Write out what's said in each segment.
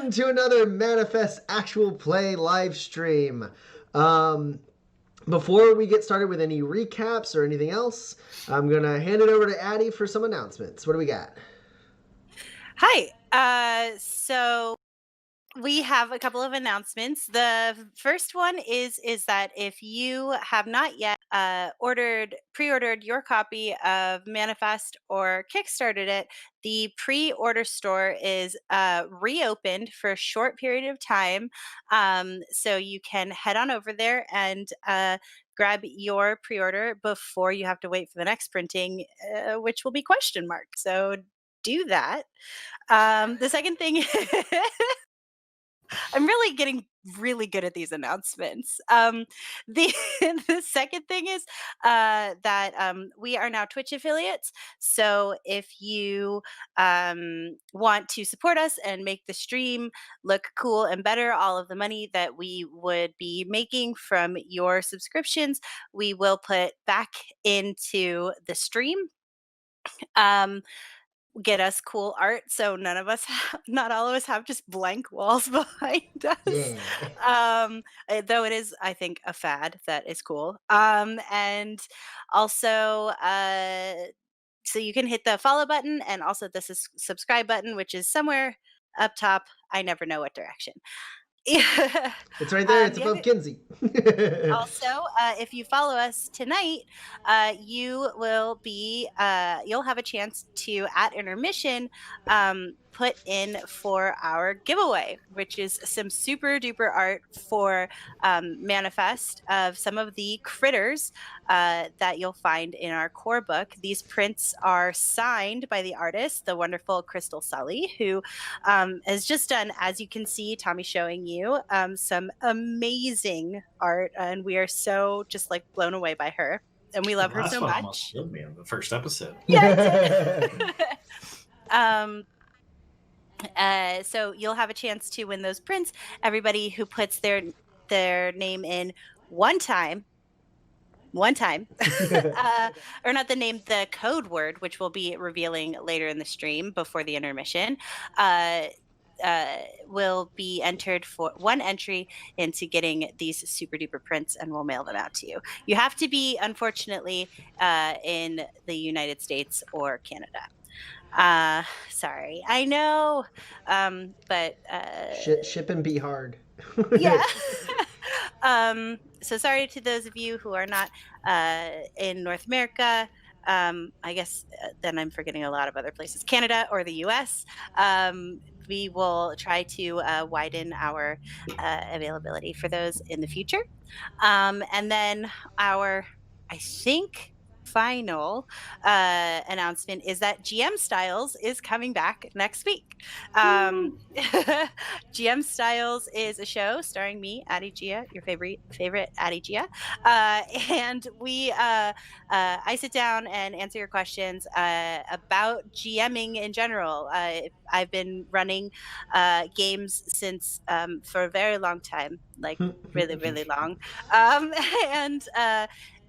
Welcome to another Manifest Actual Play live stream. Before we get started with any recaps or anything else, I'm going to hand it over to Addie for some announcements. What do we got? Hi. So we have a couple of announcements. The first one is that if you have not yet pre-ordered your copy of Manifest or kickstarted it, the pre-order store is reopened for a short period of time. So you can head on over there and grab your pre-order before you have to wait for the next printing, which will be question mark. So do that. The second thing I'm really getting really good at these announcements. The the second thing is that we are now Twitch affiliates. So if you want to support us and make the stream look cool and better, all of the money that we would be making from your subscriptions, we will put back into the stream. Um, get us cool art so none of us not all of us have just blank walls behind us. Yeah. Though it is, I think, a fad that is cool. And also so you can hit the follow button and also the subscribe button, which is somewhere up top. I never know what direction. Yeah. It's right there. It's The other above Kinsey. Also, if you follow us tonight, you'll have a chance to, at intermission, put in for our giveaway, which is some super duper art for Manifest of some of the critters that you'll find in our core book. These prints are signed by the artist, the wonderful Crystal Sully, who has just done, as you can see, Tommy showing you, some amazing art, and we are so just like blown away by her, and we love her Last so one almost much. killed me in the first episode. Yeah, it did. So you'll have a chance to win those prints. Everybody who puts their name in one time, or not the name, the code word, which we'll be revealing later in the stream before the intermission, will be entered for one entry into getting these super duper prints, and we'll mail them out to you. You have to be, unfortunately, in the United States or Canada. Sorry, I know, but Ship and be hard. yeah. So sorry to those of you who are not in North America. I guess then I'm forgetting a lot of other places, Canada or the US. We will try to widen our availability for those in the future. And then our, I think, final announcement is that GM Styles is coming back next week. GM Styles is a show starring me, Addie Gia, your favorite Addie Gia, and I sit down and answer your questions about GMing in general. I've been running games since for a very long time, like really, really long,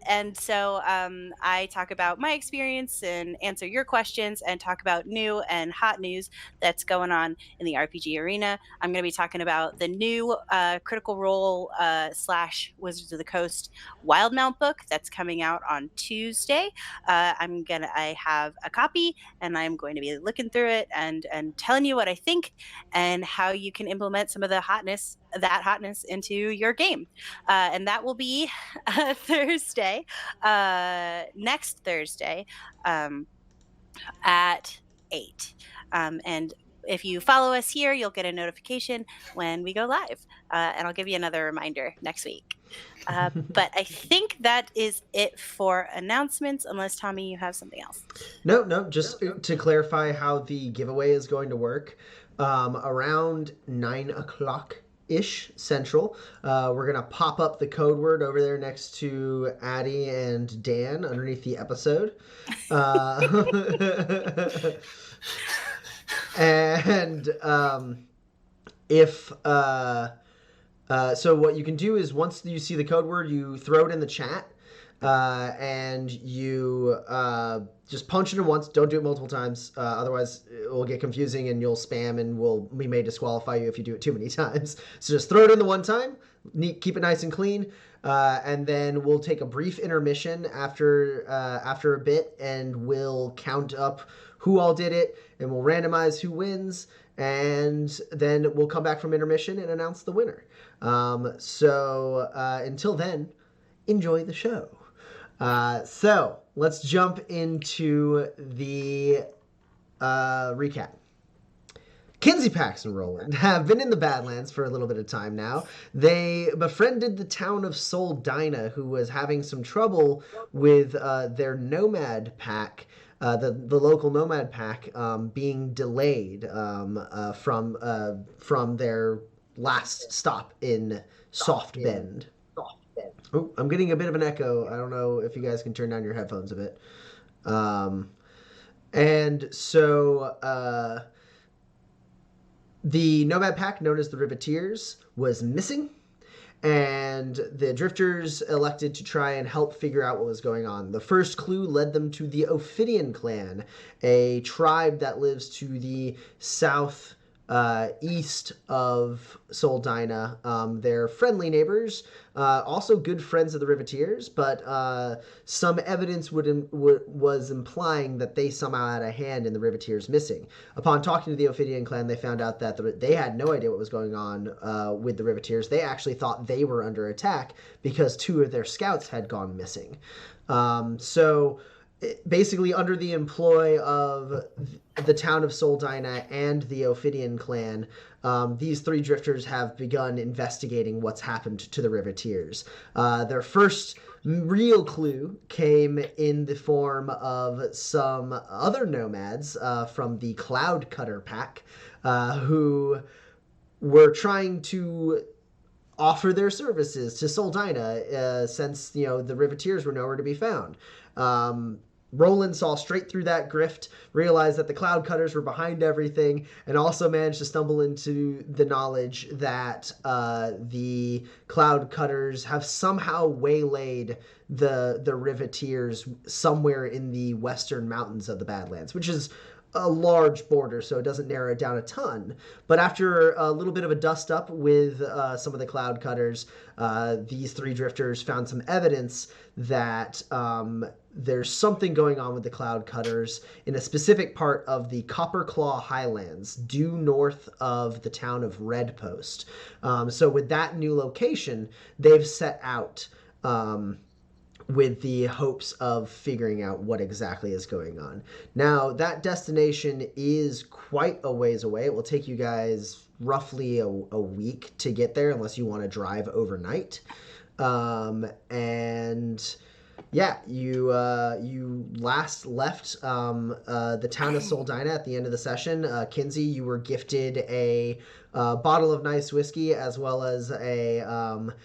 and so I talk about my experience and answer your questions and talk about new and hot news that's going on in the RPG arena. I'm going to be talking about the new Critical Role / Wizards of the Coast Wildmount book that's coming out on Tuesday. I have a copy, and I'm going to be looking through it and telling you what I think and how you can implement some of that hotness into your game. And that will be Thursday, next Thursday, at 8. And if you follow us here, you'll get a notification when we go live. And I'll give you another reminder next week. But I think that is it for announcements, unless, Tommy, you have something else. No, just to clarify how the giveaway is going to work. Around 9 o'clock ish Central, we're gonna pop up the code word over there next to Addie and Dan underneath the episode. And if so what you can do is once you see the code word, you throw it in the chat. and you just punch it in once. Don't do it multiple times, otherwise it will get confusing and you'll spam, and we may disqualify you if you do it too many times. So just throw it in the one time, keep it nice and clean, and then we'll take a brief intermission after a bit, and we'll count up who all did it, and we'll randomize who wins, and then we'll come back from intermission and announce the winner. So until then, enjoy the show. So let's jump into the recap. Kinsey, Pax, and Roland have been in the Badlands for a little bit of time now. They befriended the town of Soldina, who was having some trouble with their nomad pack, the local nomad pack, being delayed from their last stop in Soft Bend. Oh, I'm getting a bit of an echo. I don't know if you guys can turn down your headphones a bit. And so the nomad pack, known as the Riveteers, was missing, and the drifters elected to try and help figure out what was going on. The first clue led them to the Ophidian clan, a tribe that lives to the south east of Soldina. They're friendly neighbors, also good friends of the Riveteers, but some evidence was implying that they somehow had a hand in the Riveteers missing. Upon talking to the Ophidian clan, they found out that they had no idea what was going on with the Riveteers. They actually thought they were under attack because 2 of their scouts had gone missing. So basically, under the employ of the town of Soldina and the Ophidian clan, these 3 drifters have begun investigating what's happened to the Riveteers. Their first real clue came in the form of some other nomads from the Cloud Cutter pack, who were trying to offer their services to Soldina, since the Riveteers were nowhere to be found. Roland saw straight through that grift, realized that the Cloud Cutters were behind everything, and also managed to stumble into the knowledge that the Cloud Cutters have somehow waylaid the Riveteers somewhere in the western mountains of the Badlands, which is a large border, so it doesn't narrow it down a ton. But after a little bit of a dust up with some of the Cloud Cutters, these 3 drifters found some evidence that there's something going on with the Cloud Cutters in a specific part of the Copperclaw Highlands, due north of the town of Red Post. So with that new location, they've set out with the hopes of figuring out what exactly is going on. Now, that destination is quite a ways away. It will take you guys roughly a week to get there, unless you want to drive overnight. And yeah, you last left the town of Soldina at the end of the session. Kinsey, you were gifted a bottle of nice whiskey, as well as a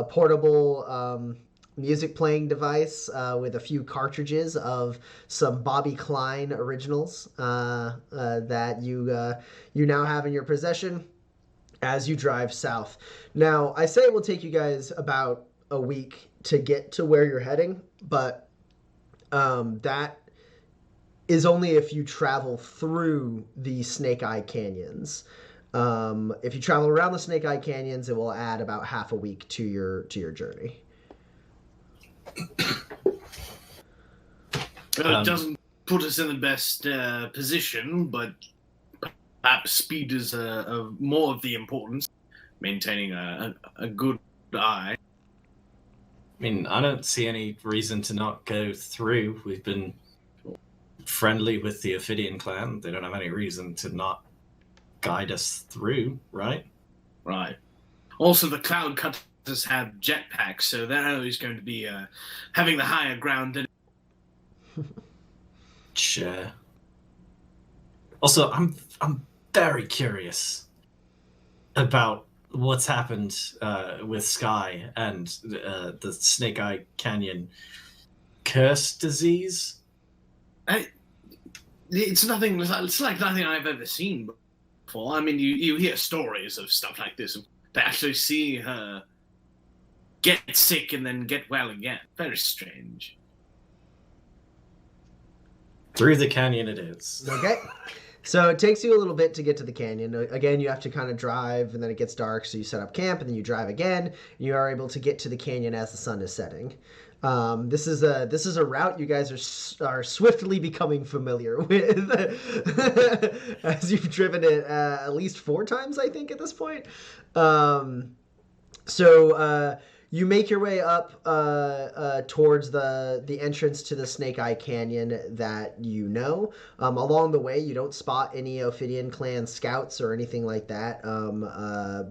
portable music playing device with a few cartridges of some Bobby Klein originals that you now have in your possession as you drive south. Now, I say it will take you guys about a week to get to where you're heading, but that is only if you travel through the Snake Eye Canyons. If you travel around the Snake Eye Canyons, it will add about half a week to your journey. It doesn't put us in the best position, but perhaps speed is more of the importance. Maintaining a good eye. I mean, I don't see any reason to not go through. We've been friendly with the Ophidian clan. They don't have any reason to not guide us through, right? Right. Also, the Cloud Cutters have jetpacks, so they're always going to be having the higher ground. Sure. Also, I'm very curious about what's happened with Sky and the Snake Eye Canyon curse disease. It's nothing. It's like nothing I've ever seen before. I mean, you hear stories of stuff like this. To actually see her get sick and then get well again. Very strange. Through the canyon it is. Okay. So it takes you a little bit to get to the canyon. Again, you have to kind of drive, and then it gets dark, so you set up camp, and then you drive again. And you are able to get to the canyon as the sun is setting. This is a route you guys are swiftly becoming familiar with, as you've driven it at least 4 times, I think, at this point. You make your way up towards the entrance to the Snake Eye Canyon that you know. Along the way, you don't spot any Ophidian Clan scouts or anything like that,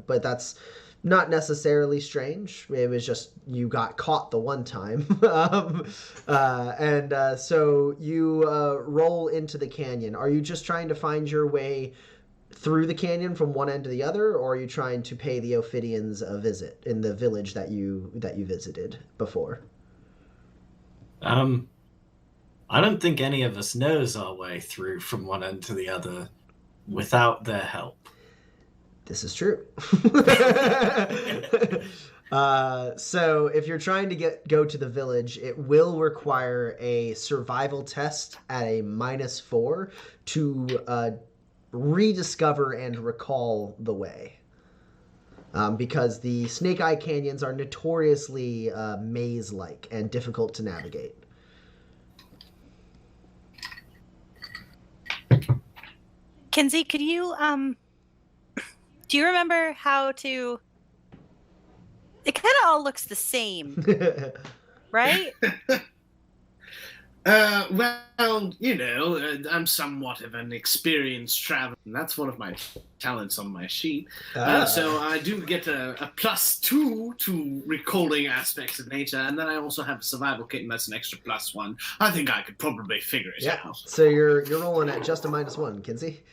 but that's not necessarily strange. It was just you got caught the one time. So you roll into the canyon. Are you just trying to find your way through the canyon from one end to the other, or are you trying to pay the Ophidians a visit in the village that you visited before? I don't think any of us knows our way through from one end to the other without their help. This is true. So if you're trying to go to the village, it will require a survival test at a -4 to rediscover and recall the way. Because the Snake Eye Canyons are notoriously maze-like and difficult to navigate. Kinsey, could you do you remember how to? It kind of all looks the same, right? Well, you know, I'm somewhat of an experienced traveler, and that's one of my talents on my sheet. So I do get a +2 to recalling aspects of nature, and then I also have a survival kit, and that's an extra +1. I think I could probably figure it out. So you're rolling at just a -1, Kinsey,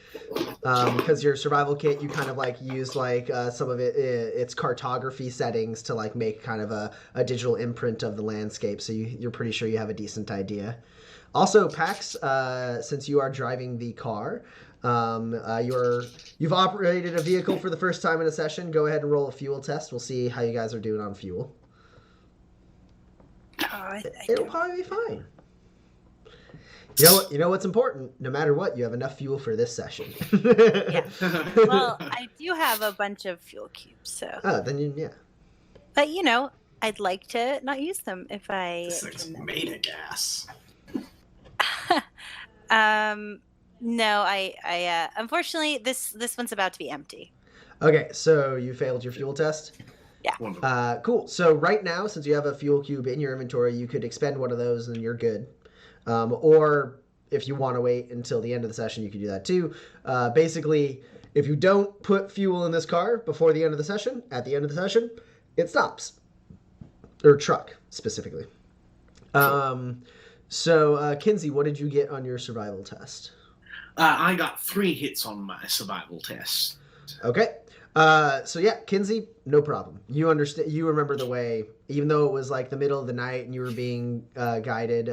because your survival kit, you kind of like use like some of its cartography settings to like make kind of a digital imprint of the landscape. So you're pretty sure you have a decent idea. Also, Pax, since you are driving the car, you've operated a vehicle for the first time in a session. Go ahead and roll a fuel test. We'll see how you guys are doing on fuel. It'll probably be fine. You know what's important? No matter what, you have enough fuel for this session. Yeah. Well, I do have a bunch of fuel cubes, so. Oh, then yeah. But I'd like to not use them if I. This thing's made of gas. No, I unfortunately this one's about to be empty. Okay, so you failed your fuel test? Yeah. Cool. So right now, since you have a fuel cube in your inventory, you could expend one of those and you're good. Or if you want to wait until the end of the session, you can do that too. Basically, if you don't put fuel in this car before the end of the session, at the end of the session, it stops. Or truck, specifically. So, Kinsey, what did you get on your survival test? I got 3 hits on my survival test. Okay. So yeah, Kinsey, no problem. You understand. You remember the way, even though it was like the middle of the night and you were being guided.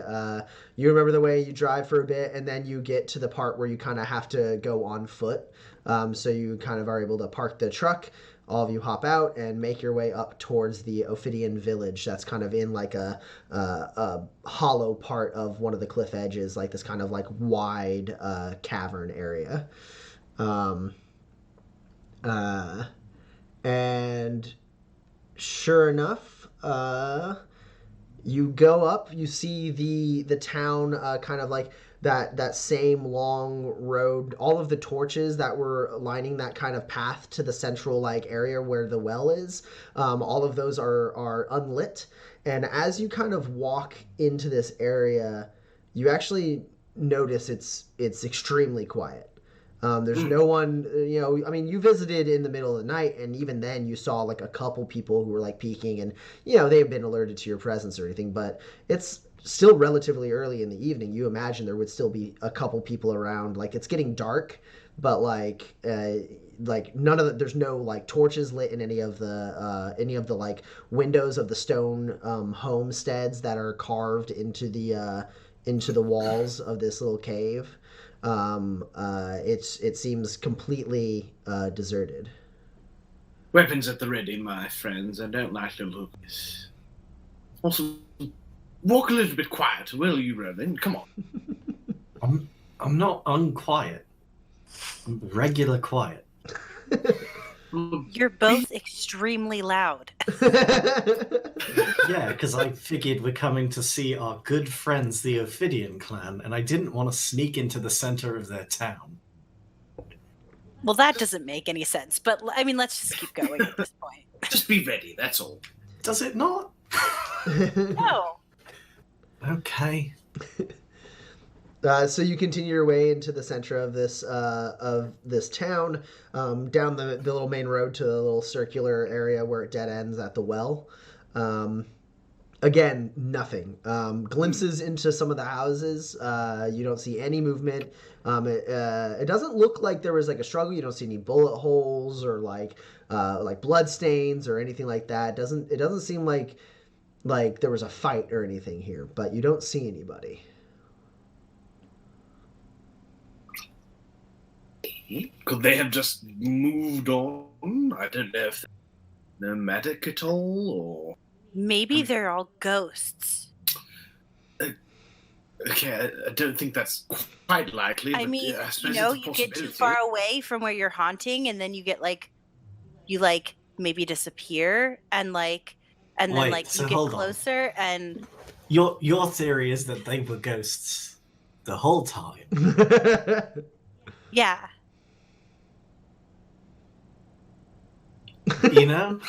You remember the way. You drive for a bit, and then you get to the part where you kind of have to go on foot. So you kind of are able to park the truck. All of you hop out and make your way up towards the Ophidian village. That's kind of in like a hollow part of one of the cliff edges, like this kind of like wide cavern area. And sure enough, you go up, you see the town kind of like that same long road, all of the torches that were lining that kind of path to the central like area where the well is, all of those are unlit. And as you kind of walk into this area, you actually notice it's extremely quiet. There's no one, you visited in the middle of the night, and even then you saw like a couple people who were like peeking, and they have been alerted to your presence or anything, but it's still relatively early in the evening. You imagine there would still be a couple people around. Like, it's getting dark, but like none of there's no like torches lit in any of the like windows of the stone homesteads that are carved into the walls of this little cave. It seems completely deserted. Weapons at the ready, my friends. I don't like to look. Also, walk a little bit quiet, will you, Roland? Come on. I'm not unquiet. I'm regular quiet. You're both extremely loud. Yeah, because I figured we're coming to see our good friends, the Ophidian clan, and I didn't want to sneak into the center of their town. Well, that doesn't make any sense, but I mean, let's just keep going at this point. Just be ready, that's all. Does it not? No. Okay. So you continue your way into the center of this town, down the little main road to the little circular area where it dead ends at the well. Again, nothing. Glimpses into some of the houses. You don't see any movement. It doesn't look like there was like a struggle. You don't see any bullet holes or like blood stains or anything like that. It doesn't seem like there was a fight or anything here. But you don't see anybody. Could they have just moved on? I don't know if they're nomadic at all, or... Maybe they're all ghosts. Okay, I don't think that's quite likely. I but mean, yeah, I suppose you it's a get too possibility. far away from where you're haunting, and then you get you maybe disappear, and then Wait, so you get hold on. closer, and Your theory is that they were ghosts the whole time. yeah. You know?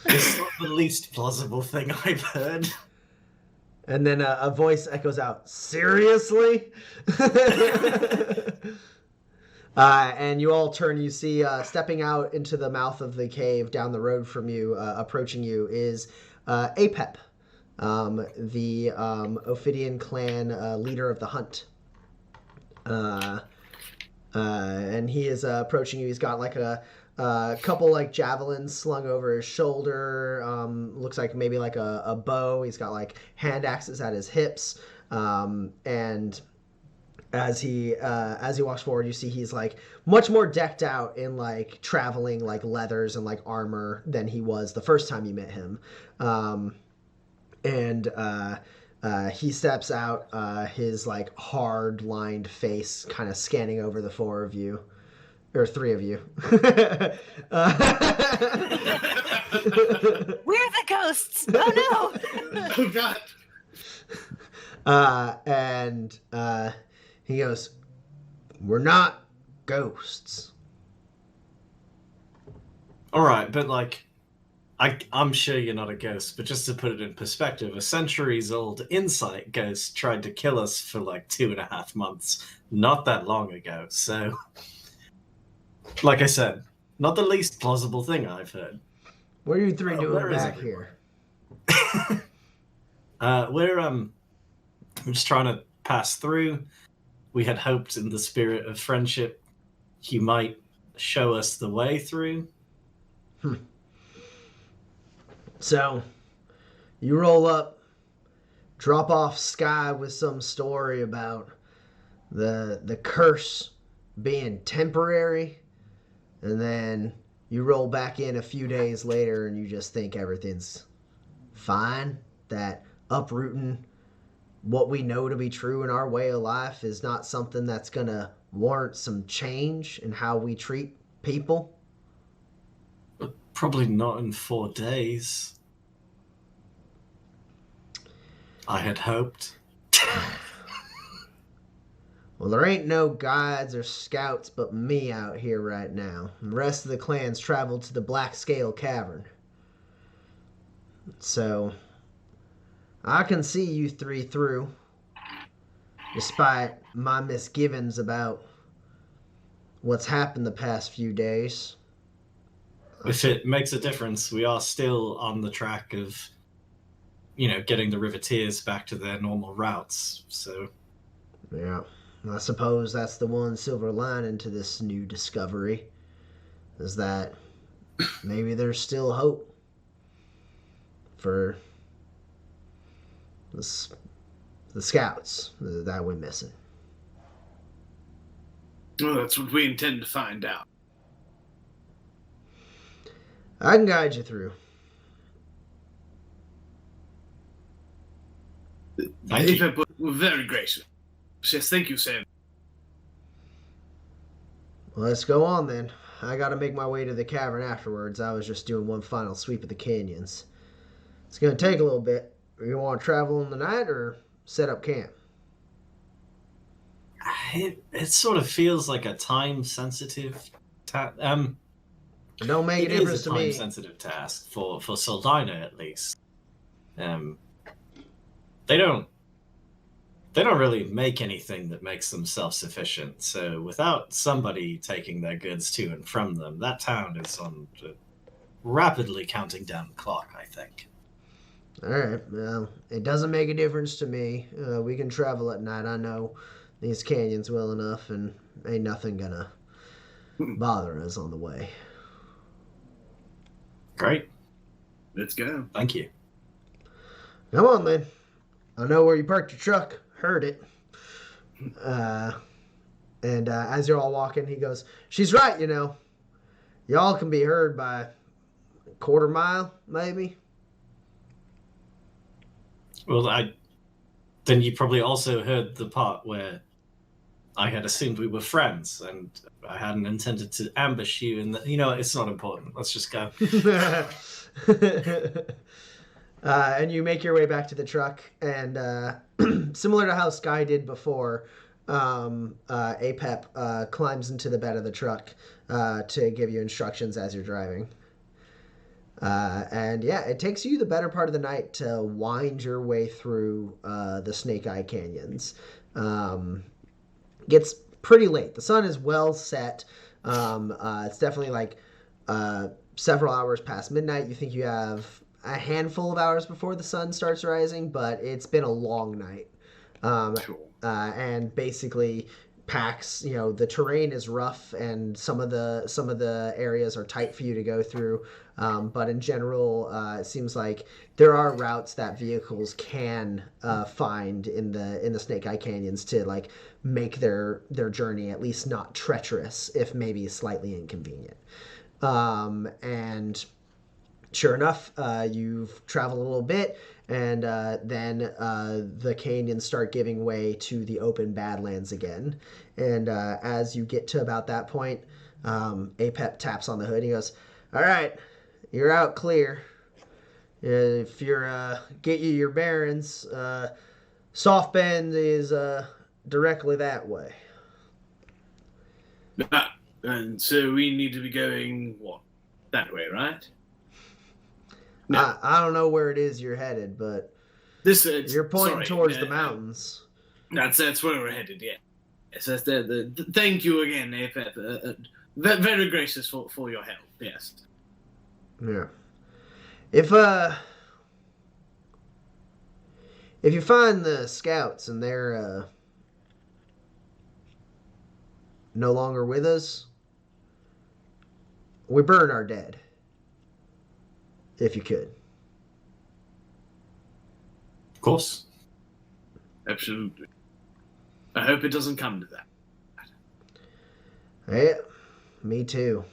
It's not the least plausible thing I've heard. And then a voice echoes out, "Seriously?" And you all turn. You see stepping out into the mouth of the cave down the road from you, approaching you, is Apep, the Ophidian clan leader of the hunt. And he is approaching you. He's got like a couple like javelins slung over his shoulder. Looks like maybe like a bow. He's got like hand axes at his hips. And as he walks forward, you see he's like much more decked out in like traveling like leathers and like armor than he was the first time you met him. He steps out, his like hard lined face kind of scanning over the four of you. Or three of you. We're the ghosts. Oh no! Oh God! And he goes, "We're not ghosts." All right, but like, I'm sure you're not a ghost, but just to put it in perspective, a centuries-old insight ghost tried to kill us for like 2.5 months, not that long ago. So, like I said, not the least plausible thing I've heard. What are you three doing where is back it? here? We're just trying to pass through. We had hoped in the spirit of friendship you might show us the way through. So, you roll up, drop off Sky with some story about the curse being temporary, and then you roll back in a few days later and you just think everything's fine, that uprooting what we know to be true in our way of life is not something that's going to warrant some change in how we treat people. Probably not in 4 days. I had hoped. Well, there ain't no guides or scouts but me out here right now. And the rest of the clans traveled to the Black Scale Cavern. So, I can see you three through, despite my misgivings about what's happened the past few days. If it makes a difference, we are still on the track of, getting the Riveteers back to their normal routes, so... Yeah, I suppose that's the one silver lining to this new discovery, is that maybe there's still hope for the scouts that we're missing. Well, that's what we intend to find out. I can guide you through. Thank you. We're very gracious. Yes, thank you, Sam. Well, let's go on then. I gotta make my way to the cavern afterwards. I was just doing one final sweep of the canyons. It's gonna take a little bit. You want to travel in the night or set up camp? It sort of feels like a time-sensitive task. It don't make a It difference is a to me. time-sensitive task for Saldina, at least. They don't really make anything that makes them self-sufficient. So without somebody taking their goods to and from them, that town is on a rapidly counting down the clock, I think. All right. Well, it doesn't make a difference to me. We can travel at night. I know these canyons well enough, and ain't nothing gonna bother us on the way. Great. Let's go. Thank you. Come on, then. I know where you parked your truck. Heard it. And as you're all walking, he goes, "She's right, you know. Y'all can be heard by a quarter mile, maybe." Well, then you probably also heard the part where I had assumed we were friends, and I hadn't intended to ambush you. And it's not important. Let's just go. And you make your way back to the truck, and similar to how Sky did before, Apep climbs into the bed of the truck to give you instructions as you're driving. And yeah, it takes you the better part of the night to wind your way through the Snake Eye Canyons. Gets pretty late. The sun is well set. It's definitely like several hours past midnight. You think you have a handful of hours before the sun starts rising, but it's been a long night. And basically packs, the terrain is rough, and some of the areas are tight for you to go through. But in general, it seems like there are routes that vehicles can find in the Snake Eye Canyons to like make their journey at least not treacherous, if maybe slightly inconvenient. And sure enough, you've traveled a little bit, and then the canyons start giving way to the open Badlands again. And as you get to about that point, Apep taps on the hood. And he goes, "All right, you're out clear. If you're get you your bearings, Soft Bend is directly that way." And so we need to be going that way, right? No. I don't know where it is you're headed, but you're pointing towards the mountains. That's where we're headed. Yeah. Yes, thank you again, Apep. Very gracious for your help. Yes. Yeah. If you find the scouts and they're no longer with us, we burn our dead. If you could. Of course. Absolutely. I hope it doesn't come to that. Yeah, me too.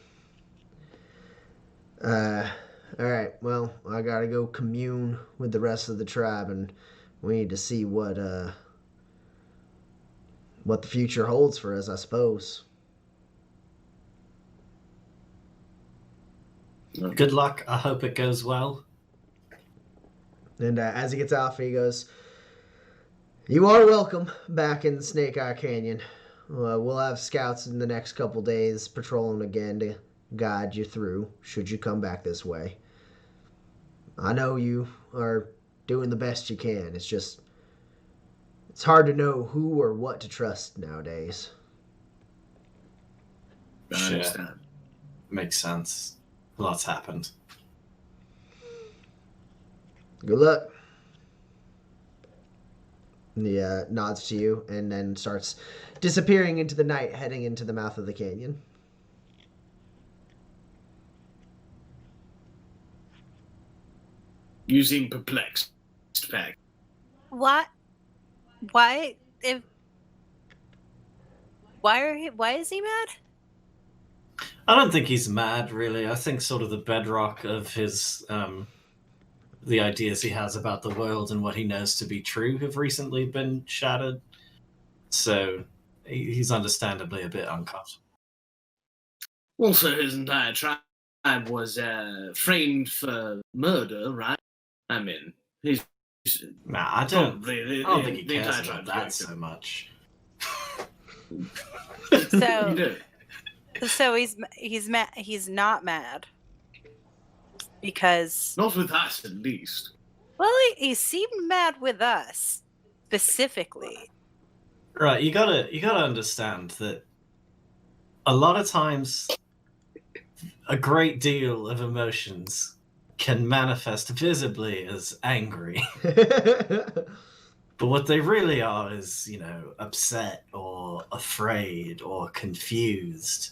All right, well, I gotta go commune with the rest of the tribe, and we need to see what the future holds for us, I suppose. Good luck. I hope it goes well. And as he gets off, he goes, "You are welcome back in Snake Eye Canyon. We'll have scouts in the next couple days patrolling again to guide you through, should you come back this way. I know you are doing the best you can. It's hard to know who or what to trust nowadays." I understand. Makes sense. Lots happened. Good luck. And he nods to you and then starts disappearing into the night, heading into the mouth of the canyon. You seem perplexed, Peg. What? Why? Why is he mad? I don't think he's mad, really. I think sort of the bedrock of his the ideas he has about the world and what he knows to be true have recently been shattered. So he's understandably a bit uncomfortable. Also, his entire tribe was framed for murder, right? I mean, he's Nah, I don't think he the cares entire about tribe's that victim. so much. So You do. So he's not mad because Not with us, at least. well he seemed mad with us specifically. Right, you gotta understand that a lot of times a great deal of emotions can manifest visibly as angry. But what they really are is, upset or afraid or confused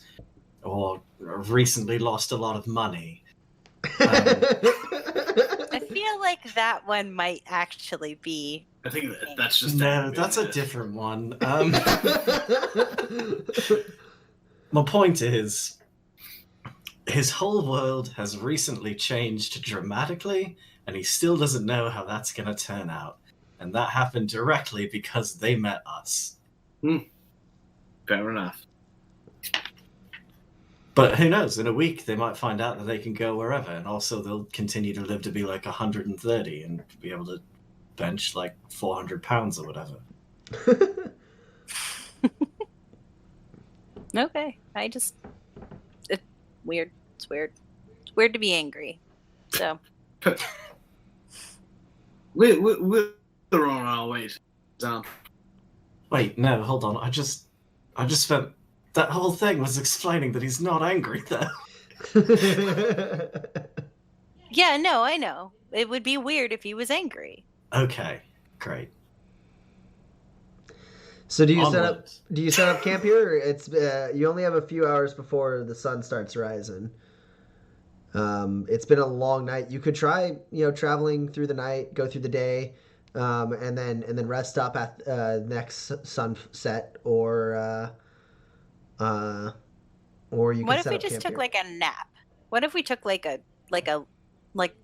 or recently lost a lot of money. I feel like that one might actually be. I think that's just No, that's a different one. My point is, his whole world has recently changed dramatically, and he still doesn't know how that's going to turn out. And that happened directly because they met us. Fair enough. But who knows? In a week, they might find out that they can go wherever, and also they'll continue to live to be like 130 and be able to bench like 400 pounds or whatever. Okay, it's weird. It's weird. It's weird to be angry. So We're on our way down. Wait, no, hold on. I just spent that whole thing was explaining that he's not angry though. yeah, no, I know. It would be weird if he was angry. Okay, great. So do you set up camp here? Or it's you only have a few hours before the sun starts rising. It's been a long night. You could try, traveling through the night, go through the day, and then rest up at next sunset, or you can What if set we up just camp took here. like a nap? What if we took like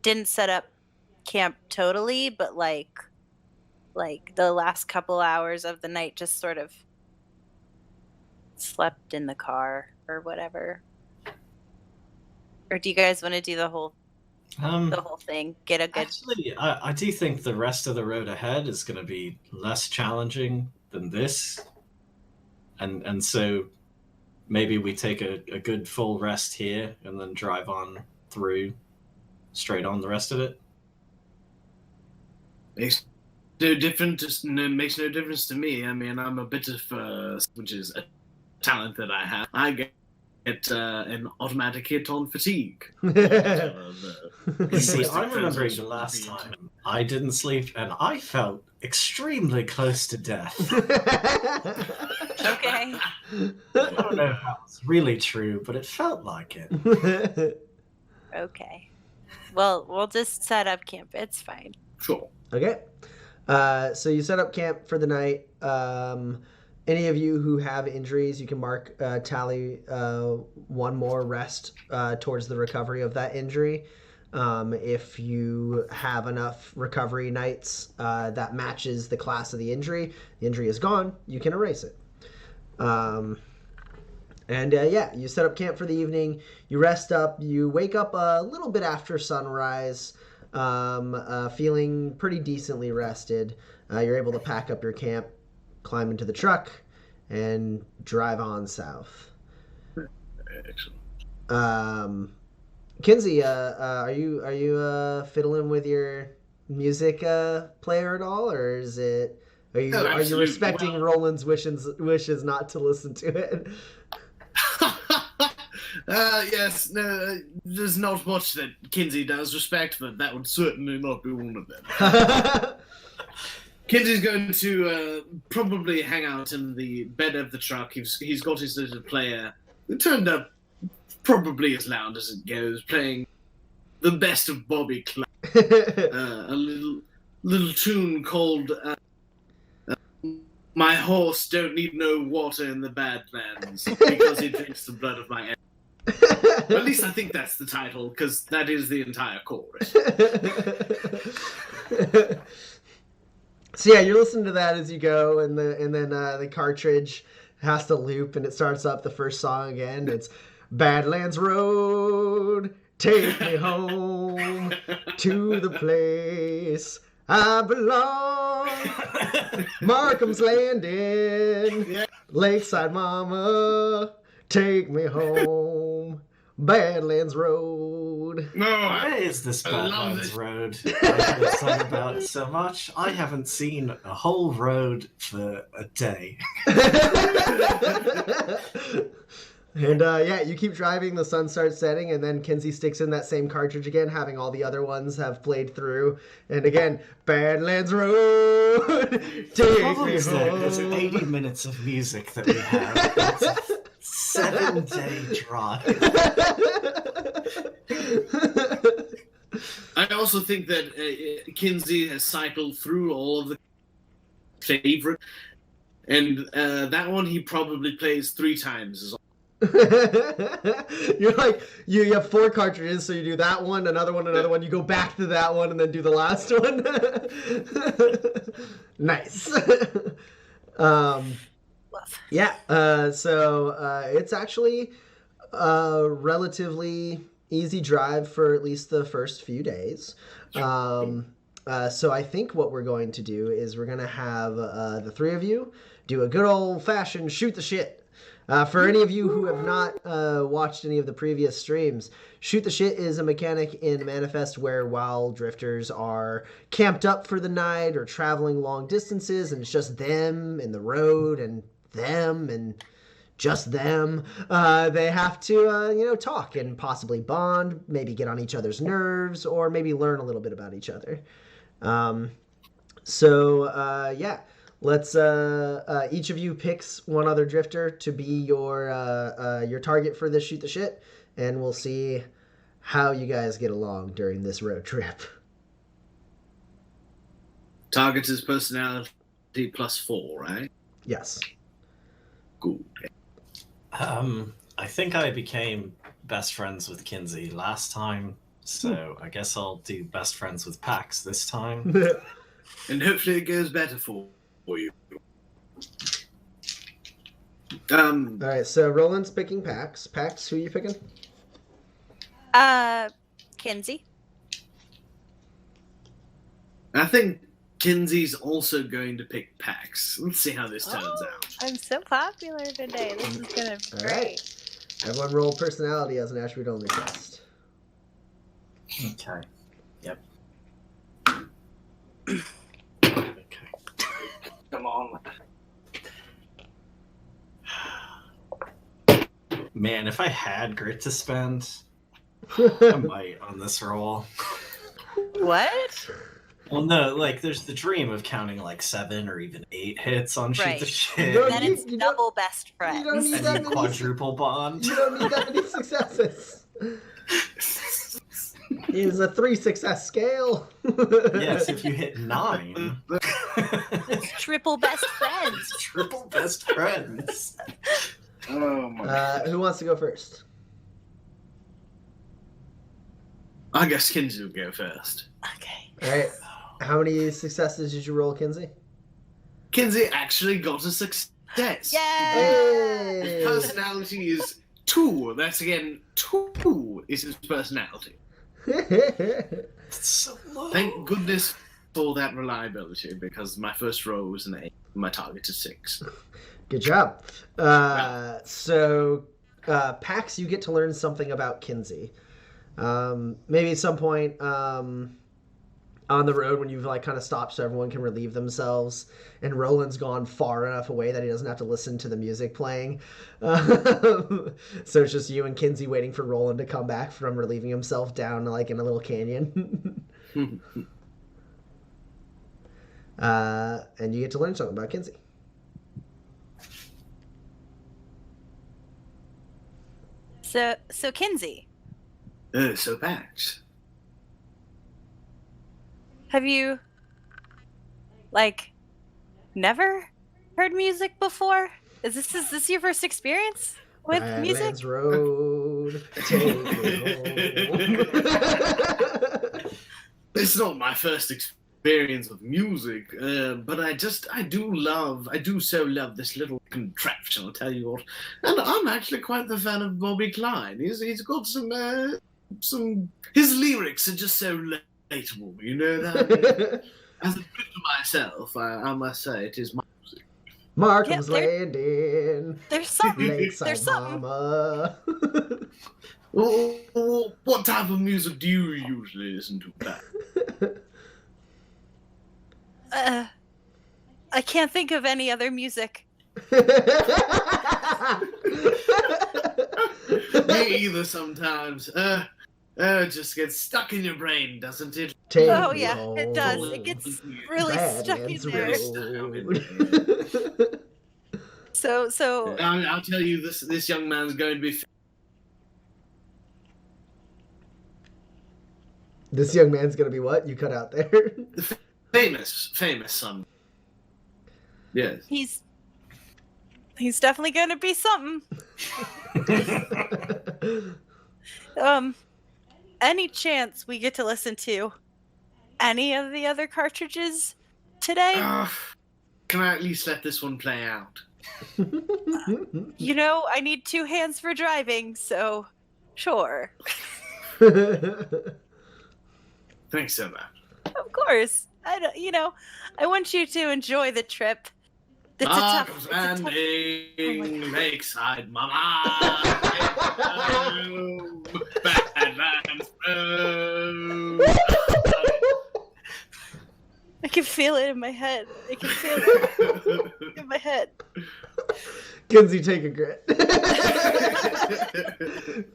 didn't set up camp totally, but like the last couple hours of the night just sort of slept in the car or whatever? Or do you guys want to do the whole thing? Get a good. Actually, I do think the rest of the road ahead is going to be less challenging than this, and so maybe we take a good full rest here and then drive on through, straight on the rest of it. Makes no difference to me. I mean, I'm a bit of which is a talent that I have. I get an automatic hit on fatigue. See, I'm remembering the last time I didn't sleep and I felt extremely close to death. Okay. I don't know if that was really true, but it felt like it. Okay. Well, we'll just set up camp. It's fine. Sure. Okay. So you set up camp for the night. Any of you who have injuries, you can mark tally one more rest towards the recovery of that injury. If you have enough recovery nights that matches the class of the injury is gone, you can erase it. You set up camp for the evening. You rest up. You wake up a little bit after sunrise, feeling pretty decently rested. You're able to pack up your camp, climb into the truck, and drive on south. Excellent. Kinsey, are you fiddling with your music player at all, or is it? Are you respecting Roland's wishes not to listen to it? Yes, no, there's not much that Kinsey does respect, but that would certainly not be one of them. Kinsey's going to probably hang out in the bed of the truck. He's got his little player, who turned up probably as loud as it goes, playing the best of Bobby Clark. A little tune called My Horse Don't Need No Water in the Badlands, because he drinks the blood of my enemies. At least I think that's the title, because that is the entire chorus. So yeah, you're listening to that as you go, and then the cartridge has to loop, and it starts up the first song again. It's Badlands Road, take me home to the place I belong. Markham's Landing, Lakeside Mama, take me home. Badlands Road. No, Where is this Badlands Road I've heard sung about so much? I haven't seen a whole road for a day. And yeah, you keep driving, the sun starts setting, and then Kinsey sticks in that same cartridge again, having all the other ones have played through. And again, Badlands Road, take me home. There's 80 minutes of music that we have. It's a 7-day drive. I also think that Kinsey has cycled through all of the favorite, and that one he probably plays 3 times as well. You're like, you have 4 cartridges, so you do that one, another one, you go back to that one, and then do the last one. Nice. Yeah, so it's actually a relatively easy drive for at least the first few days. So I think what we're going to do is we're going to have the 3 of you do a good old-fashioned shoot the shit. For any of you who have not watched any of the previous streams, shoot the shit is a mechanic in Manifest where while drifters are camped up for the night or traveling long distances and it's just them and the road and them and just them, they have to talk and possibly bond, maybe get on each other's nerves, or maybe learn a little bit about each other. Yeah, let's each of you picks one other drifter to be your target for this shoot the shit, and we'll see how you guys get along during this road trip. Target is personality +4, right? Yes. Good. I think I became best friends with Kinsey last time, so I guess I'll do best friends with Pax this time. And hopefully it goes better for you. Alright, so Roland's picking Pax. Pax, who are you picking? Kinsey. I think Kinsey's also going to pick Pax. Let's see how this turns out. I'm so popular today. This is gonna be great. Right. Everyone roll personality as an attribute only test. Okay. Yep. Okay. Come on. Man, if I had grit to spend, I might on this roll. What? Well, no, like, there's the dream of counting, like, 7 or even 8 hits on shoot Right. the shit. No, Then you- it's you double best friends. don't need And that you many- quadruple bond. You don't need that many successes. It is a 3 success scale. Yes, if you hit 9. It's triple best friends. Triple best friends. Oh my. Who wants to go first? I guess Kinsey will go first. Okay. All right. How many successes did you roll, Kinsey? Kinsey actually got a success. Yay! Hey! His personality is 2. That's again 2 is his personality. It's so low. Thank goodness for that reliability, because my first roll was an 8. My target is 6. Good job. So, Pax, you get to learn something about Kinsey. Maybe at some point on the road when you've like kind of stopped so everyone can relieve themselves, and Roland's gone far enough away that he doesn't have to listen to the music playing. So it's just you and Kinsey waiting for Roland to come back from relieving himself down like in a little canyon. And you get to learn something about Kinsey. So Kinsey, So Pax. have you like never heard music before? Is this your first experience? with Badlands music. Road, take me home. It's not my first experience with music, but I do so love this little contraption, I'll tell you what. And I'm actually quite the fan of Bobby Klein. He's got some, his lyrics are just so relatable, you know that? As a bit to myself, I must say, it is my music. Markham's Landing, There's something. Lakeside There's something. Mama. What type of music do you usually listen to, Pat? I can't think of any other music. Me either sometimes. It just gets stuck in your brain, doesn't it? Take Oh me yeah, home. it does. It gets really stuck in Badlands there. Road. So I'll tell you, this young man's going to be This young man's gonna be what? You cut out there. famous son. Yes. he's definitely going to be something. Any chance we get to listen to any of the other cartridges today? Can I at least let this one play out? You know, I need 2 hands for driving, so sure. Thanks so much. Of course. I want you to enjoy the trip. It's a tough. Landing, Lakeside Mama. Badlands Road. I can feel it in my head. I can feel it in my head. Kinsey, take a grit.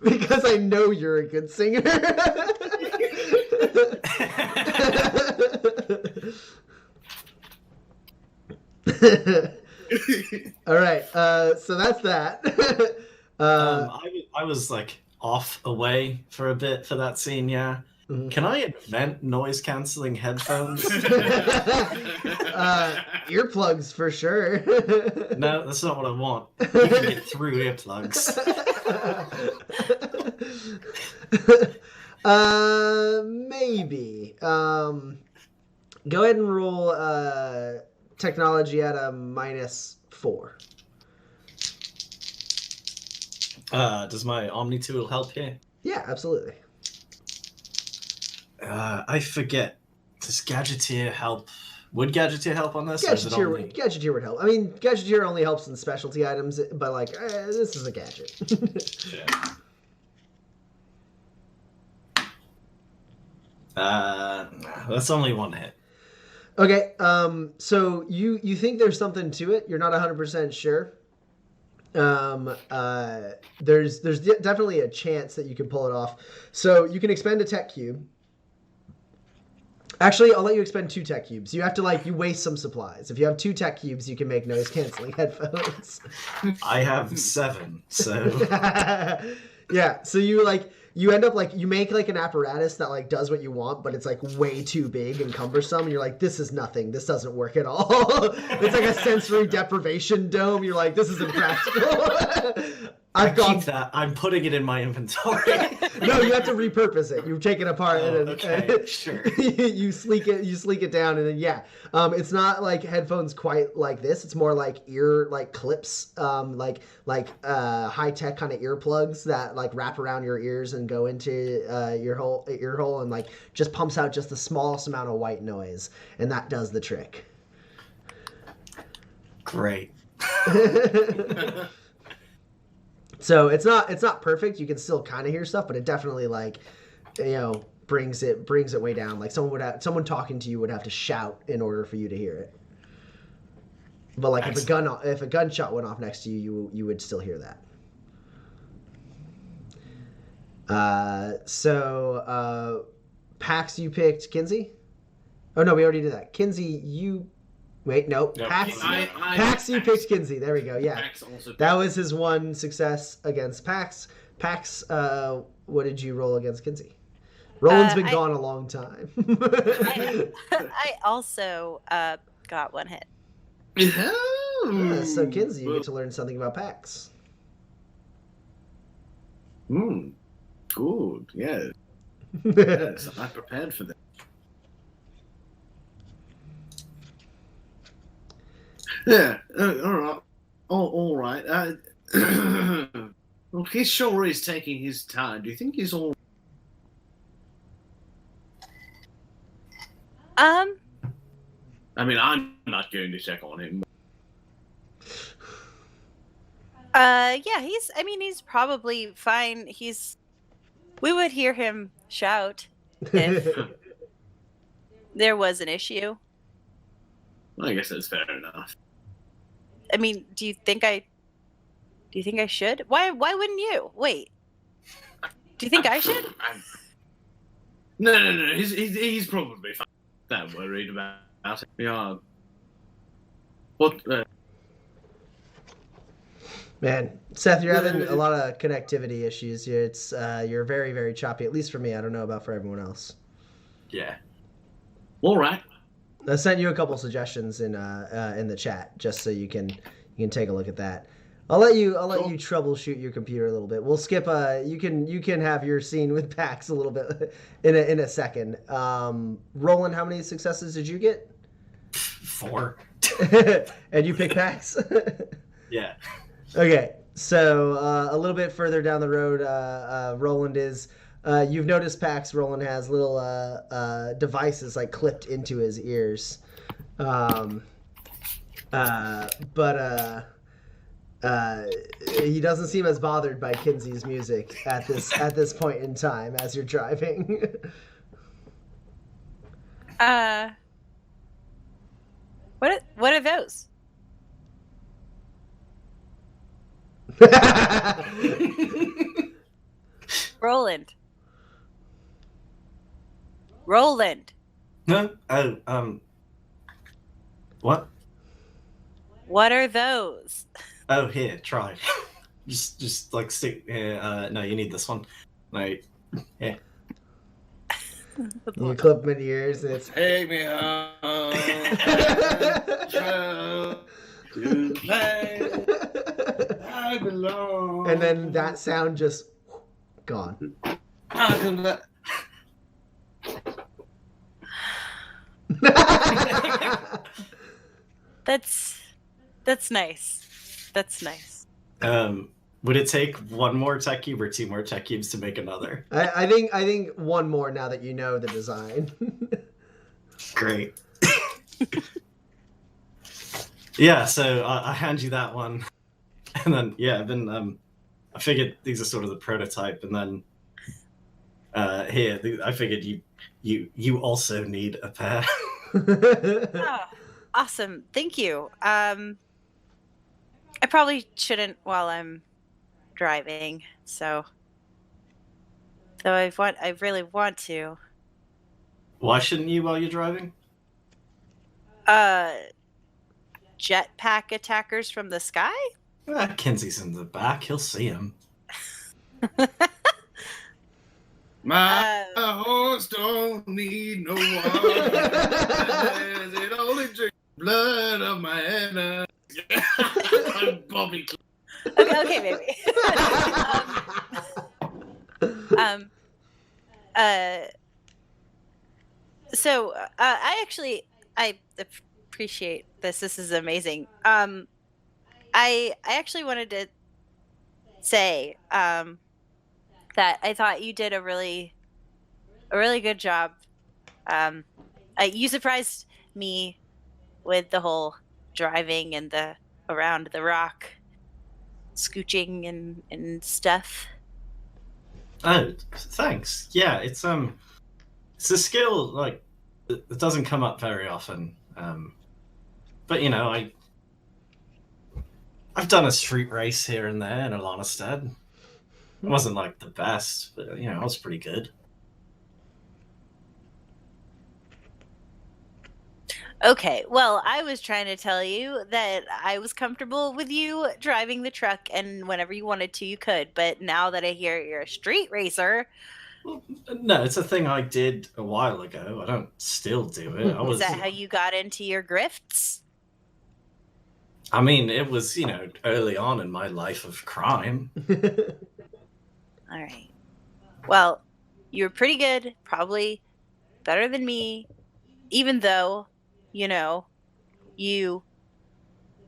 Because I know you're a good singer. All right, so that's that. I was like off away for a bit for that scene, yeah. Mhm. Can I invent noise cancelling headphones? Earplugs for sure. No, that's not what I want. You can get through earplugs. Maybe. Go ahead and roll technology at a -4. Does my Omni tool help here? Yeah, absolutely. I forget. Does Gadgeteer help? Would Gadgeteer help on this? Or is it only... Gadgeteer would help. I mean, Gadgeteer only helps in specialty items, but like, this is a gadget. Yeah. Nah, that's only 1 hit. Okay, so you think there's something to it. You're not 100% sure. There's definitely a chance that you can pull it off. So you can expend a tech cube. Actually, I'll let you expend 2 tech cubes. You have to you waste some supplies. If you have 2 tech cubes, you can make noise canceling headphones. I have 7, so Yeah, so you end up you make an apparatus that does what you want, but it's way too big and cumbersome, and you're like, this is nothing. This doesn't work at all. It's like a sensory deprivation dome. You're like, this is impractical. Keep that. I'm putting it in my inventory. No, you have to repurpose it. You take it apart and okay, sure. you sleek it down, and then it's not like headphones quite like this. It's more like ear clips, high tech kind of earplugs that wrap around your ears and go into your ear hole and just pumps out just the smallest amount of white noise, and that does the trick. Great. So it's not perfect. You can still kind of hear stuff, but it definitely brings it way down. Someone talking to you would have to shout in order for you to hear it. But if a gunshot went off next to you, you would still hear that. Pax, you picked Kinsey. Oh no, we already did that. Kinsey, you. Wait, nope. Pax, you picked Kinsey. There we go. Yeah, that was his one success against Pax. Pax, what did you roll against Kinsey? Roland's been gone a long time. I also got 1 hit. So Kinsey, you get to learn something about Pax. Good. Yeah. Yes, I prepared for that. Yeah. All right. All right. Well, he's sure he's taking his time. Do you think he's all? I mean, I'm not going to check on him. Yeah, he's probably fine. We would hear him shout if there was an issue. Well, I guess that's fair enough. I mean, do you think I should? Why wouldn't you? Wait. Do you think I should? No. He's probably fine. Not worried about it. Yeah. What? Man, Seth, you're having a lot of connectivity issues. It's you're very, very choppy. At least for me. I don't know about for everyone else. Yeah. All right. I sent you a couple suggestions in the chat just so you can take a look at that. I'll let you troubleshoot your computer a little bit. We'll skip. You can have your scene with Pax a little bit in a second. Roland, how many successes did you get? 4. And you pick Pax. Yeah. Okay, so a little bit further down the road, Roland is. You've noticed Pax. Roland has little devices like clipped into his ears, but he doesn't seem as bothered by Kinsey's music at this point in time as you're driving. What are those? Roland. No. Oh. What? What are those? Oh, here. Try. just like stick. No, you need this one. Like, yeah. You clip them in the ears, and it's Take me home. To play. I belong. and then that sound just gone. That's nice. That's nice. Would it take one more tech cube or 2 more tech cubes to make another? I think one more now that you know the design. Great. Yeah, so I hand you that one, and then I figured these are sort of the prototype, and then I figured you also need a pair. Oh, awesome. Thank you. I probably shouldn't while I'm driving, so I really want to. Why shouldn't you while you're driving? Jetpack attackers from the sky? Kinsey's in the back. He'll see him. My horse don't need no water. It only drinks blood of my enemy. I'm Bobby. Okay, baby. So I appreciate this. This is amazing. I actually wanted to say that I thought you did a really good job. You surprised me with the whole driving and the around the rock, scooching and stuff. Oh, thanks. Yeah, it's a skill like it doesn't come up very often. But you know, I've done a street race here and there in Alanastead. It wasn't like the best, but you know, I was pretty good. Okay, well, I was trying to tell you that I was comfortable with you driving the truck, and whenever you wanted to, you could. But now that I hear you're a street racer... Well, no, it's a thing I did a while ago. I don't still do it. Is that how you got into your grifts? I mean, it was, you know, early on in my life of crime. All right. Well, you were pretty good, probably better than me, even though, you know, you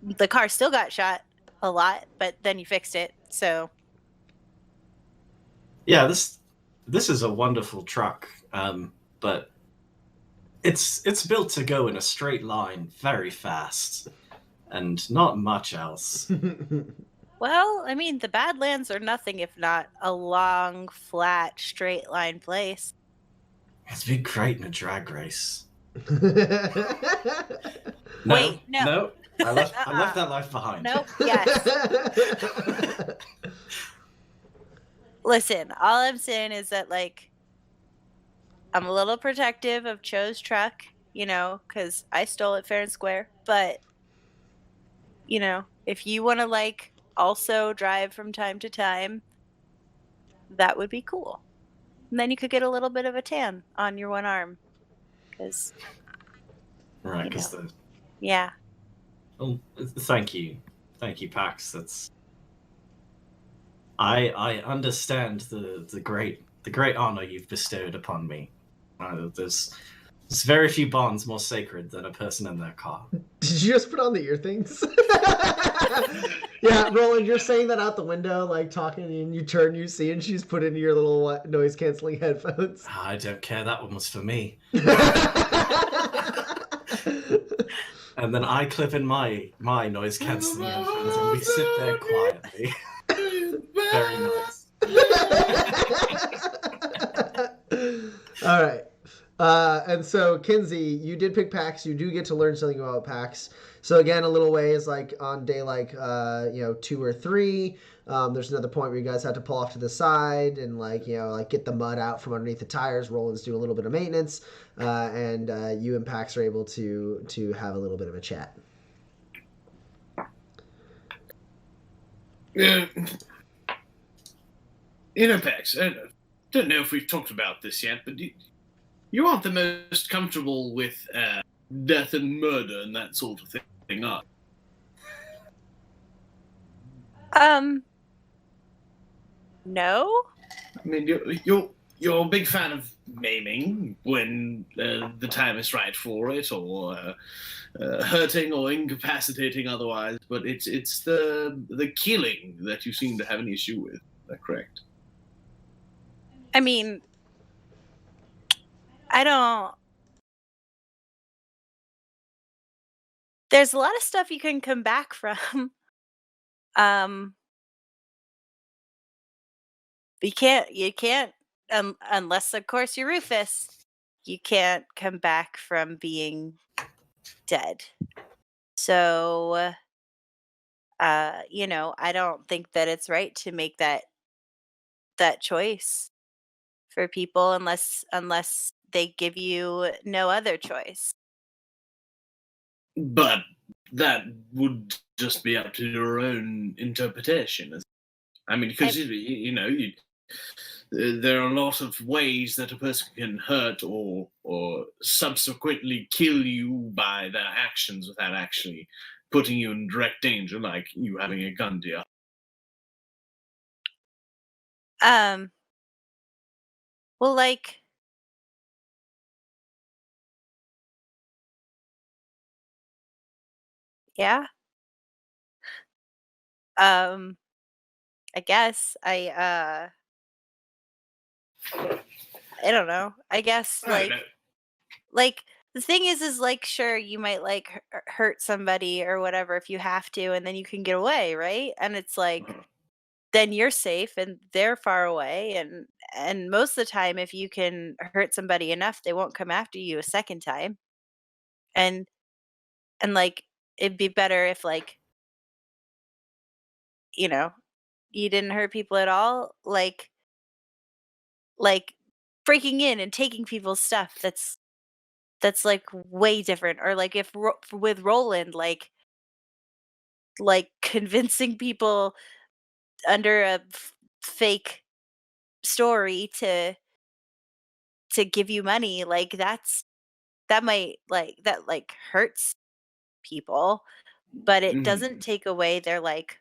the car still got shot a lot, but then you fixed it. So, Yeah, this is a wonderful truck, but it's built to go in a straight line very fast, and not much else. well, I mean, the Badlands are nothing if not a long, flat, straight line place. It'd be great in a drag race. Wait, no. No, I left that life behind. Nope. Yes. Listen, all I'm saying is that, like, I'm a little protective of Cho's truck, because I stole it fair and square. But, if you want to, like, also drive from time to time, that would be cool. And then you could get a little bit of a tan on your one arm. Because, Right, because yeah. Well, thank you, Pax. I understand the great honor you've bestowed upon me. There's very few bonds more sacred than a person in their car. Did you just put on the ear things? Yeah, Roland, you're saying that out the window, like talking, and you turn, you see, and she's put in your little noise canceling headphones. I don't care. That one was for me. And then I clip in my noise cancelling headphones, and we sit there quietly. Very nice. All right. And so, Kinsey, you did pick PAX. You do get to learn something about PAX. So again, a little ways, like on day 2 or 3, there's another point where you guys have to pull off to the side and get the mud out from underneath the tires. Roland's doing a little bit of maintenance, and you and Pax are able to have a little bit of a chat. Pax, I don't know if we've talked about this yet, but you aren't the most comfortable with death and murder and that sort of thing, are you? No. I mean, you're a big fan of maiming when the time is right for it, or hurting or incapacitating otherwise. But it's the killing that you seem to have an issue with. Is that correct? I mean, I don't. There's a lot of stuff you can come back from. You can't, unless of course you're Rufus, you can't come back from being dead. So, I don't think that it's right to make that choice for people unless they give you no other choice. But that would just be up to your own interpretation. I mean, because there are a lot of ways that a person can hurt or subsequently kill you by their actions without actually putting you in direct danger, like you having a gun to your. Well, like, yeah. I guess I don't know. I guess like the thing is like, sure, you might like hurt somebody or whatever if you have to, and then you can get away, right? And it's like then you're safe and they're far away, and most of the time if you can hurt somebody enough, they won't come after you a second time. And like it'd be better if you didn't hurt people at all, like breaking in and taking people's stuff. That's like way different. Or like if with Roland, like convincing people under a fake story to give you money, like that might like hurts people, but it doesn't take away their like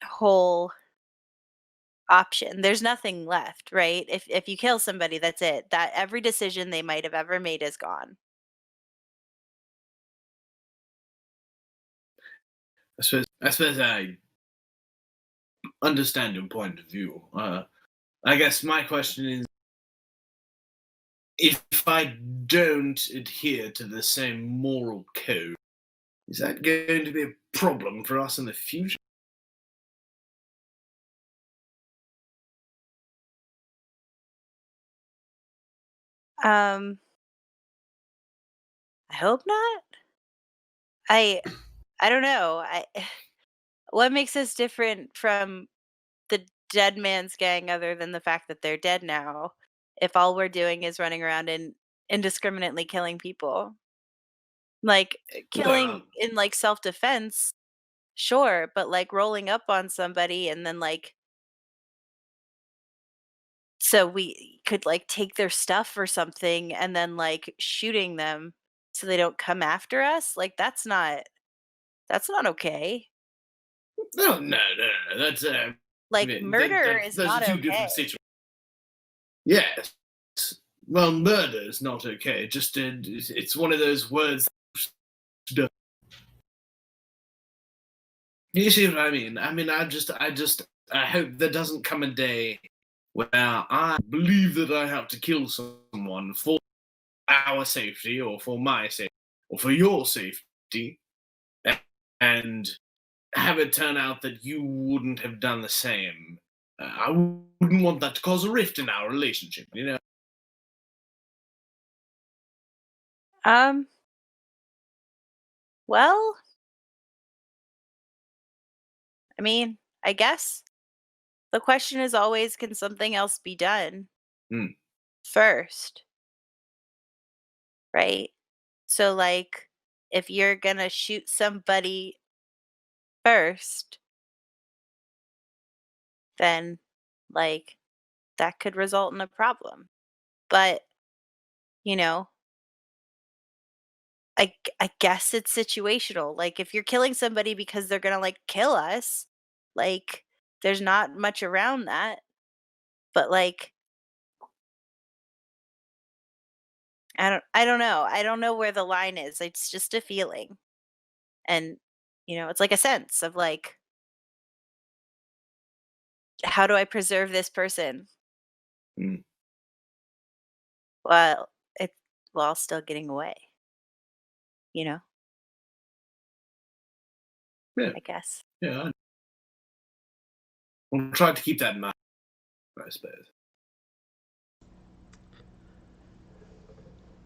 whole option. There's nothing left, right? If you kill somebody, that's it. That every decision they might have ever made is gone. I suppose I understand your point of view. I guess my question is, if I don't adhere to the same moral code, is that going to be a problem for us in the future? I hope not. I don't know. What makes us different from the dead man's gang other than the fact that they're dead now, if all we're doing is running around and indiscriminately killing people? Like, killing Well, in, like, self-defense, sure, but, like, rolling up on somebody and then, like, so we could, like, take their stuff or something and then, like, shooting them so they don't come after us, like, that's not okay. no. That's Like, murder is those are not two okay. different situations. Yes. Well, murder is not okay. Just it's one of those words. You see what I mean? I hope there doesn't come a day where I believe that I have to kill someone for our safety or for my safety or for your safety, and have it turn out that you wouldn't have done the same. I wouldn't want that to cause a rift in our relationship, you know? Um, well, I mean, I guess the question is always, can something else be done Mm. first, right? So, like, if you're gonna shoot somebody first, then, like, that could result in a problem. But, you know, I guess it's situational. Like, if you're killing somebody because they're gonna, like, kill us, like, there's not much around that. But, like, I don't know. I don't know where the line is. It's just a feeling. And, it's like a sense of, like, how do I preserve this person Mm. while it while still getting away, you know? Yeah, I guess. yeah. I'll try to keep that in mind, I suppose.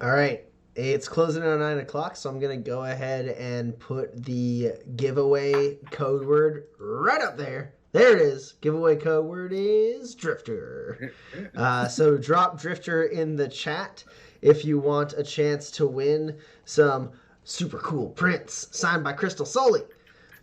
All right. It's closing at 9 o'clock, so I'm going to go ahead and put the giveaway code word right up there. There it is. Giveaway code word is Drifter. So drop Drifter in the chat if you want a chance to win some super cool prints signed by Crystal Soley.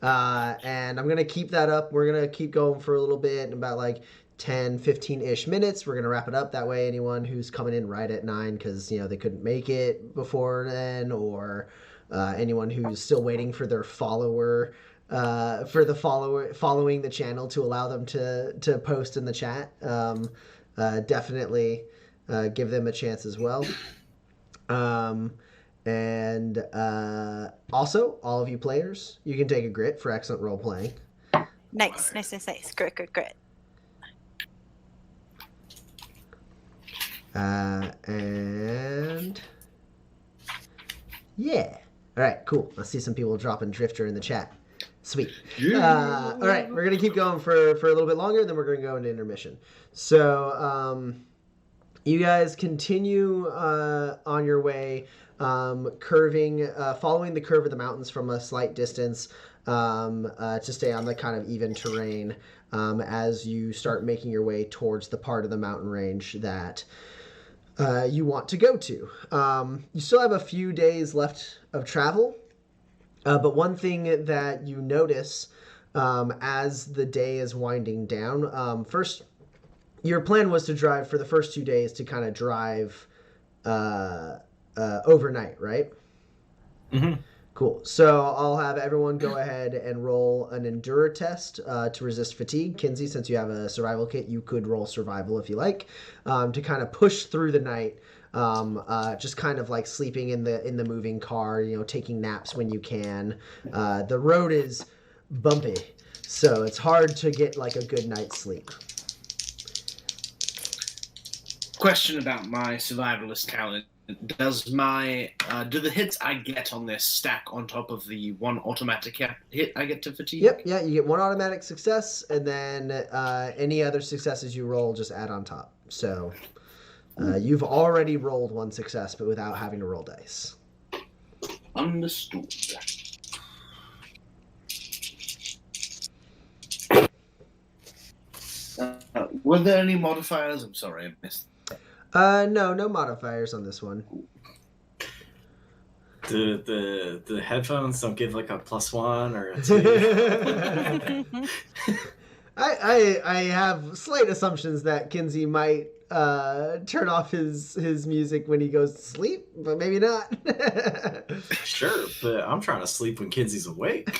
And I'm going to keep that up. We're going to keep going for a little bit, in about like 10, 15-ish minutes. We're going to wrap it up. That way anyone who's coming in right at 9 because, they couldn't make it before then, or anyone who's still waiting for their follower, following the channel to allow them to post in the chat, definitely give them a chance as well. And also, all of you players, you can take a grit for excellent role playing. Nice. Grit. And yeah. All right, cool. I see some people dropping Drifter in the chat. Sweet. Yeah. All right, we're going to keep going for a little bit longer, then we're going to go into intermission. So you guys continue on your way, following the curve of the mountains from a slight distance to stay on the kind of even terrain as you start making your way towards the part of the mountain range that you want to go to. You still have a few days left of travel, but one thing that you notice as the day is winding down, first, your plan was to drive for the first 2 days to kind of drive overnight, right? Mm-hmm. Cool. So I'll have everyone go ahead and roll an Endure test to resist fatigue. Kinsey, since you have a survival kit, you could roll survival if you like, to kind of push through the night. Just kind of like sleeping in the moving car, taking naps when you can. The road is bumpy, so it's hard to get like a good night's sleep. Question about my survivalist talent. Does do the hits I get on this stack on top of the one automatic hit I get to fatigue? Yep, yeah, you get one automatic success, and then any other successes you roll just add on top. So you've already rolled one success, but without having to roll dice. Understood. Were there any modifiers? I'm sorry, I missed. No modifiers on this one. The headphones don't give like a +1 or a 2. I have slight assumptions that Kinsey might turn off his music when he goes to sleep, but maybe not. Sure, but I'm trying to sleep when Kinsey's awake.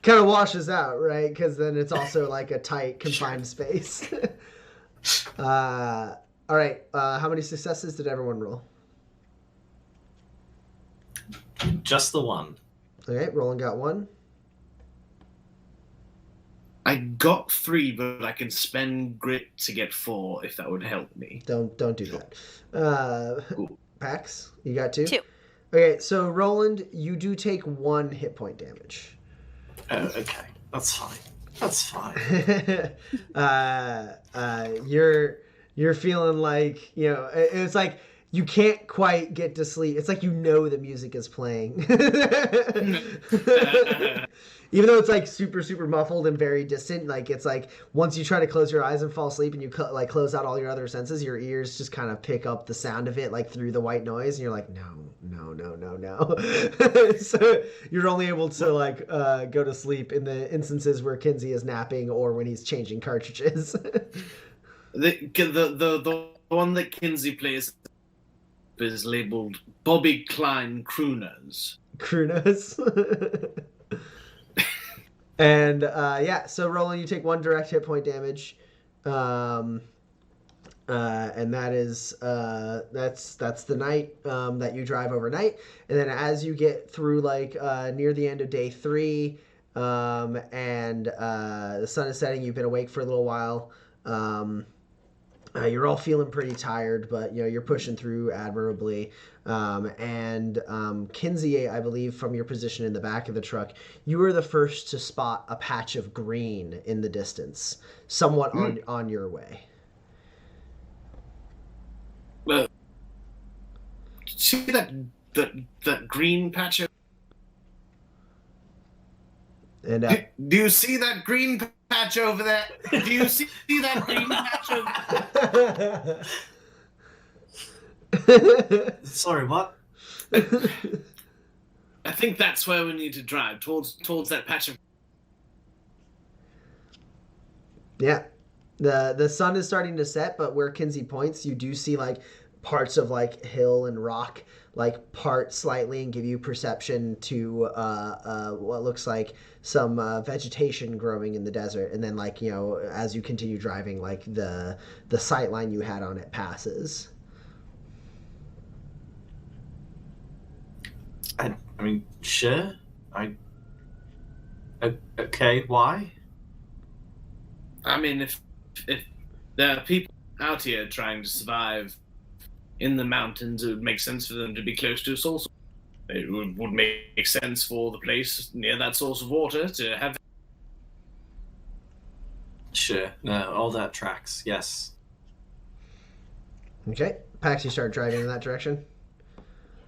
Kind of washes out, right? Because then it's also like a tight, confined space. All right. How many successes did everyone roll? Just the one. Okay, Roland got 1. I got 3, but I can spend grit to get 4 if that would help me. Don't do that. Cool. Pax, you got 2? 2. Okay, so Roland, you do take 1 hit point damage. Oh, okay. That's fine. That's fine. You're feeling like, it's like you can't quite get to sleep. It's like the music is playing. Even though it's like super, super muffled and very distant, like it's like once you try to close your eyes and fall asleep and you close out all your other senses, your ears just kind of pick up the sound of it like through the white noise, and you're like, no. So you're only able to like go to sleep in the instances where Kinsey is napping or when he's changing cartridges. The one that Kinsey plays is labeled Bobby Klein Crooners. And so Roland, you take 1 direct hit point damage, and that is that's the night that you drive overnight. And then as you get through like near the end of day 3, and the sun is setting, you've been awake for a little while. You're all feeling pretty tired, but you're pushing through admirably. Kinsey, I believe, from your position in the back of the truck, you were the first to spot a patch of green in the distance, somewhat on your way. See that green patch? And do you see that green patch over there? Do you see that green patch over there? Sorry, what? I think that's where we need to drive, towards that patch of... Yeah. The sun is starting to set, but where Kinsey points, you do see like parts of like hill and rock like part slightly and give you perception to what looks like some vegetation growing in the desert. And then like, as you continue driving, like the sight line you had on it passes. I mean, sure. Okay, why? I mean, if there are people out here trying to survive in the mountains, it would make sense for them to be close to a source. It would make sense for the place near that source of water to have... Sure. No, all that tracks. Yes. Okay. Pax, you start driving in that direction?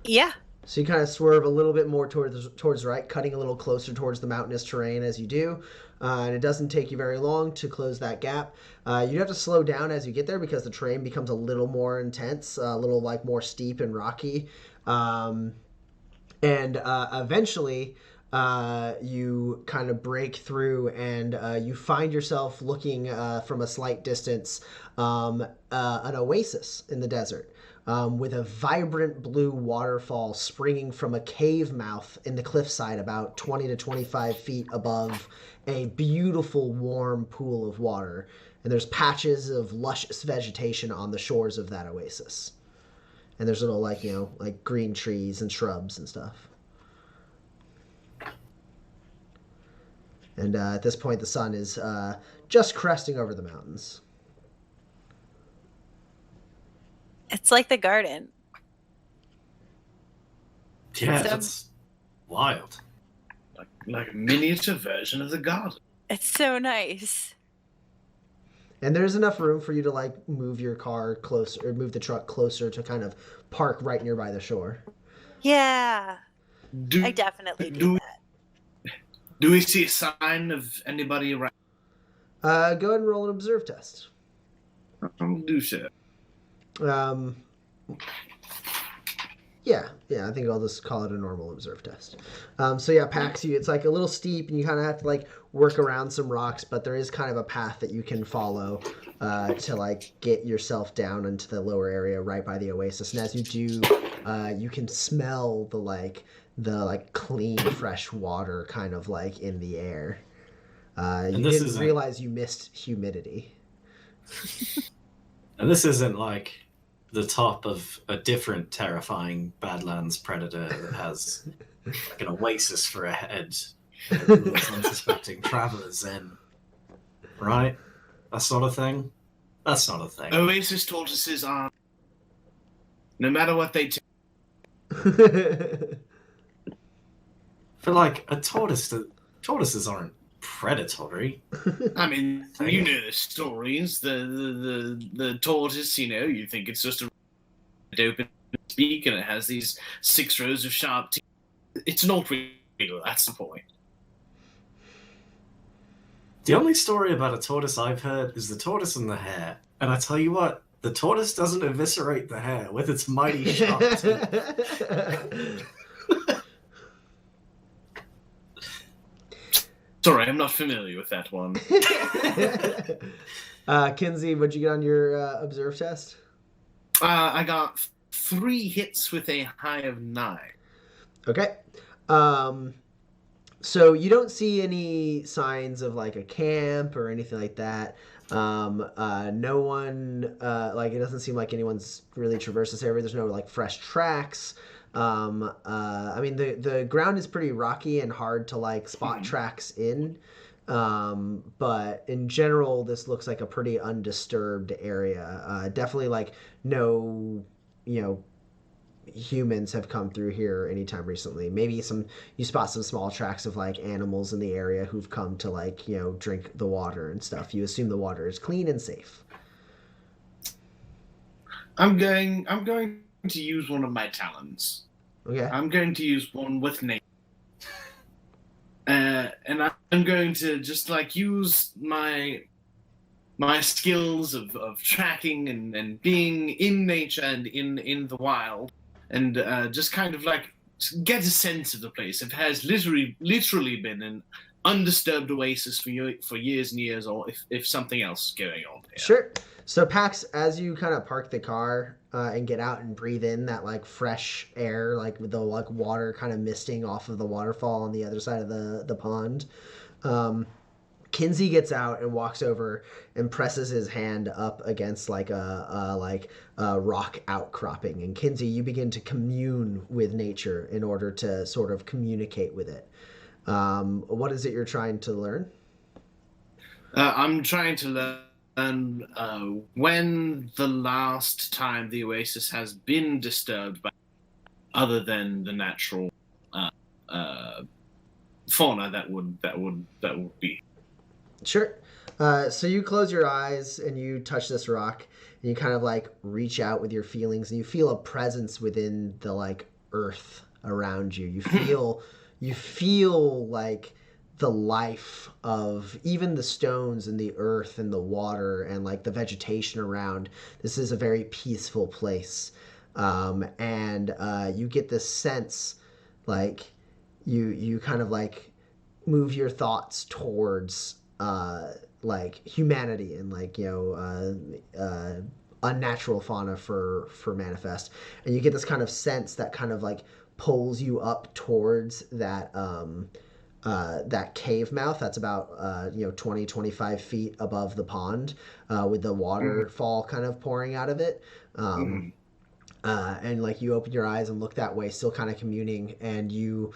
Yeah. So you kind of swerve a little bit more towards the right, cutting a little closer towards the mountainous terrain as you do. And it doesn't take you very long to close that gap. You have to slow down as you get there because the terrain becomes a little more intense, a little like more steep and rocky. Eventually, you kind of break through and you find yourself looking from a slight distance an oasis in the desert. with a vibrant blue waterfall springing from a cave mouth in the cliffside about 20 to 25 feet above a beautiful warm pool of water. And there's patches of luscious vegetation on the shores of that oasis. And there's little, like, you know, like green trees and shrubs and stuff. And at this point, the sun is just cresting over the mountains. It's like the garden. Yeah, that's wild. Like a miniature version of the garden. It's so nice. And there's enough room for you to, like, move your car closer, or move the truck closer to kind of park right nearby the shore. Yeah. I definitely do that. Do we see a sign of anybody around? Go ahead and roll an observe test. I'll do so. Yeah, I think I'll just call it a normal observe test. So yeah, Pax, it's like a little steep, and you kind of have to like work around some rocks, but there is kind of a path that you can follow to like get yourself down into the lower area right by the oasis. And as you do, you can smell the clean, fresh water kind of like in the air. You didn't realize you missed humidity. And this isn't like the top of a different terrifying Badlands predator that has like an oasis for a head that lures unsuspecting travelers in. Right? That sort of thing? That's not a thing. Oasis tortoises are, no matter what they For like a tortoise, tortoises aren't predatory. I mean, you know the stories. The tortoise, you know, you think it's just a open beak and it has these 6 rows of sharp teeth. It's not real. That's the point. The only story about a tortoise I've heard is the tortoise and the hare. And I tell you what, the tortoise doesn't eviscerate the hare with its mighty sharp teeth. Sorry, I'm not familiar with that one. Kinsey, what'd you get on your observe test? I got 3 hits with a high of 9. Okay. So you don't see any signs of like a camp or anything like that. No one, like it doesn't seem like anyone's really traversed this area. There's no like fresh tracks. I mean, the ground is pretty rocky and hard to like spot tracks in. But in general, this looks like a pretty undisturbed area. Definitely like no, humans have come through here anytime recently. Maybe you spot some small tracks of like animals in the area who've come to like, drink the water and stuff. You assume the water is clean and safe. I'm going to use one of my talents. Okay. I'm going to use one with nature. And I'm going to just like use my skills of tracking and being in nature and in the wild, and just kind of like get a sense of the place. It has literally been an undisturbed oasis for years and years, or if something else is going on here. Sure. So Pax, as you kind of park the car and get out and breathe in that like fresh air, like with the like water kind of misting off of the waterfall on the other side of the pond, Kinsey gets out and walks over and presses his hand up against like a rock outcropping. And Kinsey, you begin to commune with nature in order to sort of communicate with it. What is it you're trying to learn? I'm trying to learn when the last time the oasis has been disturbed by other than the natural fauna that would be. Sure. So you close your eyes and you touch this rock and you kind of like reach out with your feelings and you feel a presence within the like earth around you. You feel like the life of even the stones and the earth and the water and like the vegetation around. This is a very peaceful place. And you get this sense like you kind of like move your thoughts towards like humanity and like unnatural fauna for manifest, and you get this kind of sense that kind of like pulls you up towards that that cave mouth that's about 20-25 feet above the pond, with the waterfall kind of pouring out of it. And like you open your eyes and look that way, still kind of communing, and you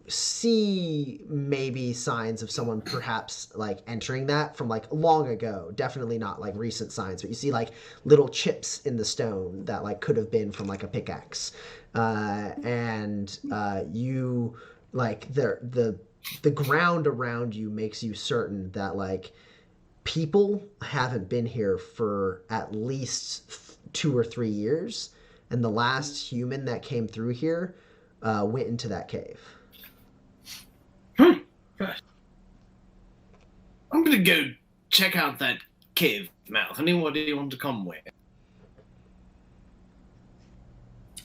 see maybe signs of someone perhaps like entering that from like long ago. Definitely not like recent signs, but you see like little chips in the stone that like could have been from like a pickaxe. And you like the ground around you makes you certain that like people haven't been here for at least 2 or 3 years, and the last human that came through here went into that cave. Gosh. I'm gonna go check out that cave mouth. Anyone do you want to come with?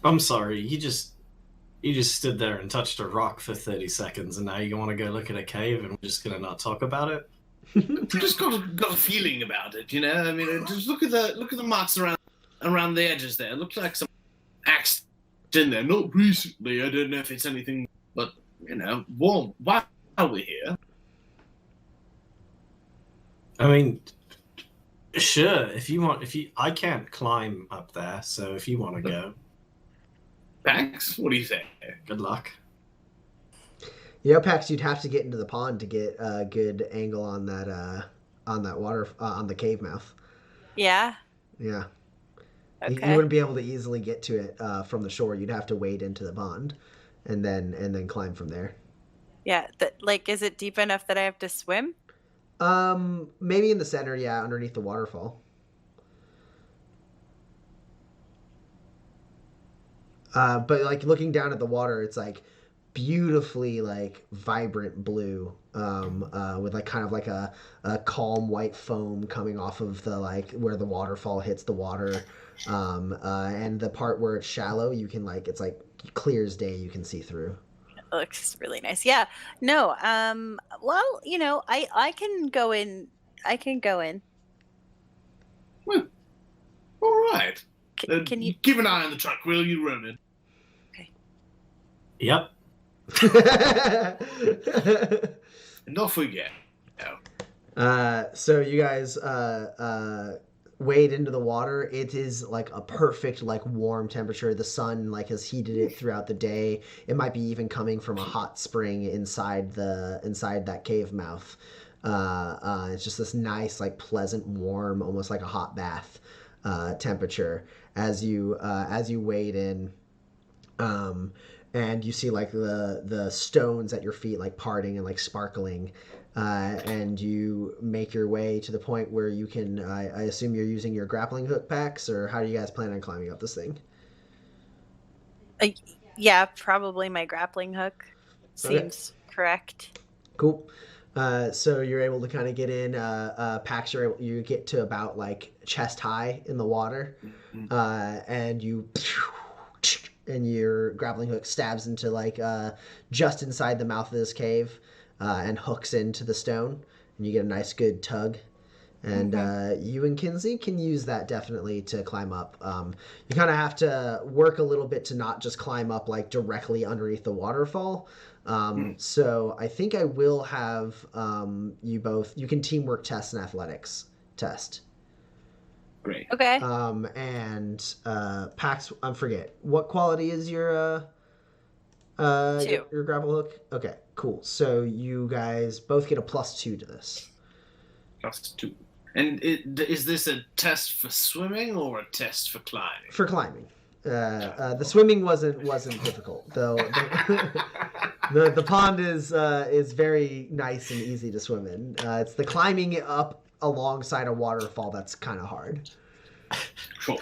I'm sorry, you just stood there and touched a rock for 30 seconds, and now you want to go look at a cave, and we're just gonna not talk about it? Just got a feeling about it, you know. I mean, just look at the marks around the edges there. It looks like some axe in there. Not recently. I don't know if it's anything, but well, why are we here? I mean, sure. I can't climb up there, so if you want to go, Pax, what do you say? good luck. Pax, you'd have to get into the pond to get a good angle on that water on the cave mouth. Yeah. Yeah. Okay. You wouldn't be able to easily get to it from the shore. You'd have to wade into the pond, and then climb from there. Yeah. Is it deep enough that I have to swim? Maybe in the center. Yeah, underneath the waterfall. But like looking down at the water, it's like beautifully like vibrant blue, with like kind of like a calm white foam coming off of the like where the waterfall hits the water, and the part where it's shallow, you can like it's like clear as day, you can see through. It looks really nice. Yeah. No. Well, I can go in. I can go in. Well, all right. Can you keep an eye on the truck, will you, Ronan? Okay. Yep. And don't forget. So you guys wade into the water. It is like a perfect like warm temperature. The sun like has heated it throughout the day. It might be even coming from a hot spring inside that cave mouth. It's just this nice like pleasant warm, almost like a hot bath temperature as you wade in. And you see like the stones at your feet like parting and like sparkling, and you make your way to the point where you can. I assume you're using your grappling hook packs, or how do you guys plan on climbing up this thing? Yeah, probably my grappling hook seems correct. Cool. So you're able to kind of get in. Pax, you get to about like chest high in the water, and your grappling hook stabs into like just inside the mouth of this cave, and hooks into the stone, and you get a nice good tug. And you and Kinsey can use that definitely to climb up. You kind of have to work a little bit to not just climb up like directly underneath the waterfall. So I think I will have you can teamwork test and athletics test. Great. Okay. And Pax, I forget what quality is your 2. your grapple hook? Okay, cool. So you guys both get a +2 to this. +2. And is this a test for swimming or a test for climbing? For climbing. The swimming wasn't difficult, though. The pond is very nice and easy to swim in. It's the climbing up alongside a waterfall that's kind of hard. Cool.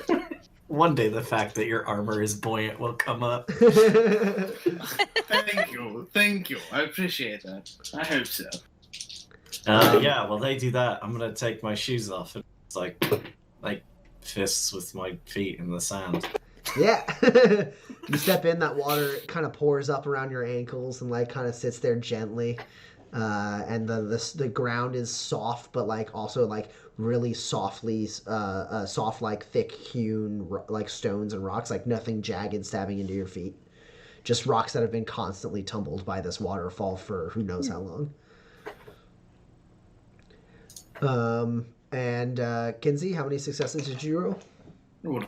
One day the fact that your armor is buoyant will come up. Thank you. I appreciate that. I hope so. Yeah, while they do that, I'm gonna take my shoes off and it's like fists with my feet in the sand. Yeah. You step in, that water kind of pours up around your ankles and like kind of sits there gently. and the ground is soft, but like also like really softly soft, like thick hewn like stones and rocks, like nothing jagged stabbing into your feet, just rocks that have been constantly tumbled by this waterfall for who knows how long. And Kinsey, how many successes did you roll? Well,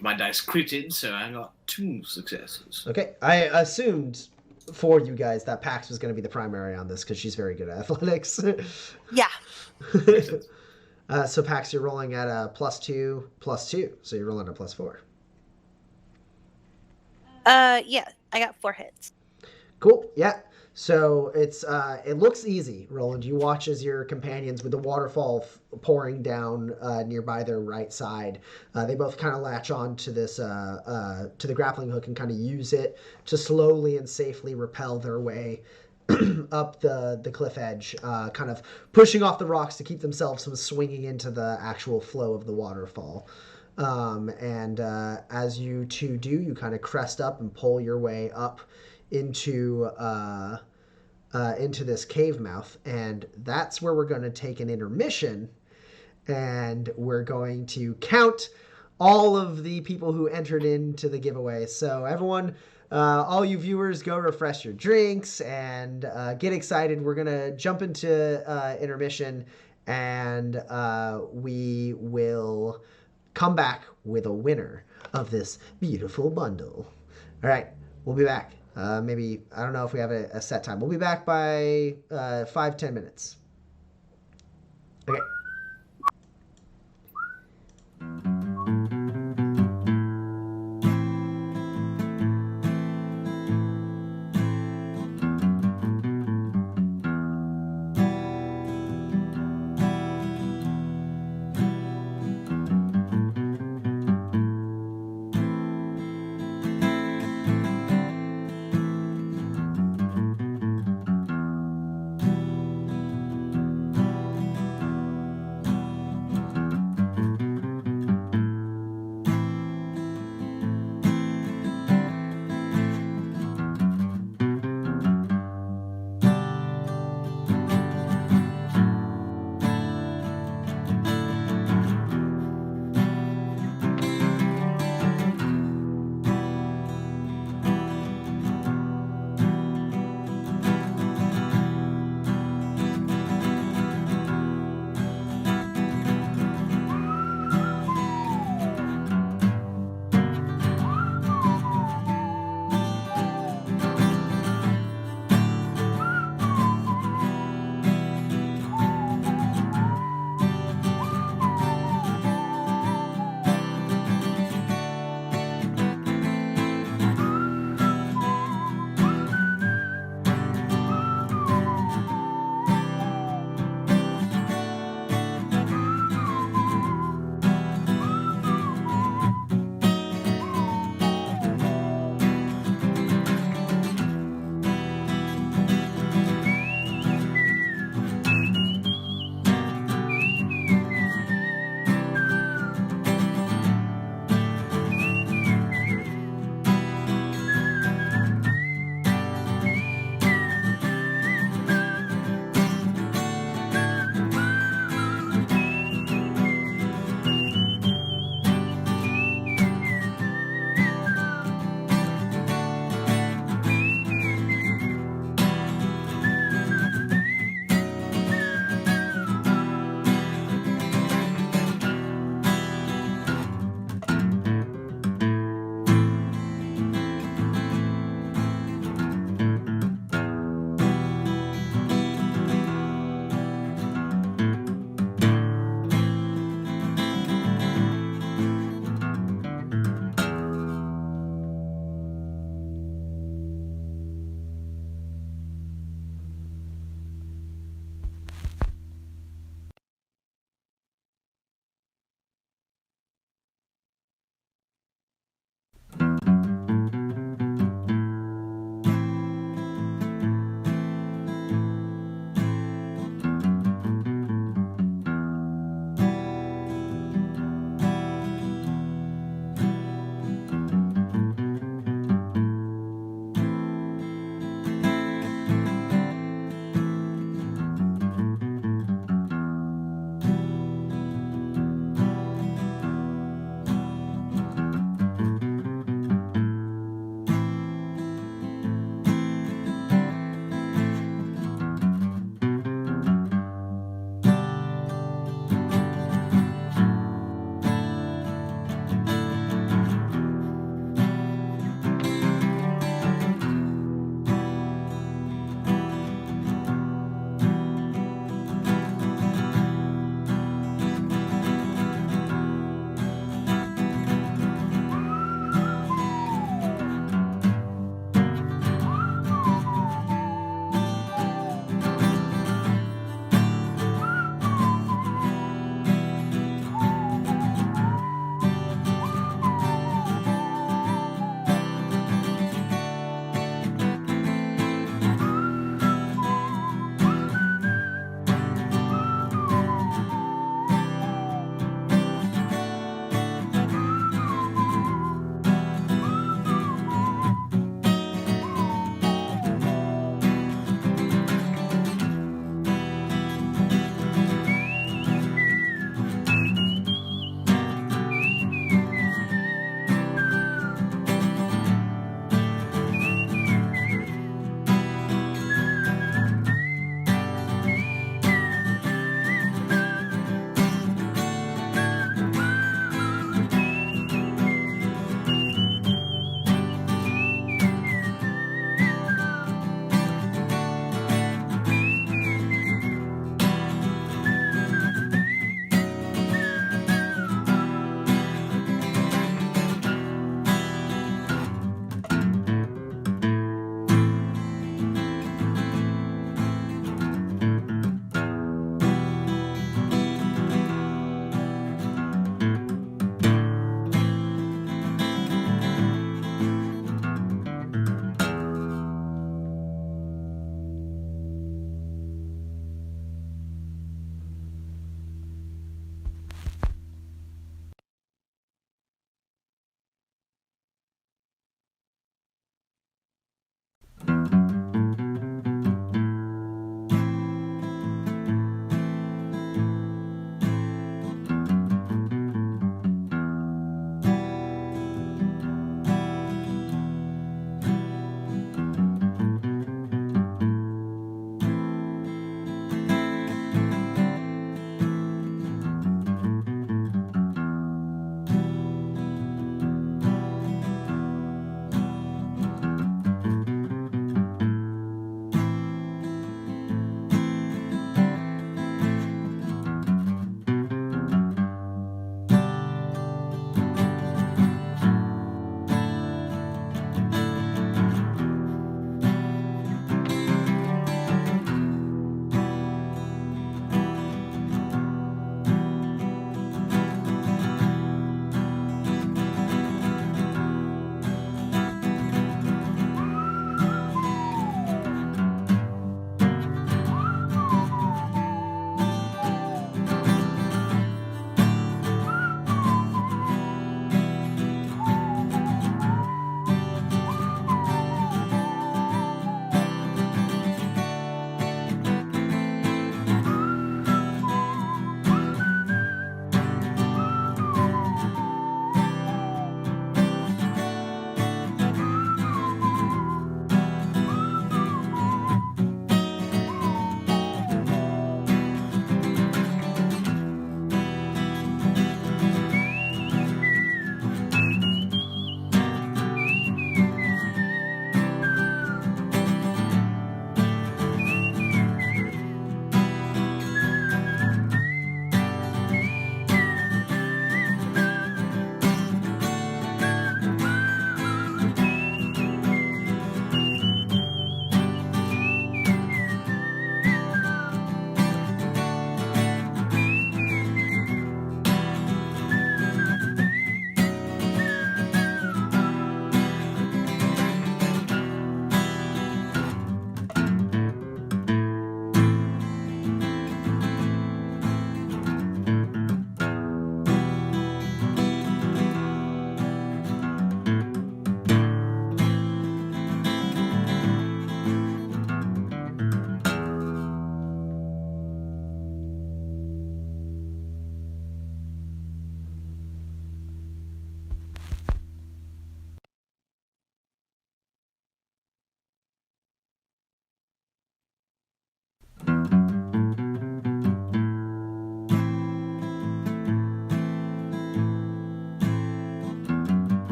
my dice critted, so I got 2 successes. Okay, I assumed for you guys that Pax was going to be the primary on this because she's very good at athletics. Yeah. So Pax, you're rolling at a +2, so you're rolling at a +4. Yeah, I got 4 hits. Cool. Yeah. So it looks easy, Roland. You watch as your companions, with the waterfall pouring down nearby their right side, they both kind of latch on to this to the grappling hook and kind of use it to slowly and safely rappel their way up the cliff edge, kind of pushing off the rocks to keep themselves from swinging into the actual flow of the waterfall. And as you two do, you kind of crest up and pull your way up into this cave mouth, and that's where we're going to take an intermission, and we're going to count all of the people who entered into the giveaway. So everyone, all you viewers, go refresh your drinks and get excited. We're going to jump into intermission, and we will come back with a winner of this beautiful bundle. All right, we'll be back. Maybe, I don't know if we have a set time. We'll be back by 5-10 minutes. Okay.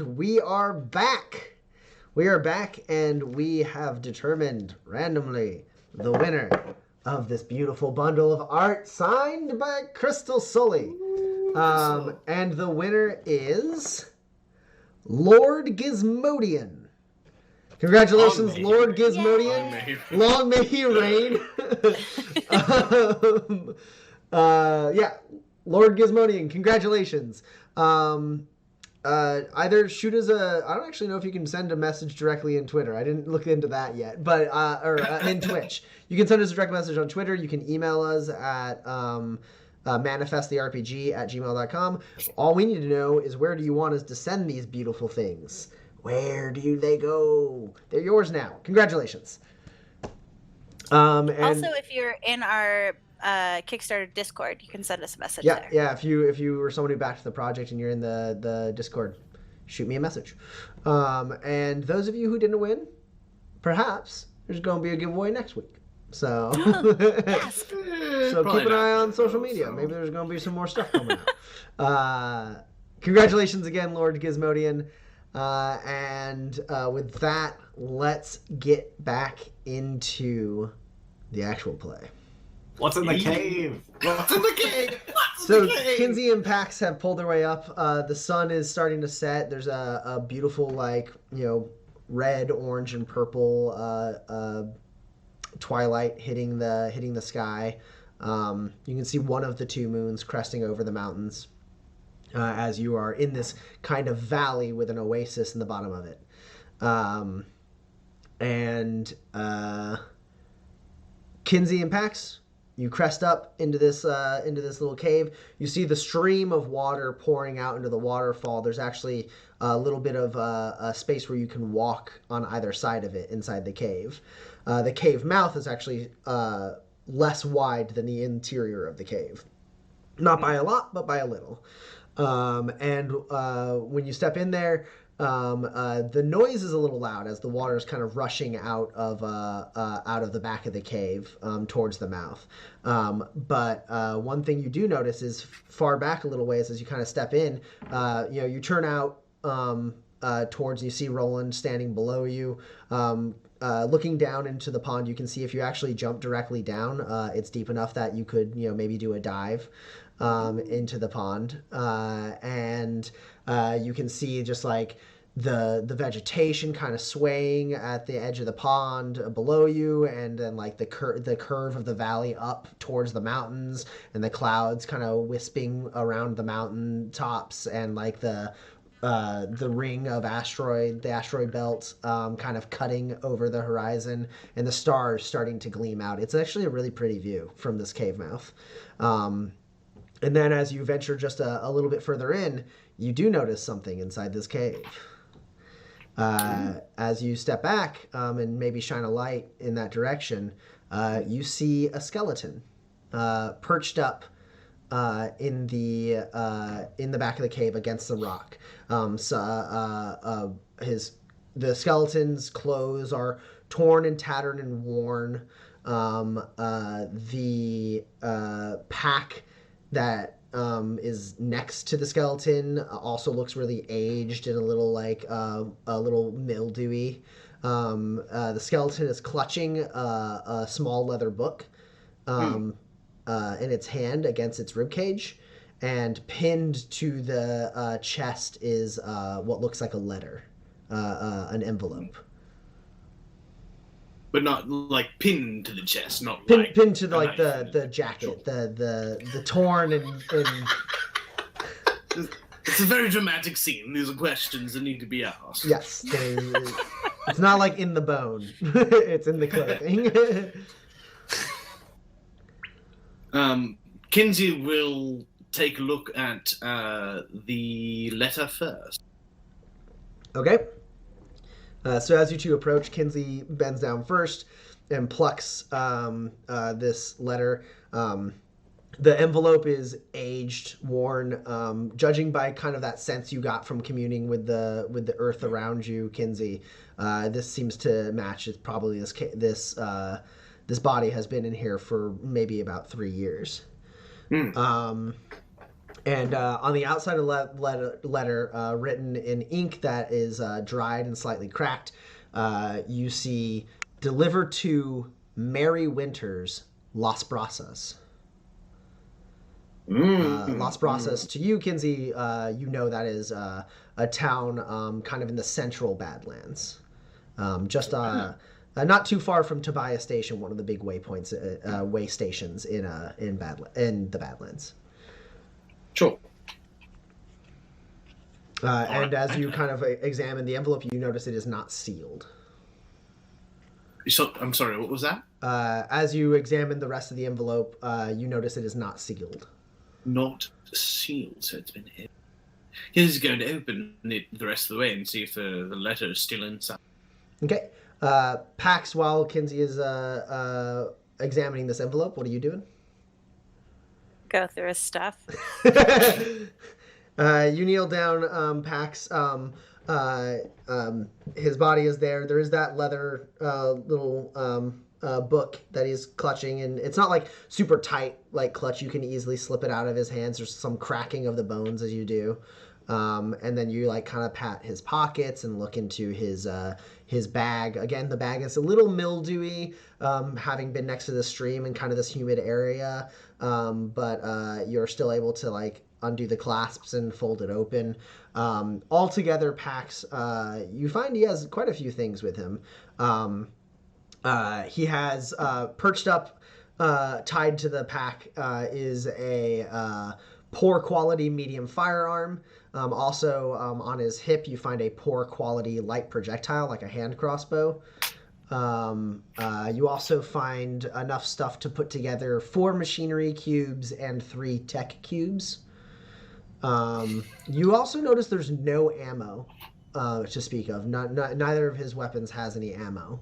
And we are back. We are back, and we have determined randomly the winner of this beautiful bundle of art signed by Crystal Sully. And the winner is Lord Gizmodian. Congratulations, Lord Gizmodian. Long may he reign. Lord Gizmodian, congratulations. Either shoot us I don't actually know if you can send a message directly in Twitter. I didn't look into that yet, but in Twitch. You can send us a direct message on Twitter. You can email us at manifesttherepg@gmail.com. All we need to know is, where do you want us to send these beautiful things? Where do they go? They're yours now. Congratulations. And also, if you're in our Kickstarter Discord, you can send us a message there. Yeah, if you were someone who backed the project and you're in the Discord, shoot me a message. And those of you who didn't win, perhaps there's going to be a giveaway next week. So, so keep an eye on social media. Maybe there's going to be some more stuff coming out. Congratulations again, Lord Gizmodian. And with that, let's get back into the actual play. What's in the cave? What's in the cave? So Kinsey and Pax have pulled their way up. The sun is starting to set. There's a beautiful, red, orange, and purple twilight hitting the sky. You can see one of the two moons cresting over the mountains as you are in this kind of valley with an oasis in the bottom of it. Kinsey and Pax, you crest up into this little cave. You see the stream of water pouring out into the waterfall. There's actually a little bit of a space where you can walk on either side of it inside the cave. The cave mouth is actually less wide than the interior of the cave. Not by a lot, but by a little. And when you step in there, the noise is a little loud as the water is kind of rushing out of the back of the cave towards the mouth. But one thing you do notice is, far back a little ways as you kind of step in, you turn out towards, you see Roland standing below you. Looking down into the pond, you can see if you actually jump directly down, it's deep enough that you could, maybe do a dive into the pond. And you can see just like the vegetation kind of swaying at the edge of the pond below you, and then like the curve of the valley up towards the mountains, and the clouds kind of wisping around the mountain tops, and like the ring of the asteroid belt kind of cutting over the horizon, and the stars starting to gleam out. It's actually a really pretty view from this cave mouth. And then as you venture just a little bit further in, you do notice something inside this cave. As you step back and maybe shine a light in that direction, you see a skeleton perched up in the back of the cave against the rock. The skeleton's clothes are torn and tattered and worn. The pack that is next to the skeleton also looks really aged and a little mildewy. The skeleton is clutching a small leather book in its hand against its ribcage, and pinned to the chest is what looks like a letter, an envelope. But not like pinned to the chest, not pinned to the jacket, the torn and It's a very dramatic scene. These are questions that need to be asked. Yes, it's not like in the bone; it's in the clothing. Kinsey will take a look at the letter first. Okay. So as you two approach, Kinsey bends down first and plucks this letter. The envelope is aged, worn. Judging by kind of that sense you got from communing with the earth around you, Kinsey, this seems to match. It's probably this body has been in here for maybe about 3 years. And on the outside of the letter, written in ink that is dried and slightly cracked, you see, delivered to Mary Winters, Las Brasas. Las Brasas, to you, Kinsey, you know that is a town kind of in the central Badlands. Just not too far from Tobias Station, one of the big waypoints, way stations in the Badlands. Sure. And as you kind of examine the envelope, you notice it is not sealed. So, I'm sorry, what was that? As you examine the rest of the envelope, you notice it is not sealed. Not sealed, so it's been hidden. He's going to open it the rest of the way and see if the letter is still inside. Okay. Pax, while Kinsey is examining this envelope, what are you doing? Go through his stuff. You kneel down, Pax. His body is there. There is that leather little book that he's clutching, and it's not like super tight like clutch. You can easily slip it out of his hands. There's some cracking of the bones as you do. And then you like kind of pat his pockets and look into his bag. Again, the bag is a little mildewy, having been next to the stream and kind of this humid area. But you're still able to like undo the clasps and fold it open. Altogether, Pax, you find he has quite a few things with him. He has perched up, tied to the pack, is a poor quality medium firearm. Also, on his hip, you find a poor quality light projectile, like a hand crossbow. You also find enough stuff to put together 4 machinery cubes and 3 tech cubes. You also notice there's no ammo to speak of. Neither of his weapons has any ammo.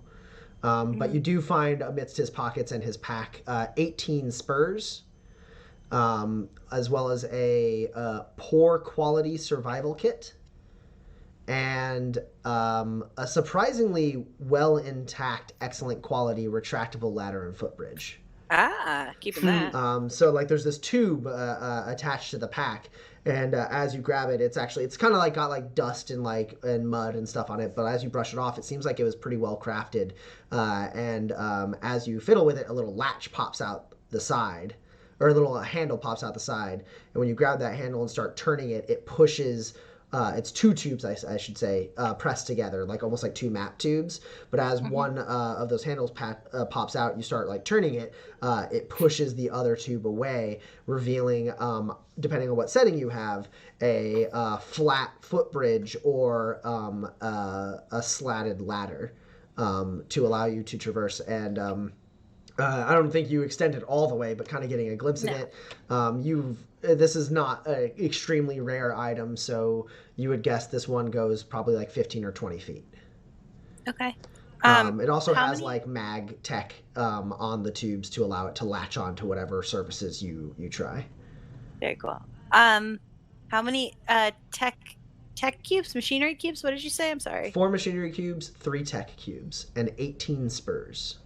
But you do find amidst his pockets and his pack 18 spurs, as well as a poor quality survival kit, and a surprisingly well intact, excellent quality retractable ladder and footbridge. Keeping that. So like there's this tube attached to the pack, and as you grab it, it's kind of like got like dust and mud and stuff on it, but as you brush it off, it seems like it was pretty well crafted. And as you fiddle with it, a little latch pops out the side, or a little handle pops out the side, and when you grab that handle and start turning it, it pushes. It's 2 tubes, I should say, pressed together, like almost like 2 map tubes. But as one of those handles pops out, you start like turning it. It pushes the other tube away, revealing, depending on what setting you have, a flat footbridge or a slatted ladder to allow you to traverse. And I don't think you extended all the way, but kind of getting a glimpse of it. This is not an extremely rare item, so you would guess this one goes probably like 15 or 20 feet. Okay. It also has like mag tech on the tubes to allow it to latch on to whatever surfaces you try. Very cool. How many tech cubes, machinery cubes? What did you say? I'm sorry. 4 machinery cubes, 3 tech cubes, and 18 spurs.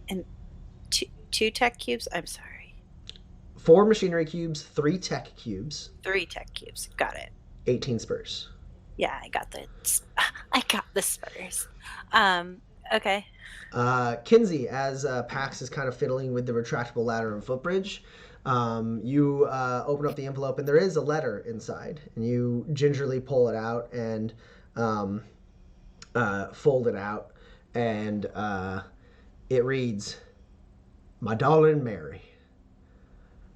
And 2 tech cubes? I'm sorry. 4 machinery cubes, 3 tech cubes. 3 tech cubes. Got it. 18 spurs. Yeah, I got the spurs. Okay. Kinsey, as Pax is kind of fiddling with the retractable ladder and footbridge, you open up the envelope and there is a letter inside, and you gingerly pull it out and fold it out, and it reads, "My darling Mary,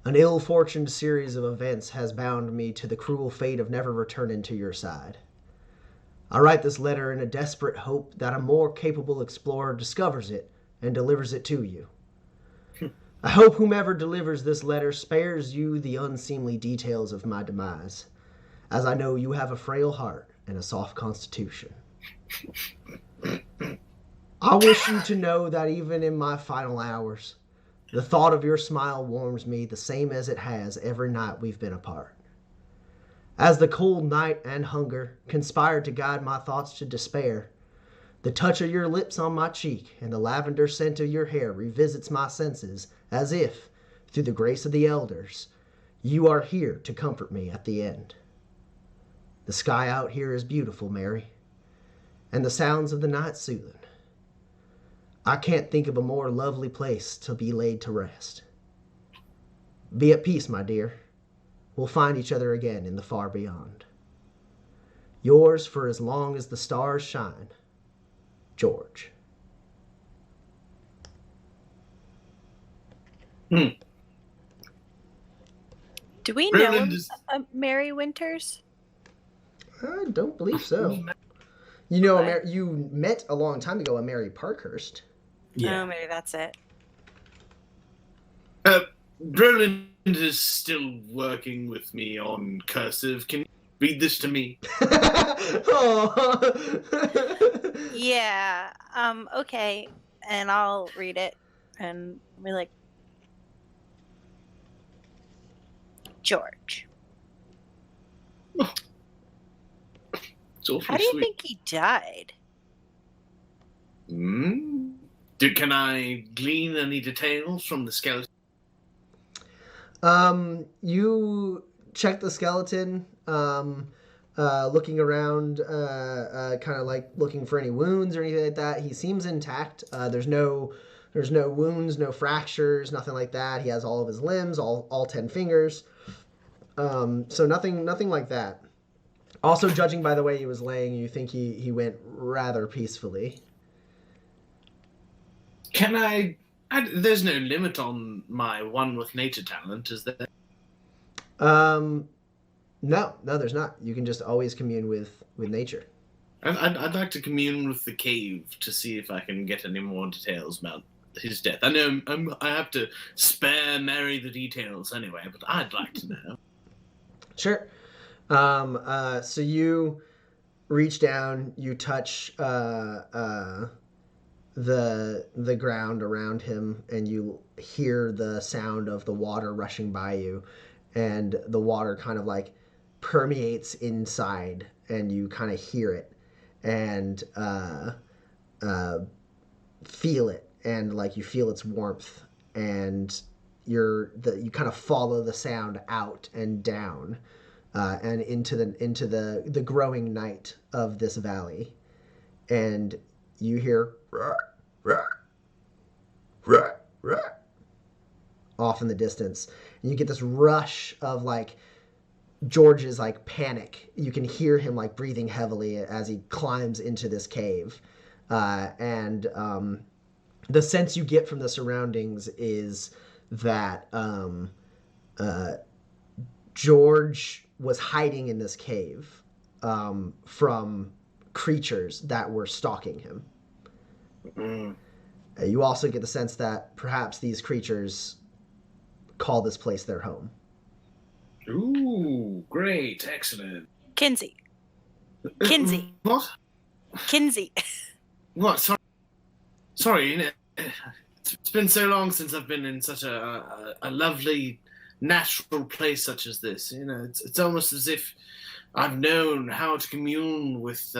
an ill-fortuned series of events has bound me to the cruel fate of never returning to your side. I write this letter in a desperate hope that a more capable explorer discovers it and delivers it to you. I hope whomever delivers this letter spares you the unseemly details of my demise, as I know you have a frail heart and a soft constitution. I wish you to know that even in my final hours, the thought of your smile warms me the same as it has every night we've been apart. As the cold night and hunger conspired to guide my thoughts to despair, the touch of your lips on my cheek and the lavender scent of your hair revisits my senses as if, through the grace of the elders, you are here to comfort me at the end. The sky out here is beautiful, Mary, and the sounds of the night soothing. I can't think of a more lovely place to be laid to rest. Be at peace, my dear. We'll find each other again in the far beyond. Yours for as long as the stars shine, George. Do we know Mary Winters? I don't believe so. You know, you met a long time ago a Mary Parkhurst. Yeah. Oh, maybe that's it. Roland is still working with me on cursive. Can you read this to me? Yeah. Okay. And I'll read it. And we're like, George. How do you think he died? Can I glean any details from the skeleton? You check the skeleton, looking around, kind of like looking for any wounds or anything like that. He seems intact. There's no wounds, no fractures, nothing like that. He has all of his limbs, all 10 fingers. So nothing like that. Also, judging by the way he was laying, you think he went rather peacefully. Can I there's no limit on my one with nature talent, is there? No, there's not. You can just always commune with nature. I'd like to commune with the cave to see if I can get any more details about his death. I know I have to spare Mary the details anyway, but I'd like to know. Sure. So you reach down, you touch the ground around him, and you hear the sound of the water rushing by you, and the water kind of like permeates inside, and you kind of hear it and feel it, and like you feel its warmth, and you kind of follow the sound out and down. And into the growing night of this valley, and you hear off in the distance, and you get this rush of like George's like panic. You can hear him like breathing heavily as he climbs into this cave, and the sense you get from the surroundings is that George was hiding in this cave from creatures that were stalking him. You also get the sense that perhaps these creatures call this place their home. Ooh, great, excellent. Kinsey. What? Kinsey. What? Sorry, it's been so long since I've been in such a lovely natural place such as this. You know, it's almost as if I've known how to commune with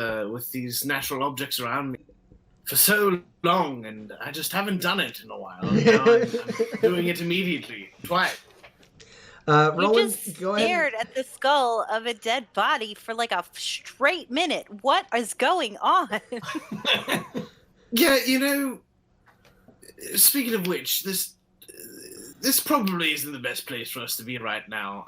these natural objects around me for so long, and I just haven't done it in a while. Now I'm doing it immediately, twice. Roland, you just go ahead. stared at the skull of a dead body for like a straight minute. What is going on? Yeah, you know, speaking of which, this probably isn't the best place for us to be right now.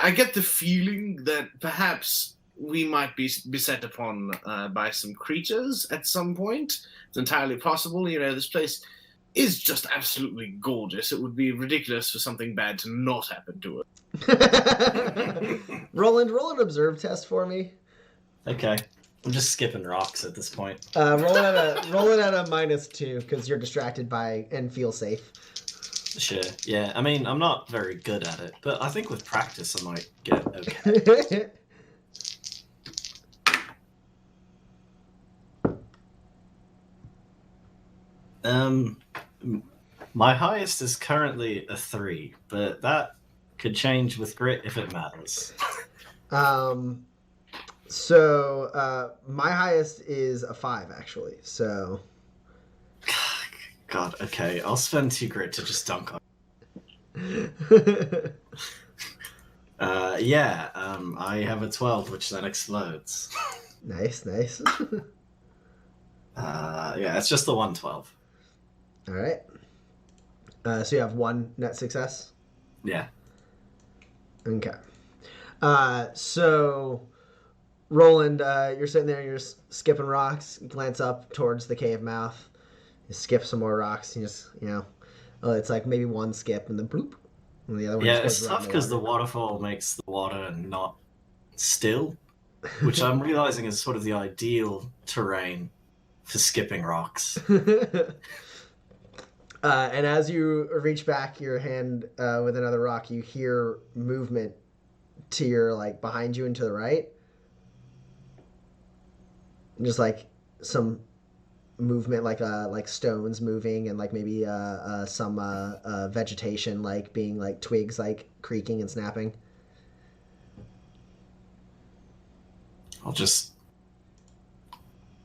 I get the feeling that perhaps we might be beset upon by some creatures at some point. It's entirely possible. You know, this place is just absolutely gorgeous. It would be ridiculous for something bad to not happen to it. Roland, roll an observe test for me. Okay. I'm just skipping rocks at this point. Roll it at a -2 because you're distracted by and feel safe. Sure. Yeah. I mean, I'm not very good at it, but I think with practice I might get okay. My highest is currently a 3, but that could change with grit if it matters. So my highest is a 5 actually. So God, okay. I'll spend 2 grit to just dunk on. I have a 12, which then explodes. Nice. It's just the 112. All right. So you have one net success? Yeah. Okay. So, Roland, you're sitting there, you're skipping rocks, you glance up towards the cave mouth, you skip some more rocks, you just, it's like maybe one skip and then bloop. And the other one It's tough because the waterfall makes the water not still, which I'm realizing is sort of the ideal terrain for skipping rocks. And as you reach back your hand with another rock, you hear movement to your, behind you and to the right. Just, some movement, like stones moving and, maybe some vegetation, being, twigs, creaking and snapping. I'll just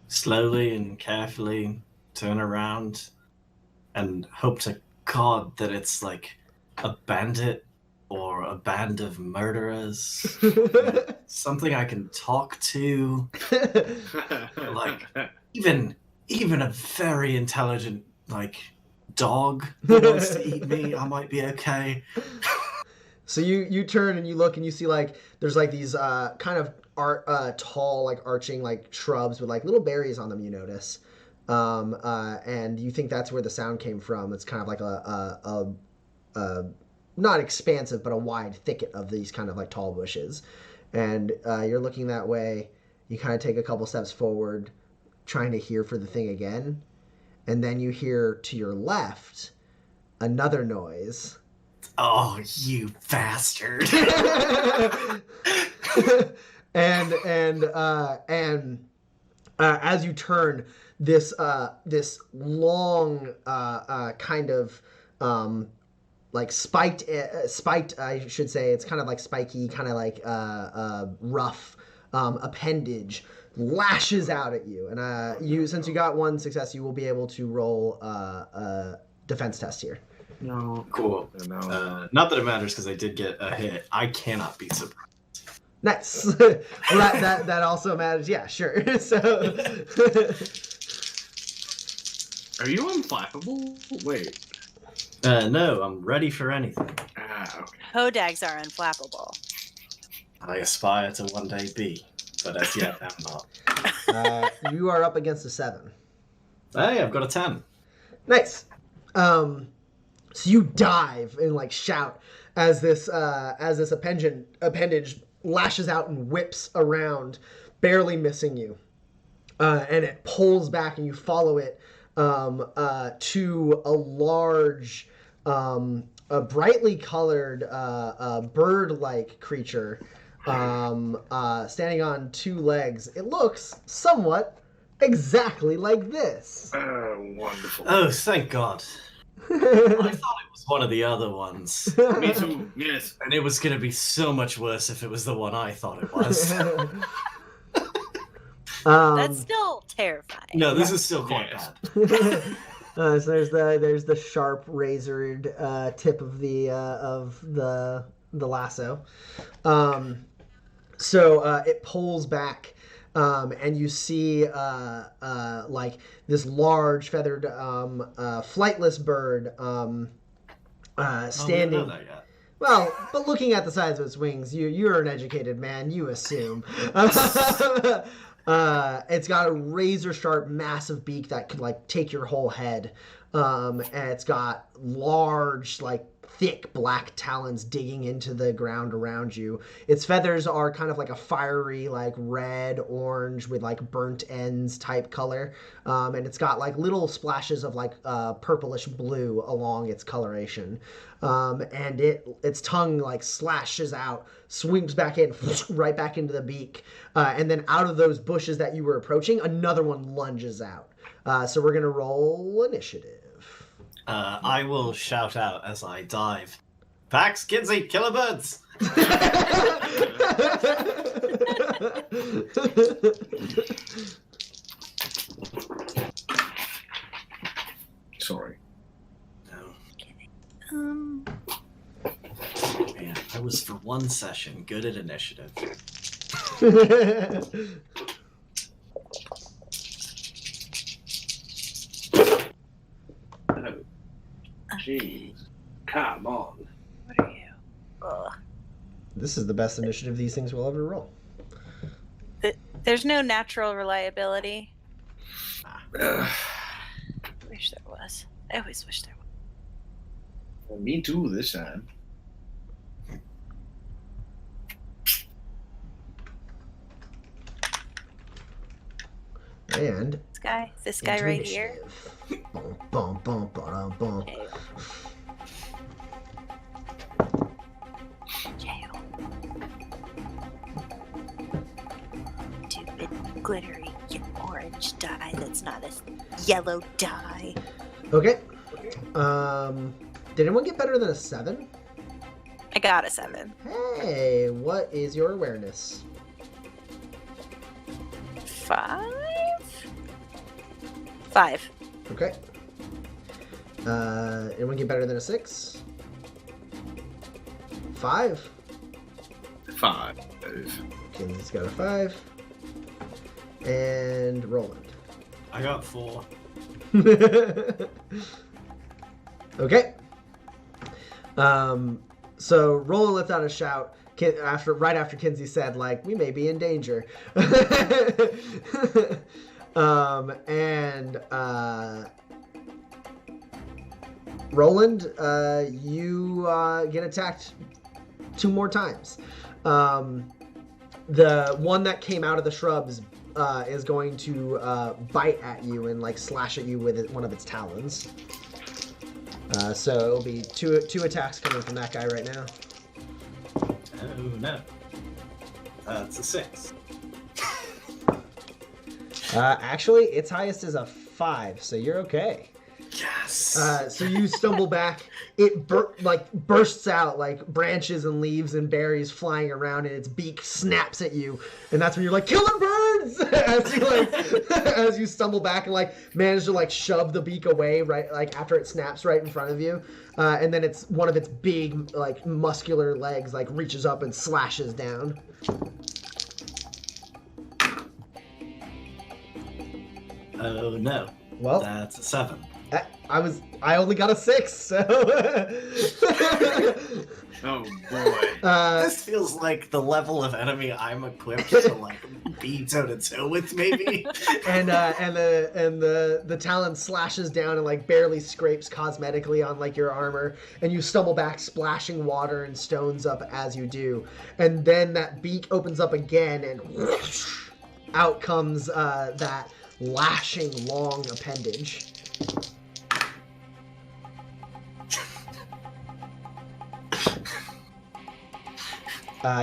slowly and carefully turn around and hope to God that it's a bandit or a band of murderers. Something I can talk to. Even a very intelligent dog that wants to eat me, I might be okay. So you turn and you look and you see there's these kind of tall arching shrubs with little berries on them, you notice. And you think that's where the sound came from. It's kind of a not expansive, but a wide thicket of these kind of tall bushes. And you're looking that way. You kind of take a couple steps forward, trying to hear for the thing again. And then you hear to your left another noise. Oh, you bastard. and as you turn, this long kind of spiked, I should say, it's kind of spiky, kind of rough appendage lashes out at you. And since you got one success, you will be able to roll a defense test here. No. Cool. No. Not that it matters because I did get a hit. I cannot be surprised. Nice. Well, that also matters. Yeah, sure. So. Are you unflappable? Wait. No, I'm ready for anything. Okay. Hodags are unflappable. I aspire to one day be, but as yet I'm not. You are up against a 7. Hey, I've got a 10. Nice. So you dive and shout as this appendage lashes out and whips around, barely missing you, and it pulls back and you follow it to a large, a brightly colored bird-like creature standing on 2 legs. It looks somewhat exactly like this. Wonderful. Oh, thank God. I thought it was one of the other ones. Me too, yes. And it was going to be so much worse if it was the one I thought it was. That's still terrifying. No, this is still quite bad. So there's the sharp razored tip of the lasso. So it pulls back, and you see this large feathered flightless bird standing. I don't know that yet. Well, but looking at the size of its wings, you're an educated man. You assume. It's got a razor sharp, massive beak that could take your whole head, and it's got large, thick black talons digging into the ground around you. Its feathers are kind of a fiery, red, orange with burnt ends type color, and it's got little splashes of purplish blue along its coloration. And its tongue slashes out, swings back in, right back into the beak, and then out of those bushes that you were approaching, another one lunges out. So we're gonna roll initiative. I will shout out as I dive. Pax, Kinsey, killer birds! Sorry. No. was for one session good at initiative. Oh, jeez. Come on. What are you? Ugh. This is the best initiative these things will ever roll. There's no natural reliability. Ugh. Wish there was. I always wish there was. Well, me too this time. And This guy into right here. initiative. Bum, bum, bum, ba-dum, bum. Okay. Jail. Stupid glittery orange dye that's not a yellow dye. Okay. Did anyone get better than a 7? I got a 7. Hey, what is your awareness? 5? 5. Okay. Anyone get better than a 6? 5. 5. Kinsey's got a 5. And Roland. I got 4. Okay. So Roland lets out a shout right after Kinsey said, like, we may be in danger. Roland, you get attacked 2 more times. The one that came out of the shrubs is going to bite at you and like slash at you with one of its talons. So it'll be two attacks coming from that guy right now. Oh no. It's a 6. Actually, its highest is a 5, so you're okay. Yes. So you stumble back. It bursts out like branches and leaves and berries flying around, and its beak snaps at you. And that's when you're like, "Killer birds!" as you stumble back and like manage to like shove the beak away right like after it snaps right in front of you. And then it's one of its big like muscular legs like reaches up and slashes down. Oh no. Well, That's a 7. I only got a 6, so. Oh boy. This feels like the level of enemy I'm equipped to like be toe to toe with, maybe. and the talon slashes down and like barely scrapes cosmetically on like your armor, and you stumble back, splashing water and stones up as you do. And then that beak opens up again, and whoosh, out comes that lashing long appendage.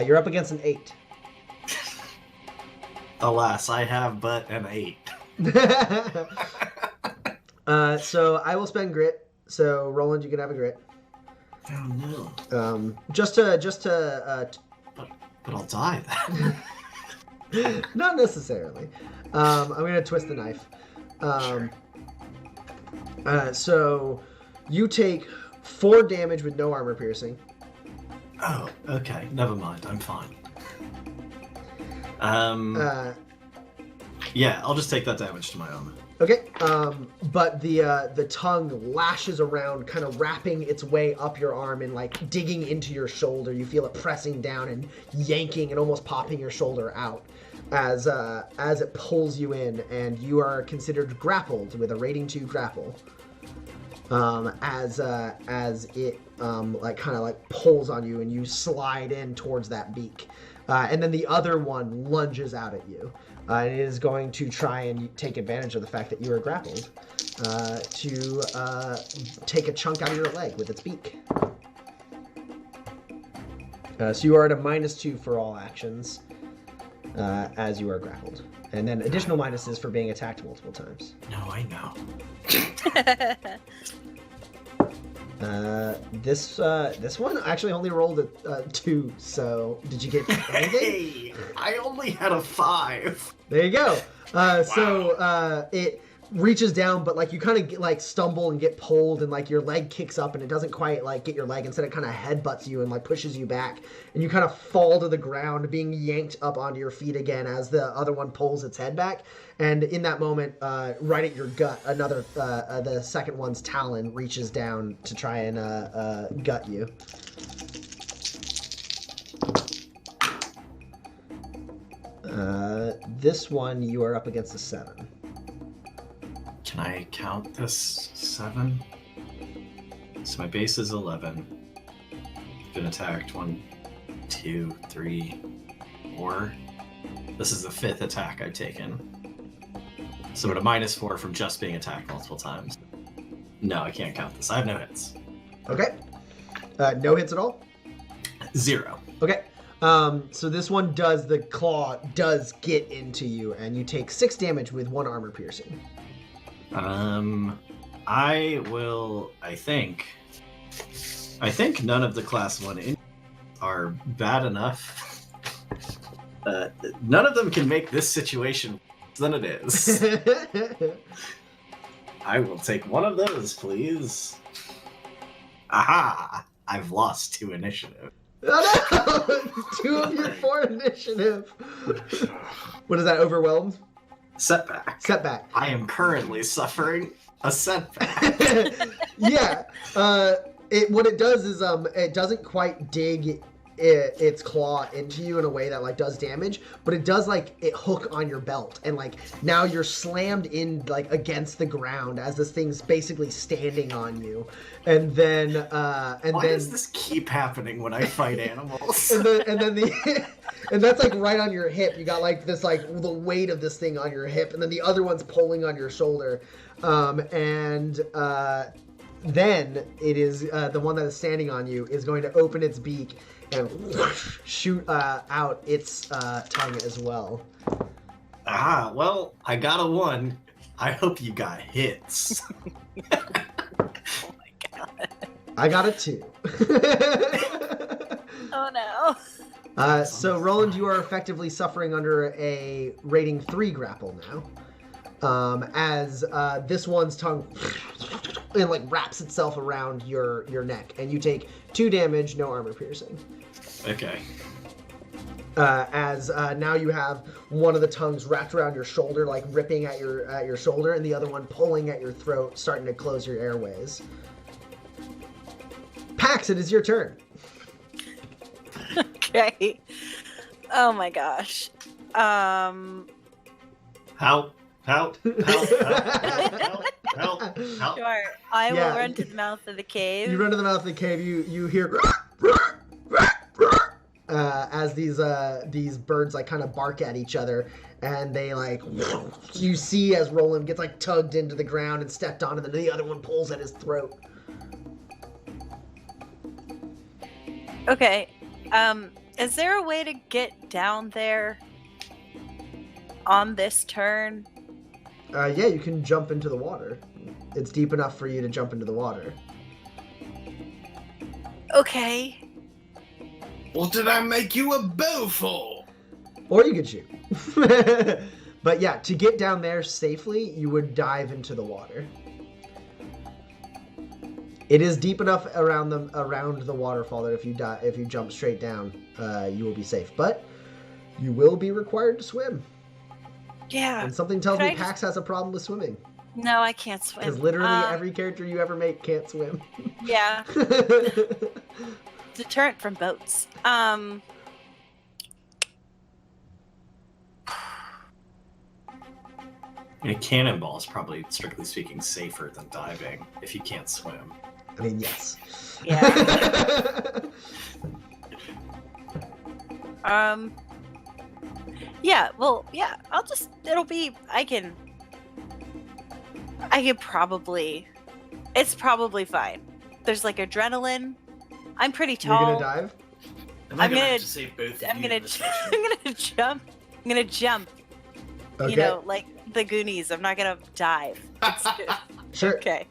You're up against an 8. Alas, I have but an 8. So I will spend grit. So Roland, you can have a grit. Oh no. Just to. But I'll die then. Not necessarily. I'm gonna twist the knife. So you take 4 damage with no armor piercing. Oh, okay. Never mind. I'm fine. Yeah, I'll just take that damage to my armor. Okay. But the tongue lashes around, kind of wrapping its way up your arm and like digging into your shoulder. You feel it pressing down and yanking and almost popping your shoulder out as it pulls you in, and you are considered grappled with a rating 2 grapple. As it like kind of like pulls on you and you slide in towards that beak, and then the other one lunges out at you, and it is going to try and take advantage of the fact that you are grappled to take a chunk out of your leg with its beak. So you are at a -2 for all actions as you are grappled, and then additional minuses for being attacked multiple times. No, I know. This one actually only rolled a 2. So did you get anything? Hey, I only had a 5. There you go. So it reaches down, but like you kind of like stumble and get pulled, and like your leg kicks up, and it doesn't quite like get your leg. Instead, it kind of headbutts you and like pushes you back, and you kind of fall to the ground, being yanked up onto your feet again as the other one pulls its head back. And in that moment, right at your gut, another the second one's talon reaches down to try and gut you. This one you are up against a 7. Can I count this 7? So my base is 11. Been attacked 1, 2, 3, 4. This is the 5th attack I've taken. So at a -4 from just being attacked multiple times. No, I can't count this. I have no hits. Okay. No hits at all? 0. Okay. So this one the claw does get into you, and you take 6 damage with 1 armor piercing. I think none of the class 1 are bad enough. None of them can make this situation worse than it is. I will take one of those, please. Aha! I've lost 2 initiative. Oh no! 2 of your 4 initiative. What is that, overwhelmed? Setback. Setback. I am currently suffering a setback. Yeah. What it does is it doesn't quite dig its claw into you in a way that like does damage, but it does like it hook on your belt, and like now you're slammed in like against the ground as this thing's basically standing on you, and then Why does this keep happening when I fight animals? and then and that's like right on your hip. You got like this like the weight of this thing on your hip, and then the other one's pulling on your shoulder, then it is the one that is standing on you is going to open its beak and shoot out its tongue as well. Ah, well, I got a 1. I hope you got hits. Oh my god. I got a 2. Oh no. So Roland, you are effectively suffering under a rating 3 grapple now. As this one's tongue and like wraps itself around your neck, and you take 2 damage, no armor piercing. Okay. As now you have one of the tongues wrapped around your shoulder, like ripping at your shoulder, and the other one pulling at your throat, starting to close your airways. Pax, it is your turn. Okay. Oh my gosh. Help. Help. Sure. I will run to the mouth of the cave. You run to the mouth of the cave. You hear as these birds like kind of bark at each other, and they like you see as Roland gets like tugged into the ground and stepped on, and then the other one pulls at his throat. Okay. Is there a way to get down there on this turn? Yeah, you can jump into the water. It's deep enough for you to jump into the water. Okay. What did I make you a bow for? Or you could shoot. But yeah, to get down there safely, you would dive into the water. It is deep enough around the waterfall that if you jump straight down, you will be safe. But you will be required to swim. Yeah. And something tells me Pax has a problem with swimming. No, I can't swim. Because literally every character you ever make can't swim. Yeah. Deterrent from boats. A cannonball is probably, strictly speaking, safer than diving if you can't swim. I mean, yes. Yeah. Yeah, well, yeah, I can probably, it's probably fine. There's like adrenaline. I'm pretty tall. You're gonna dive? I'm gonna have to save both of I'm you gonna in this jump. I'm gonna jump. Okay. You know, like the Goonies. I'm not gonna dive. Sure. Okay.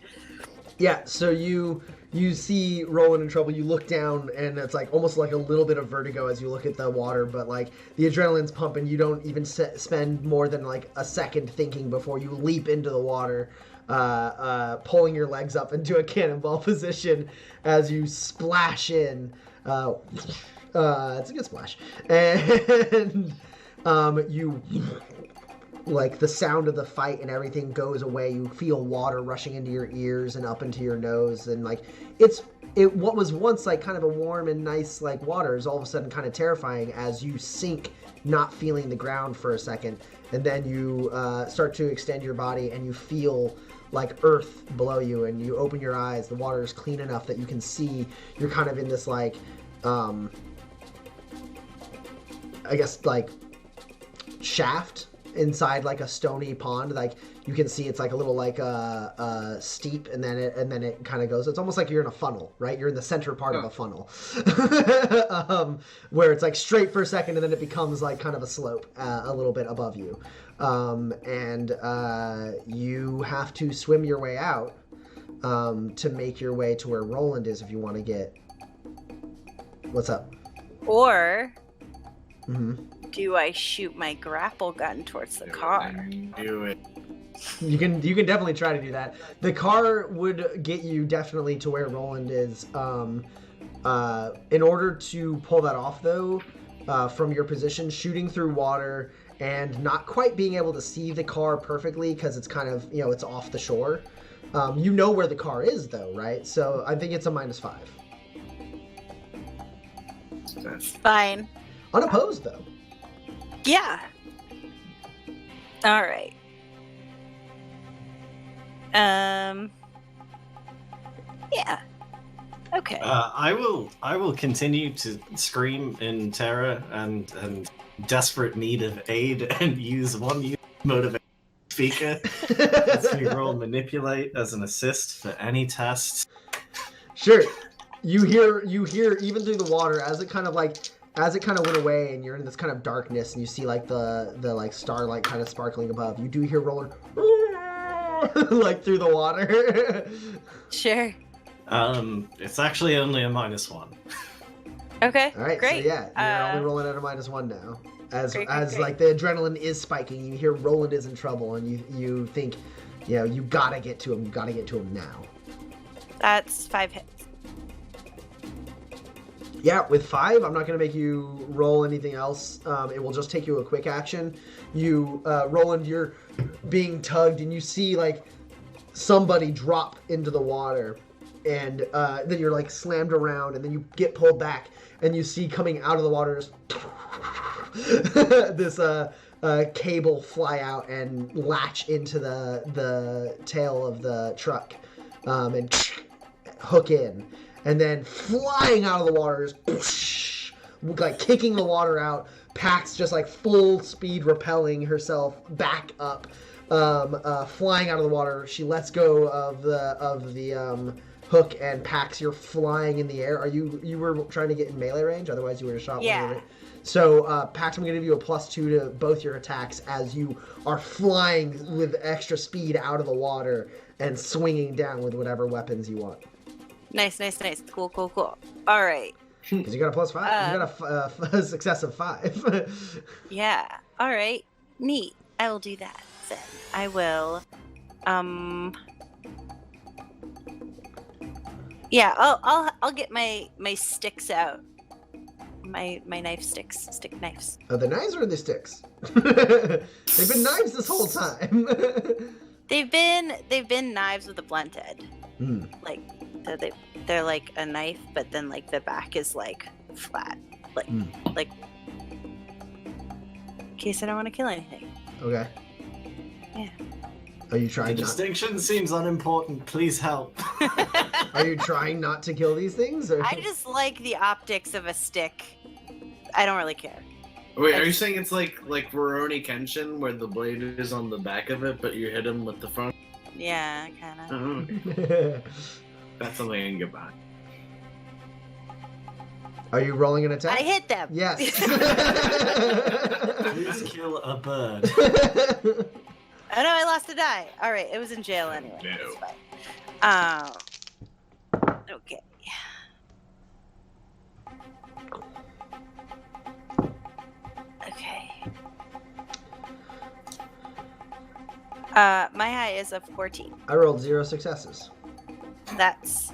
Yeah, so you you see Roland in trouble. You look down, and it's like almost like a little bit of vertigo as you look at the water. But like the adrenaline's pumping. You don't even spend more than like a second thinking before you leap into the water, pulling your legs up into a cannonball position as you splash in. It's a good splash, and you. Like the sound of the fight and everything goes away. You feel water rushing into your ears and up into your nose, and like what was once like kind of a warm and nice like water is all of a sudden kind of terrifying as you sink, not feeling the ground for a second, and then you start to extend your body and you feel like earth below you, and you open your eyes. The water is clean enough that you can see. You're kind of in this like I guess like shaft inside like a stony pond. Like you can see it's like a little like steep, and then it kind of goes. It's almost like you're in a funnel, right? You're in the center part of a funnel, where it's like straight for a second, and then it becomes like kind of a slope a little bit above you, and you have to swim your way out to make your way to where Roland is if you want to get. What's up? Or. Mm-hmm. Do I shoot my grapple gun towards the car? Do it. You can definitely try to do that. The car would get you definitely to where Roland is. In order to pull that off, though, from your position, shooting through water and not quite being able to see the car perfectly because it's kind of, it's off the shore. You know where the car is, though, right? So I think it's a -5. Fine. Unopposed, though. Yeah. All right. Yeah. Okay. I will continue to scream in terror and desperate need of aid and use one motivation speaker to roll manipulate as an assist for any test. Sure. You hear even through the water as it kind of went away, and you're in this kind of darkness, and you see like the like starlight kind of sparkling above. You do hear Roland like through the water. Sure. It's actually only a -1. Okay. All right. Great. So yeah, you're only rolling at a -1 now. Great. Like the adrenaline is spiking, you hear Roland is in trouble, and you think, you gotta get to him. You gotta get to him now. That's 5 hits. Yeah, with 5, I'm not going to make you roll anything else. It will just take you a quick action. You, Roland, you're being tugged, and you see, like, somebody drop into the water. And then you're, like, slammed around, and then you get pulled back, and you see coming out of the water this cable fly out and latch into the tail of the truck and hook in. And then flying out of the water is like kicking the water out. Pax just like full speed repelling herself back up, flying out of the water. She lets go of the hook, and Pax, you're flying in the air. You were trying to get in melee range? Otherwise, you would have shot one of it. So, Pax, I'm going to give you a +2 to both your attacks as you are flying with extra speed out of the water and swinging down with whatever weapons you want. Nice. Cool. All right. Because you got a +5. You got a success of 5. Yeah. All right. Neat. I will do that then. I will. Yeah. I'll get my sticks out. My knife sticks. Stick knives. Oh, the knives or the sticks? They've been knives this whole time. They've been knives with a blunt end. Like. They're like a knife, but then like the back is like flat, like in case I don't want to kill anything. Okay. Yeah. Are you trying? The distinction seems unimportant. Please help. Are you trying not to kill these things? Or? I just like the optics of a stick. I don't really care. Wait, are you saying it's like Rurouni Kenshin, where the blade is on the back of it, but you hit him with the front? Yeah, kind of. Oh, that's something I can get behind. Are you rolling an attack? I hit them. Yes. Please kill a bird. Oh no, I lost a die. All right, it was in jail anyway. No. It's fine. My high is a 14. I rolled 0 successes. That's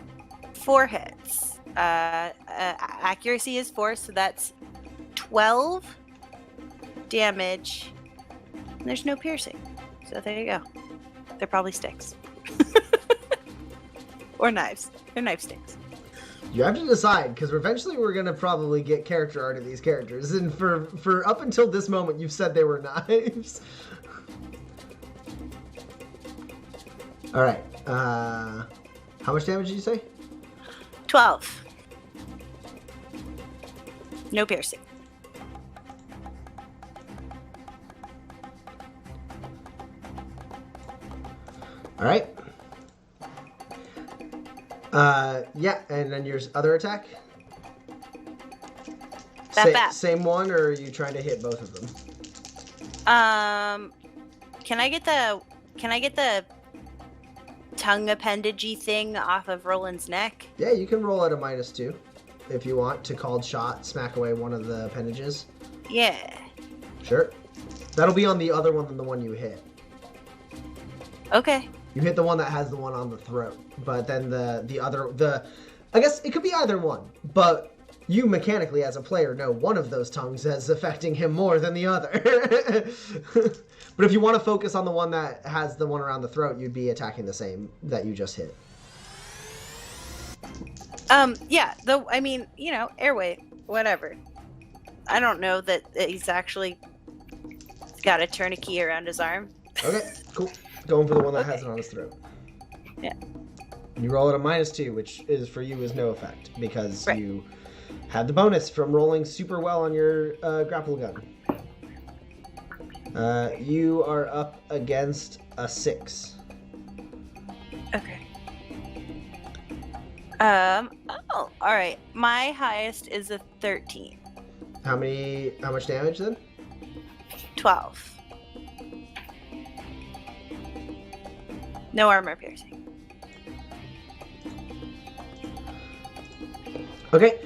4 hits. Accuracy is 4, so that's 12 damage. And there's no piercing. So there you go. They're probably sticks. Or knives. They're knife sticks. You have to decide, because eventually we're going to probably get character art of these characters. And for up until this moment, you've said they were knives. All right. How much damage did you say? 12. No piercing. All right. Yeah, and then your other attack? Same one, or are you trying to hit both of them? Can I get the tongue appendagey thing off of Roland's neck? Yeah, you can roll at a -2 if you want to called shot, smack away one of the appendages. Yeah. Sure. That'll be on the other one than the one you hit. Okay. You hit the one that has the one on the throat, but then the other I guess it could be either one, but you mechanically as a player know one of those tongues is affecting him more than the other. But if you want to focus on the one that has the one around the throat, you'd be attacking the same that you just hit. Yeah, though, I mean, airway, whatever. I don't know that he's actually got a tourniquet around his arm. Okay, cool. Going for the one that has it on his throat. Yeah. You roll at a -2, which is for you is no effect because right. You had the bonus from rolling super well on your grapple gun. You are up against a 6. Okay. All right. My highest is a 13. How much damage then? 12. No armor piercing. Okay.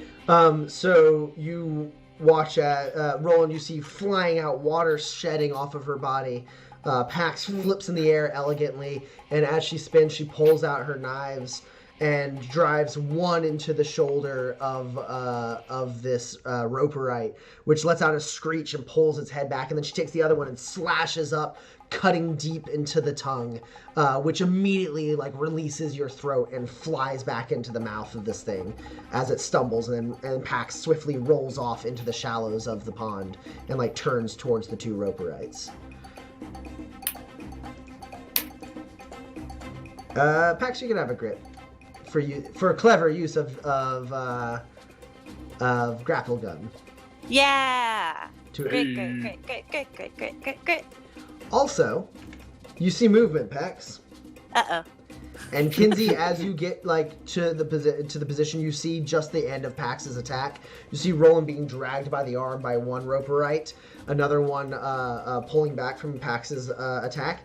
So you watch at Roland, you see flying out water shedding off of her body. Pax flips in the air elegantly, and as she spins, she pulls out her knives and drives one into the shoulder of this roperite, which lets out a screech and pulls its head back, and then she takes the other one and slashes up, cutting deep into the tongue, which immediately releases your throat and flies back into the mouth of this thing as it stumbles, and Pax swiftly rolls off into the shallows of the pond and turns towards the two roperites. Pax, you can have a grit for clever use of grapple gun. Yeah. Great. Also, you see movement, Pax. Uh-oh. And Kinsey, as you get to the position, you see just the end of Pax's attack. You see Roland being dragged by the arm by one roperite, another one pulling back from Pax's attack,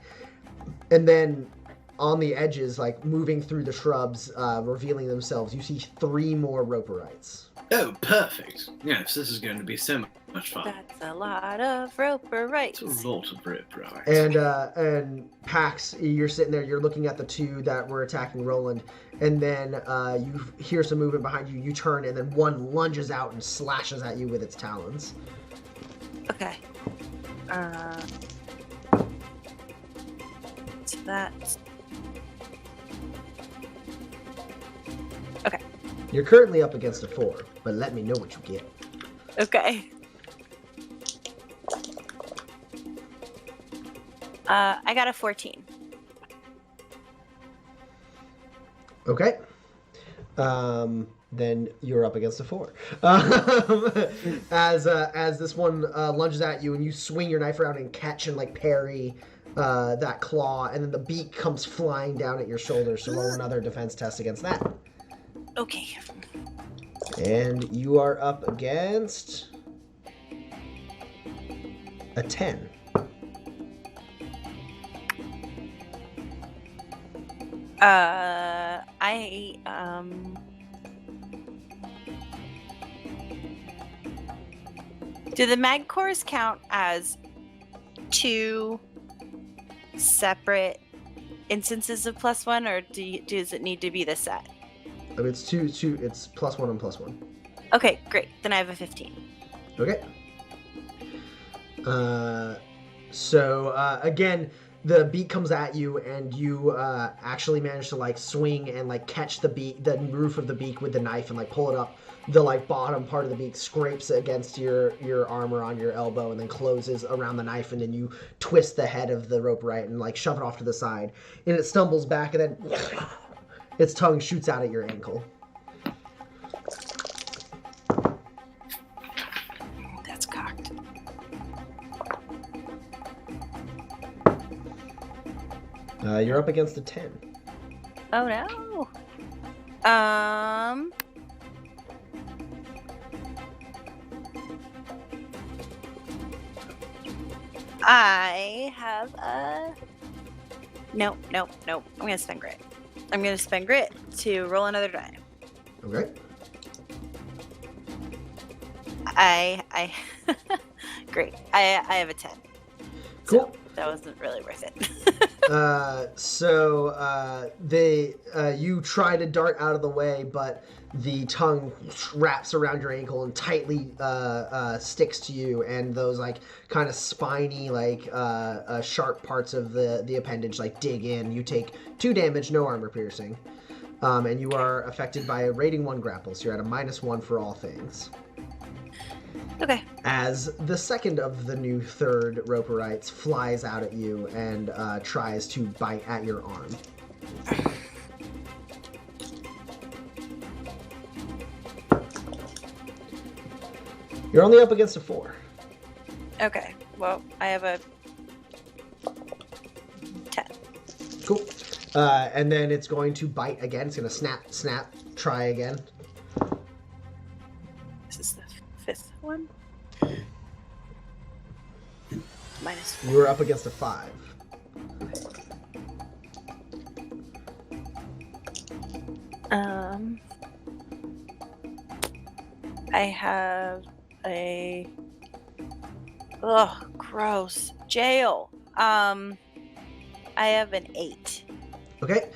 and then on the edges, moving through the shrubs, revealing themselves, you see 3 more roperites. Oh, perfect. Yes, this is going to be so much fun. That's a lot of roperites. It's a lot of roperites. And Pax, you're sitting there, you're looking at the 2 that were attacking Roland, and then you hear some movement behind you, you turn, and then one lunges out and slashes at you with its talons. Okay. So that's... Okay. You're currently up against a 4, but let me know what you get. Okay. I got a 14. Okay. Then you're up against a 4. As this one lunges at you, and you swing your knife around and catch and parry that claw, and then the beak comes flying down at your shoulder. So roll another defense test against that. Okay. And you are up against a 10. Do the mag cores count as 2 separate instances of +1, or does it need to be the set? I mean, it's two. It's +1 and +1. Okay, great. Then I have a 15. Okay. Again, the beak comes at you, and you actually manage to like swing and like catch the roof of the beak with the knife, and like pull it up. The like bottom part of the beak scrapes against your armor on your elbow, and then closes around the knife, and then you twist the head of the rope right and like shove it off to the side, and it stumbles back, and then its tongue shoots out at your ankle. That's cocked. You're up against a 10. Oh no. I have a... Nope. I'm gonna spend grit. I'm gonna spend grit to roll another die. Okay. I great. I have a 10. Cool. So that wasn't really worth it. You try to dart out of the way, but the tongue wraps around your ankle and tightly sticks to you, and those like kind of spiny, like sharp parts of the appendage like dig in. You take 2 damage, no armor piercing, and you are affected by a rating 1 grapple, so you're at a -1 for all things. Okay. As the second of the new third Roperites flies out at you and tries to bite at your arm. You're only up against a 4. Okay. Well, I have a 10. Cool. And then it's going to bite again. It's going to snap, try again. This is the 5th one. -1. You were up against a 5. I have a... Ugh, gross. Jail. I have an 8. Okay.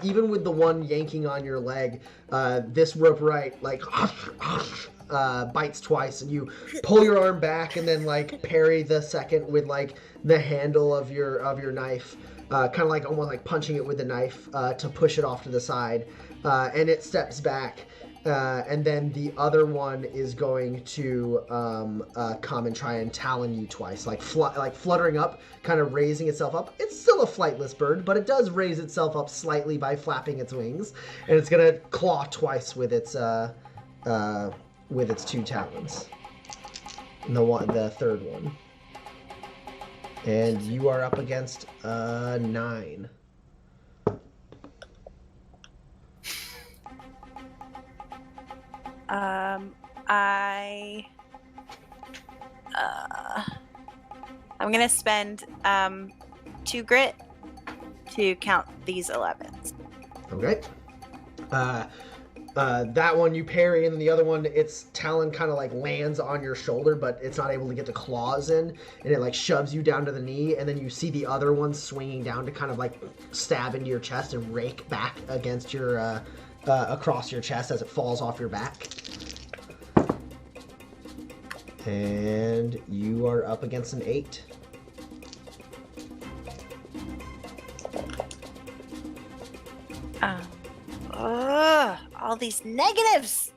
Even with the one yanking on your leg, this Roperite like bites twice, and you pull your arm back and then like parry the second with like the handle of your knife, kind of like almost like punching it with the knife to push it off to the side, and it steps back. And then the other one is going to come and try and talon you twice, like fluttering up, kind of raising itself up. It's still a flightless bird, but it does raise itself up slightly by flapping its wings, and it's gonna claw twice with its 2 talons. And the third one. And you are up against 9. I'm gonna spend 2 grit to count these 11s. Okay. That one you parry, and then the other one, its talon kind of like lands on your shoulder, but it's not able to get the claws in, and it like shoves you down to the knee, and then you see the other one swinging down to kind of like stab into your chest and rake back against your across your chest as it falls off your back. And you are up against an 8. All these negatives.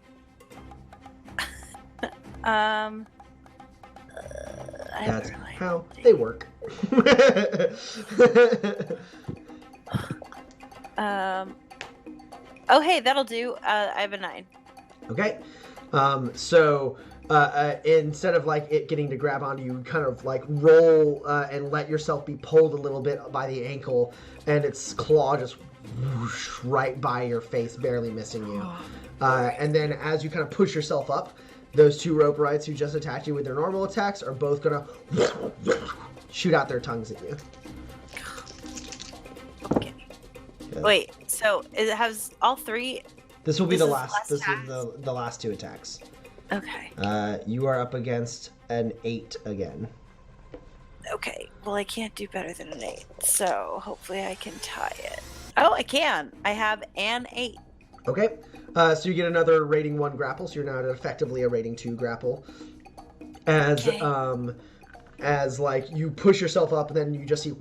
That's how they work. Oh, hey, that'll do. I have a 9. Okay. Instead of like it getting to grab onto you, kind of like roll and let yourself be pulled a little bit by the ankle, and its claw just whoosh right by your face, barely missing you. And then as you kind of push yourself up, those 2 Roperites who just attacked you with their normal attacks are both gonna shoot out their tongues at you. Okay. Yeah. Wait, so it has all 3? This will be the last. This is the last 2 attacks. Okay. You are up against an 8 again. Okay, well, I can't do better than an 8, so hopefully I can tie it. Oh, I can. I have an 8. Okay, so you get another rating 1 grapple, so you're now effectively a rating 2 grapple. As like you push yourself up, and then you just see,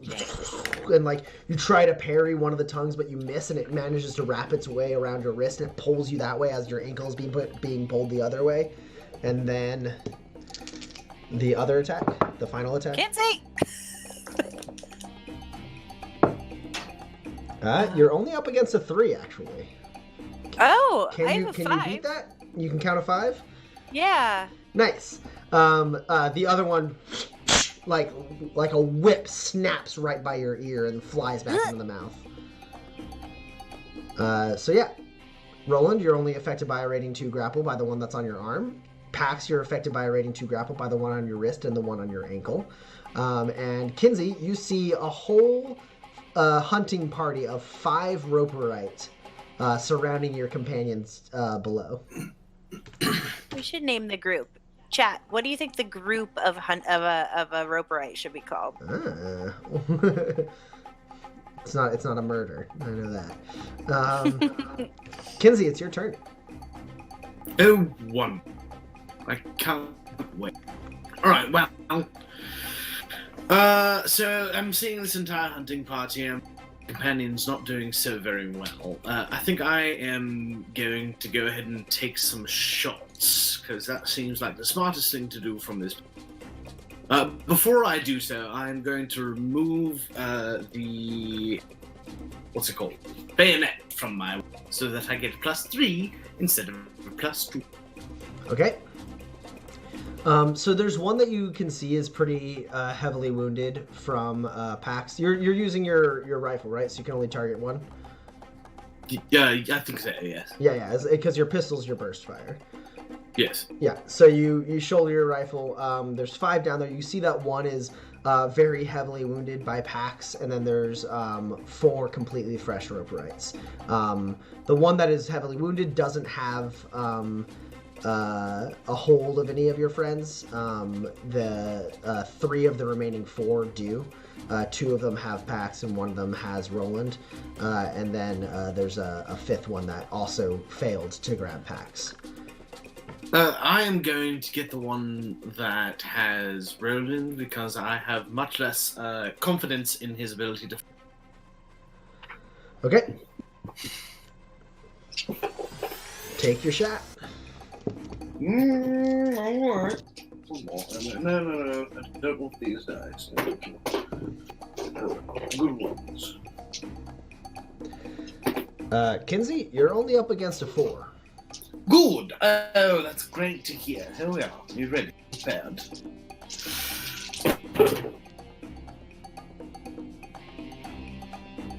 and like you try to parry one of the tongues, but you miss, and it manages to wrap its way around your wrist, and it pulls you that way as your ankle is being pulled the other way, and then the other attack, the final attack. Can't say. You're only up against a 3, actually. Oh, Can I you have a can 5. you beat that? You can count a 5. Yeah. Nice. The other one, like a whip, snaps right by your ear and flies back into the mouth. So yeah, Roland, you're only affected by a rating 2 grapple by the one that's on your arm. Pax, you're affected by a rating 2 grapple by the one on your wrist and the one on your ankle. And Kinsey, you see a whole hunting party of 5 Roperite surrounding your companions below. We should name the group. Chat, what do you think the group of a Roperite should be called? It's not a murder. I know that. Kinsey, it's your turn. Oh, one. I can't wait. All right. Well, so I'm seeing this entire hunting party. Companions not doing so very well. I think I am going to go ahead and take some shots, because that seems like the smartest thing to do from this. Before I do so, I'm going to remove the what's it called? Bayonet from my, so that I get +3 instead of +2. Okay. So there's one that you can see is pretty heavily wounded from Pax. You're using your rifle, right? So you can only target one? Yeah, I think so, yes. Yeah, because your pistol's your burst fire. Yes. Yeah, so you shoulder your rifle. There's 5 down there. You see that one is very heavily wounded by Pax, and then there's 4 completely fresh Roperites. The one that is heavily wounded doesn't have a hold of any of your friends. The 3 of the remaining 4 do. 2 of them have Pax and 1 of them has Roland. And then there's a 5th one that also failed to grab Pax. I am going to get the one that has Roland because I have much less confidence in his ability to... Okay. Take your shot. Alright. No. I don't want these dice. Good ones. Kinsey, you're only up against a 4. Good! Oh, that's great to hear. Here we are. You ready? Prepared.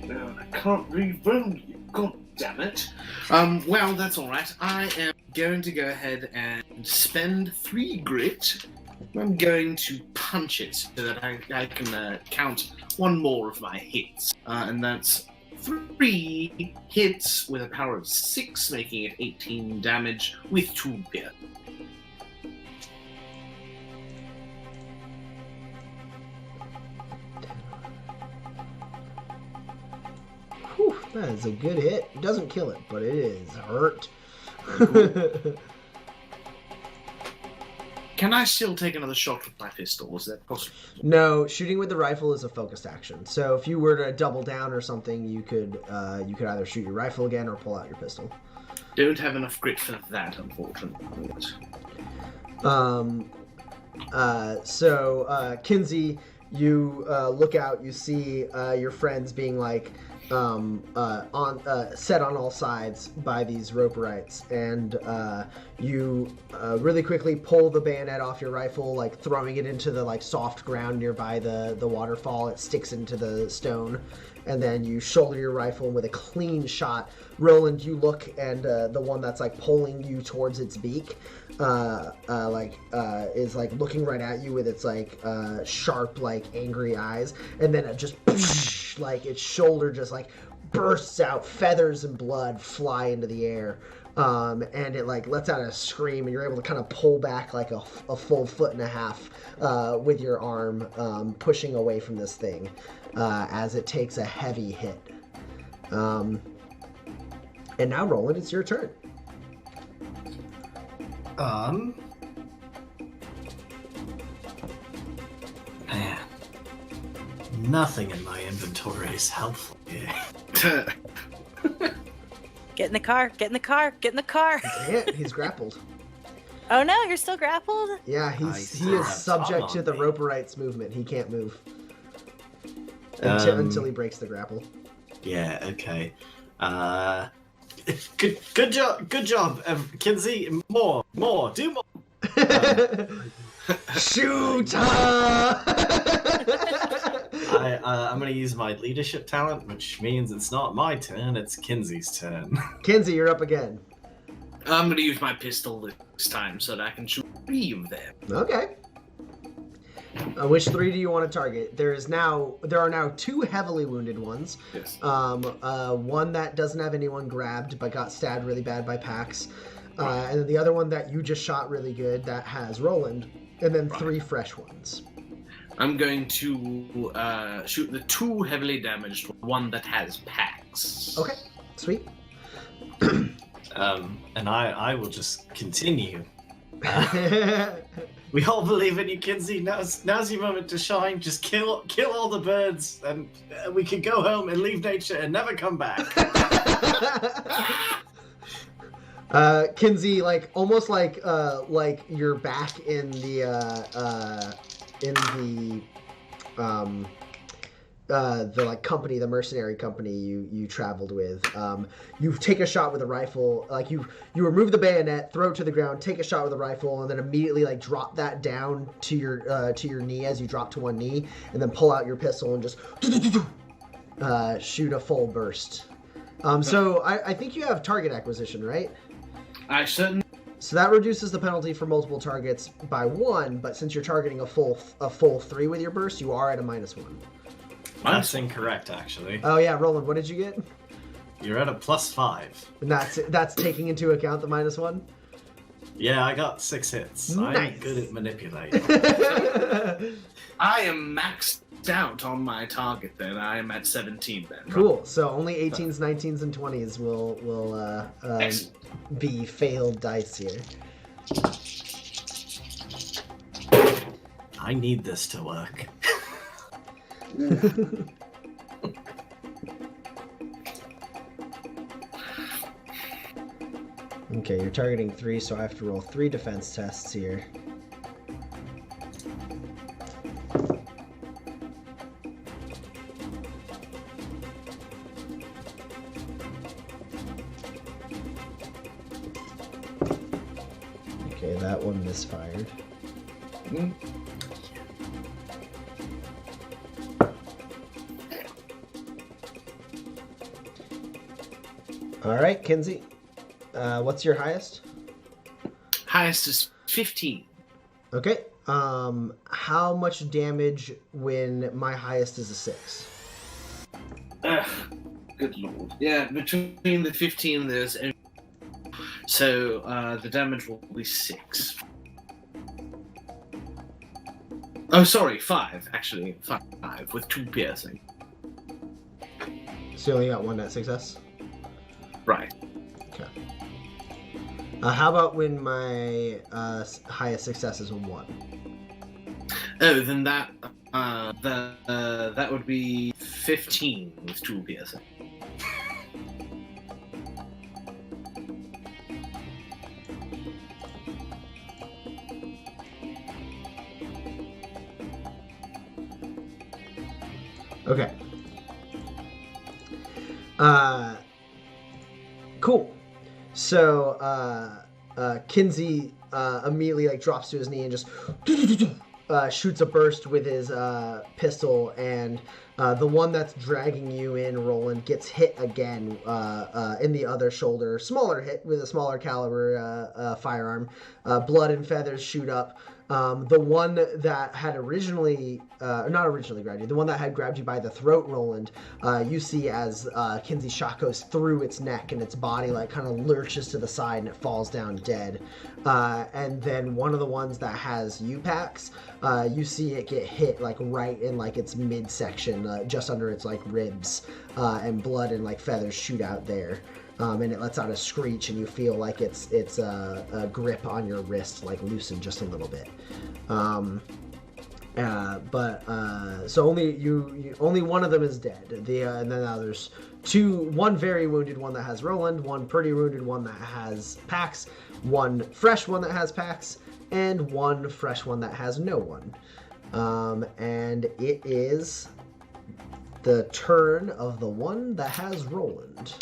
No, I can't re-roll you. God damn it. Well, that's alright. I am going to go ahead and spend 3 grit. I'm going to punch it so that I can count 1 more of my hits. And that's 3 hits with a power of 6, making it 18 damage with 2 pierce. Whew, that is a good hit. It doesn't kill it, but it is hurt. Can I still take another shot with my pistol? Is that possible? No, shooting with the rifle is a focused action. So if you were to double down or something, you could either shoot your rifle again or pull out your pistol. Don't have enough grit for that, unfortunately. Kinsey, you look out, you see your friends being like set on all sides by these Roperites, and you really quickly pull the bayonet off your rifle, like throwing it into the like soft ground nearby the waterfall. It sticks into the stone, and then you shoulder your rifle with a clean shot. Roland, you look, and the one that's like pulling you towards its beak is like looking right at you with its like sharp, like angry eyes, and then it just like its shoulder just like bursts out, feathers and blood fly into the air. and it like lets out a scream, and you're able to kind of pull back like a full 1.5 with your arm, pushing away from this thing as it takes a heavy hit. And now, Roland, it's your turn. Man, nothing in my inventory is helpful here. Get in the car. Get in the car. Get in the car. He's grappled. Oh no, you're still grappled? Yeah, he is subject to the Roperites movement. He can't move until he breaks the grapple. Yeah. Okay. Good job, Kinsey. More, do more. Shoot! I'm going to use my leadership talent, which means it's not my turn, it's Kinsey's turn. Kinsey, you're up again. I'm going to use my pistol this time so that I can shoot 3 of them. Okay. Which 3 do you want to target? There are now 2 heavily wounded ones. Yes. One that doesn't have anyone grabbed but got stabbed really bad by Pax. And then the other one that you just shot really good that has Roland. And then 3 fresh ones. I'm going to shoot the 2 heavily damaged one that has Pax. Okay, sweet. And I will just continue. We all believe in you, Kinsey. Now's your moment to shine. Just kill all the birds, and we can go home and leave nature and never come back. Kinsey, like almost like you're back in the like company, the mercenary company you traveled with. You take a shot with a rifle, like you remove the bayonet, throw it to the ground, take a shot with a rifle, and then immediately like drop that down to your knee as you drop to one knee, and then pull out your pistol and just shoot a full burst. So I think you have target acquisition, right? I shouldn't. So that reduces the penalty for multiple targets by 1, but since you're targeting a full 3 with your burst, you are at a -1. That's incorrect, actually. Oh yeah, Roland, what did you get? You're at a +5. And that's taking into account the -1? Yeah, I got 6 hits. Nice. I'm good at manipulating. I am maxed out on my target then. I am at 17 then. Cool. So only 18s, 19s, and 20s will be failed dice here. I need this to work. Okay, you're targeting 3, so I have to roll 3 defense tests here. Okay, that one misfired. Mm-hmm. All right, Kinsey. What's your highest? Highest is 15. Okay. How much damage when my highest is a 6? Good lord. Yeah, between the 15 there's... So, the damage will be 6. Oh, sorry, 5, actually. 5, with 2 piercing. So you only got 1 net success? Right. Okay. How about when my highest success is a 1? Oh, then that would be 15 with 2 piercing. Okay. Cool. So, Kinsey immediately like drops to his knee and just shoots a burst with his pistol, and the one that's dragging you in, Roland, gets hit again in the other shoulder. Smaller hit with a smaller caliber firearm. Blood and feathers shoot up. The one that had originally, not originally grabbed you, the one that had grabbed you by the throat, Roland, you see as Kinsey's shot goes through its neck and its body like kind of lurches to the side and it falls down dead. And then one of the ones that has U-packs, you see it get hit like right in like its midsection, just under its like ribs, and blood and like feathers shoot out there. And it lets out a screech, and you feel like its grip on your wrist like loosen just a little bit. So only one of them is dead. And then now there's one very wounded one that has Roland, one pretty wounded one that has Pax, one fresh one that has Pax, and one fresh one that has no one. And it is the turn of the one that has Roland.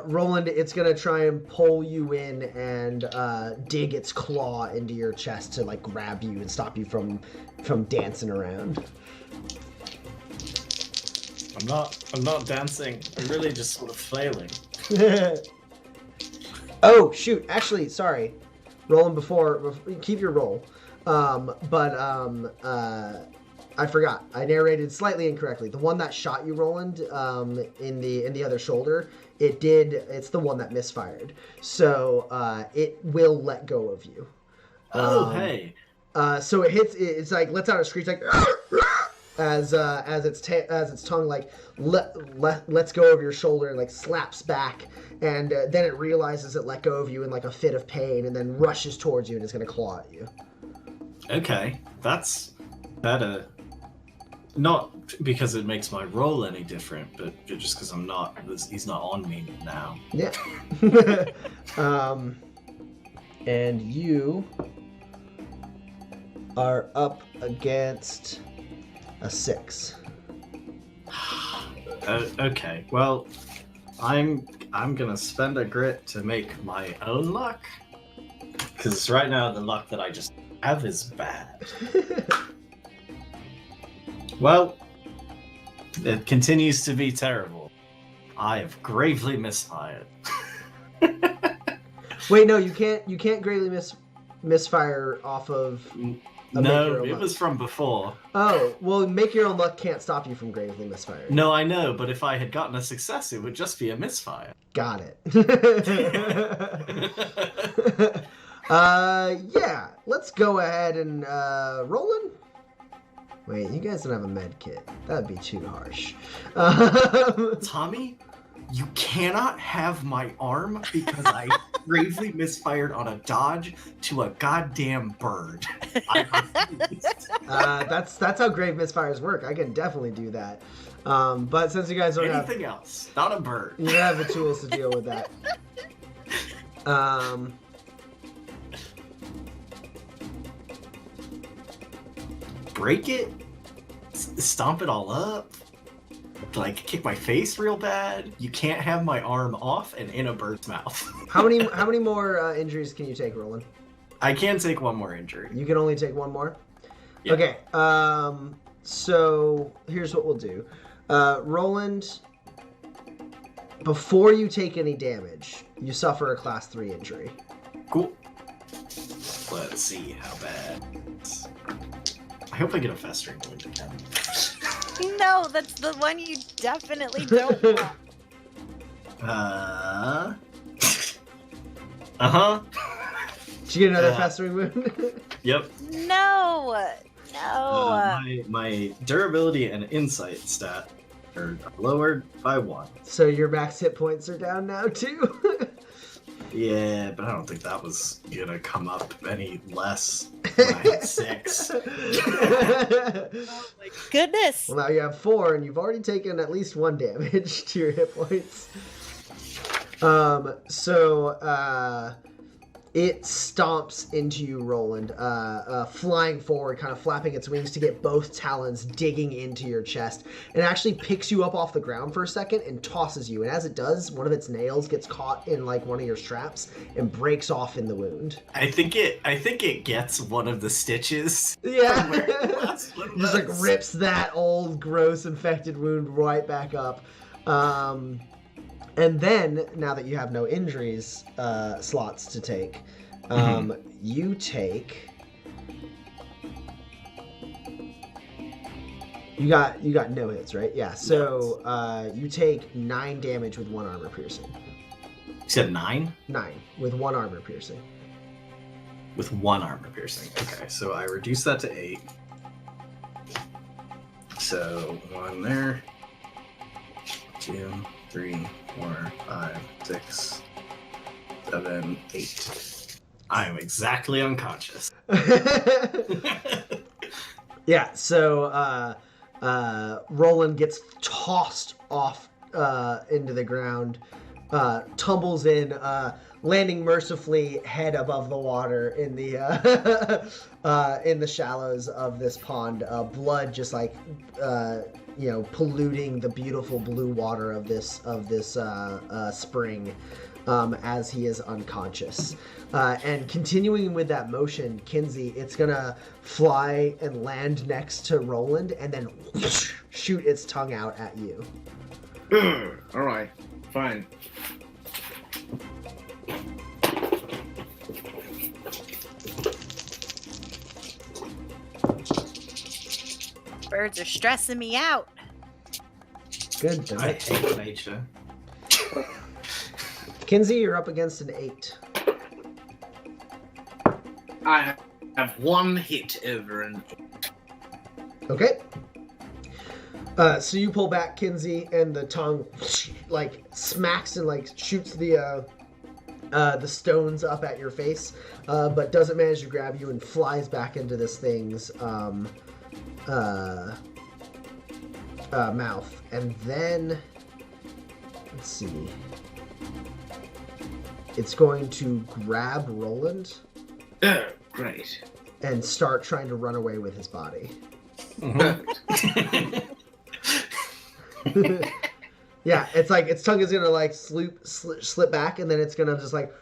Roland, it's gonna try and pull you in and dig its claw into your chest to like grab you and stop you from dancing around. I'm not dancing. I'm really just sort of flailing. Oh shoot! Actually, sorry. Rolling before keep your roll. I forgot. I narrated slightly incorrectly. The one that shot you, Roland, in the other shoulder, it's the one that misfired. So it will let go of you. Hey. So it hits. It's like lets out a screech like as its tongue like lets go of your shoulder and like slaps back, and then it realizes it let go of you in like a fit of pain, and then rushes towards you and is going to claw at you. Okay, that's better. Not because it makes my roll any different, but just because he's not on me now. Yeah. And you are up against a 6. Okay, well, I'm gonna spend a grit to make my own luck, because right now the luck that I just have is bad. Well, it continues to be terrible. I have gravely misfired. Wait, no, you can't gravely misfire off of. No, it was from before. Oh, well, make your own luck can't stop you from gravely misfiring. No, I know, but if I had gotten a success, it would just be a misfire. Got it. Yeah, let's go ahead and Roland. Wait, you guys don't have a med kit. That'd be too harsh. Tommy, you cannot have my arm because I gravely misfired on a dodge to a goddamn bird. That's how grave misfires work. I can definitely do that. But since you guys don't have anything else, not a bird. You don't have the tools to deal with that. Break it, stomp it all up, like kick my face real bad. You can't have my arm off and in a bird's mouth. How many more injuries can you take, Roland? I can take one more injury. You can only take one more? Yep. Okay, so here's what we'll do. Roland, before you take any damage, you suffer a class 3 injury. Cool. Let's see how bad. I hope I get a festering wound again. No, that's the one you definitely don't want. Did you get another festering wound? Yep. No. My durability and insight stat are lowered by 1. So your max hit points are down now too? Yeah, but I don't think that was gonna come up any less when I had 6. Oh my goodness. Well, now you have 4, and you've already taken at least 1 damage to your hit points. It stomps into you, Roland, flying forward, kind of flapping its wings to get both talons digging into your chest, and actually picks you up off the ground for a second and tosses you. And as it does, one of its nails gets caught in like one of your straps and breaks off in the wound. I think it gets one of the stitches. Yeah, Just like rips that old, gross, infected wound right back up. And then, now that you have no injuries slots to take, you take... You got no hits, right? Yeah, so you take 9 damage with 1 armor piercing. You said 9? 9, with 1 armor piercing. With 1 armor piercing. Okay, so I reduce that to 8. So 1 there. 2, 3, 4, 5, 6, 7, 8. I am exactly unconscious. Yeah, so Roland gets tossed off into the ground, tumbles in, landing mercifully head above the water in the in the shallows of this pond. Blood just like polluting the beautiful blue water of this spring as he is unconscious. And continuing with that motion, Kinsey, it's gonna fly and land next to Roland and then shoot its tongue out at you. All right, fine. Birds are stressing me out. Good. I hate nature. Kinsey, you're up against an 8. I have 1 hit over an 8. Okay. So you pull back, Kinsey, and the tongue like smacks and like shoots the stones up at your face, but doesn't manage to grab you and flies back into this thing's mouth. And then let's see. It's going to grab Roland. Oh, great. And start trying to run away with his body. Yeah, it's like its tongue is gonna like slip back, and then it's gonna just like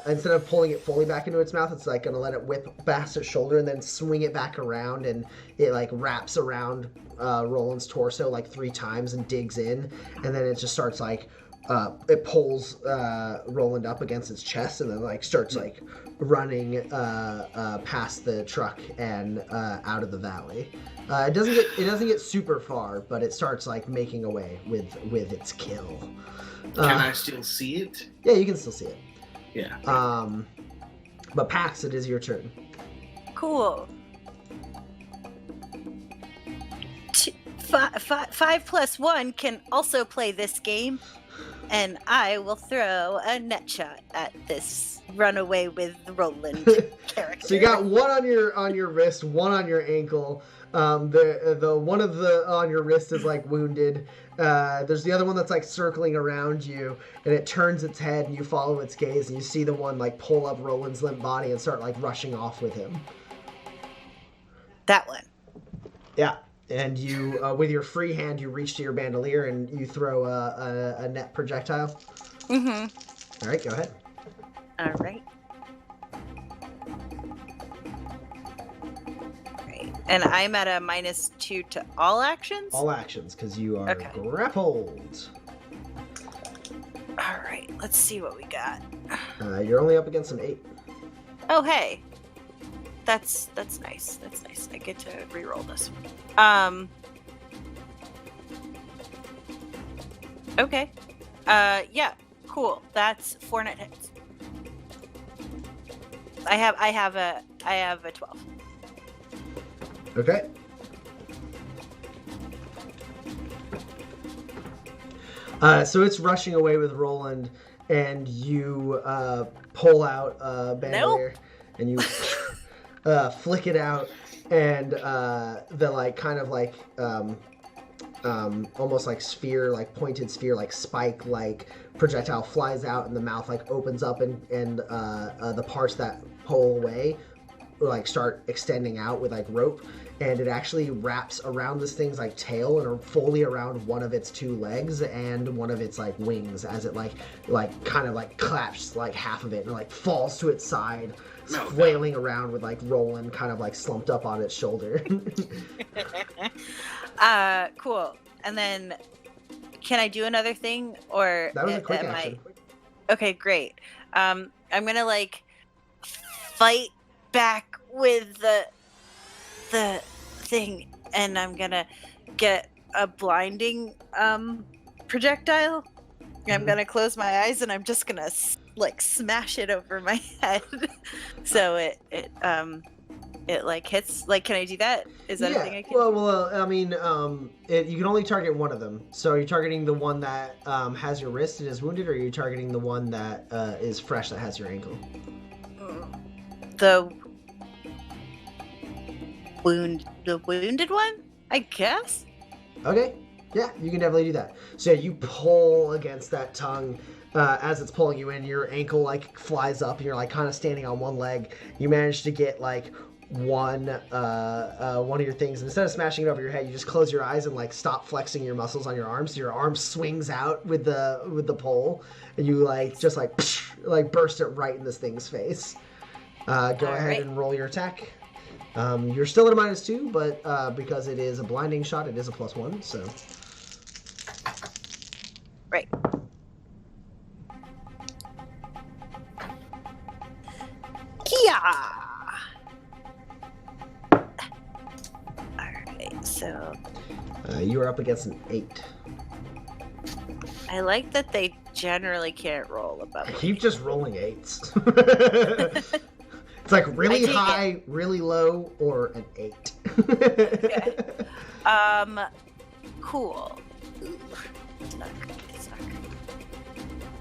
instead of pulling it fully back into its mouth, it's like gonna let it whip past its shoulder and then swing it back around, and it like wraps around Roland's torso like 3 times and digs in, and then it just starts like it pulls Roland up against its chest, and then like starts like running past the truck and out of the valley. It doesn't get super far, but it starts like making away with its kill. Can I still see it? Yeah, you can still see it. Yeah. But Pax, it is your turn. Cool. 5 plus 1 can also play this game, and I will throw a net shot at this runaway with Roland character. So you got 1 on your wrist, 1 on your ankle. The one of the on your wrist is like wounded. There's the other one that's like circling around you, and it turns its head, and you follow its gaze, and you see the one like pull up Roland's limp body and start like rushing off with him. That one. Yeah, and you with your free hand, you reach to your bandolier and you throw a net projectile. Mm-hmm. All right, go ahead. All right. And I'm at a -2 to all actions? All actions, because you are grappled. All right, let's see what we got. You're only up against an 8. Oh, hey. That's nice. That's nice. I get to reroll this one. Okay. Yeah, cool. That's 4 net hits. I have a 12. Okay. So it's rushing away with Roland, and you pull out a bandolier, and you flick it out, and the like kind of like almost like sphere, like pointed sphere, like spike, like projectile flies out, and the mouth like opens up, and the parts that pull away like start extending out with like rope, and it actually wraps around this thing's like tail and fully around one of its 2 legs and one of its like wings, as it like kind of like claps like half of it and like falls to its side, flailing around with like Roland kind of like slumped up on its shoulder. Cool. And then can I do another thing, or That was a quick am action. Okay, great. I'm gonna like fight back with the thing, and I'm gonna get a blinding projectile. I'm gonna close my eyes, and I'm just gonna like smash it over my head, so it like hits. Like, can I do that? Is that a thing I can? Well, I mean, you can only target one of them. So are you targeting the one that has your wrist and is wounded, or are you targeting the one that is fresh that has your ankle? The wounded one, I guess. Okay. Yeah, you can definitely do that. So yeah, you pull against that tongue. As it's pulling you in, your ankle like flies up, and you're like kind of standing on one leg. You manage to get like one of your things, and instead of smashing it over your head, you just close your eyes and like stop flexing your muscles on your arms. So your arm swings out with the pole, and you like just like burst it right in this thing's face. Go ahead and roll your attack. You're still at a -2, but because it is a blinding shot, it is a +1. So right. Kia. Alright, so you are up against an 8. I like that they generally can't roll above. Keep just rolling 8s. It's like really high, really low, or an 8. Okay. Cool. Ooh, it's not good. It's not good.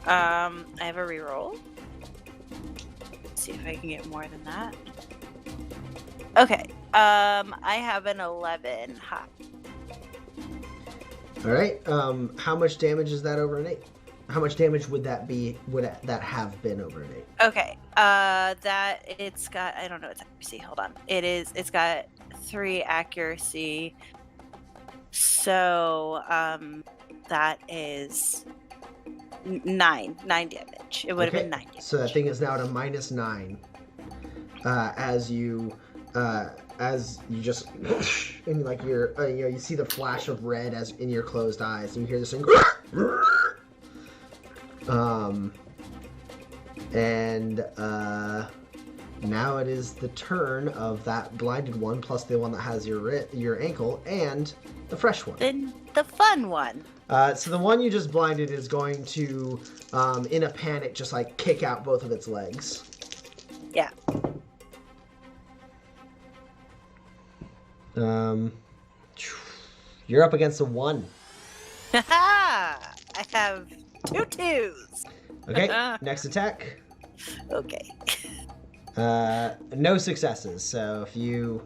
I have a reroll. See if I can get more than that. Okay. I have an 11 hot. All right. How much damage is that over an 8? How much damage would that be? Would that have been over an 8? Okay. That it's got. I don't know its accuracy. Hold on. It's got 3 accuracy. So that is 9 damage. It would have been 9 damage. So that thing is now at a -9. As you just and like your you see the flash of red as in your closed eyes, and you hear this thing. Now it is the turn of that blinded one, plus the one that has your ankle, and the fresh one. Then the fun one. So the one you just blinded is going to, in a panic, just like kick out both of its legs. Yeah. You're up against a 1. I have 2 2s. Okay, next attack. Okay. No successes. So if you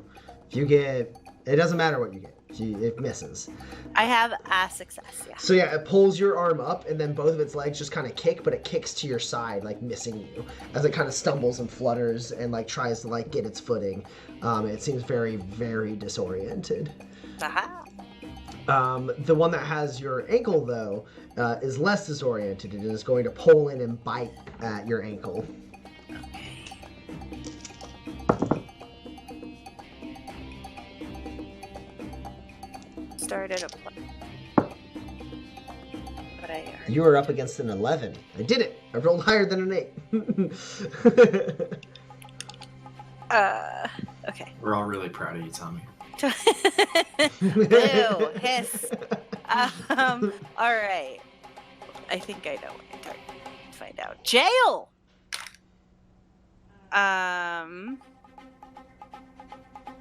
get, it doesn't matter what you get. It misses. I have a success, yeah. So yeah, it pulls your arm up, and then both of its legs just kind of kick, but it kicks to your side, like missing you, as it kind of stumbles and flutters and like tries to like get its footing. It seems very, very disoriented. Aha. The one that has your ankle, though, is less disoriented and is going to pull in and bite at your ankle. Started a You are up against an 11. I did it. I rolled higher than an 8. Okay. We're all really proud of you, Tommy. Ew, hiss. All right. I think I know what I'm trying to find out. Jail.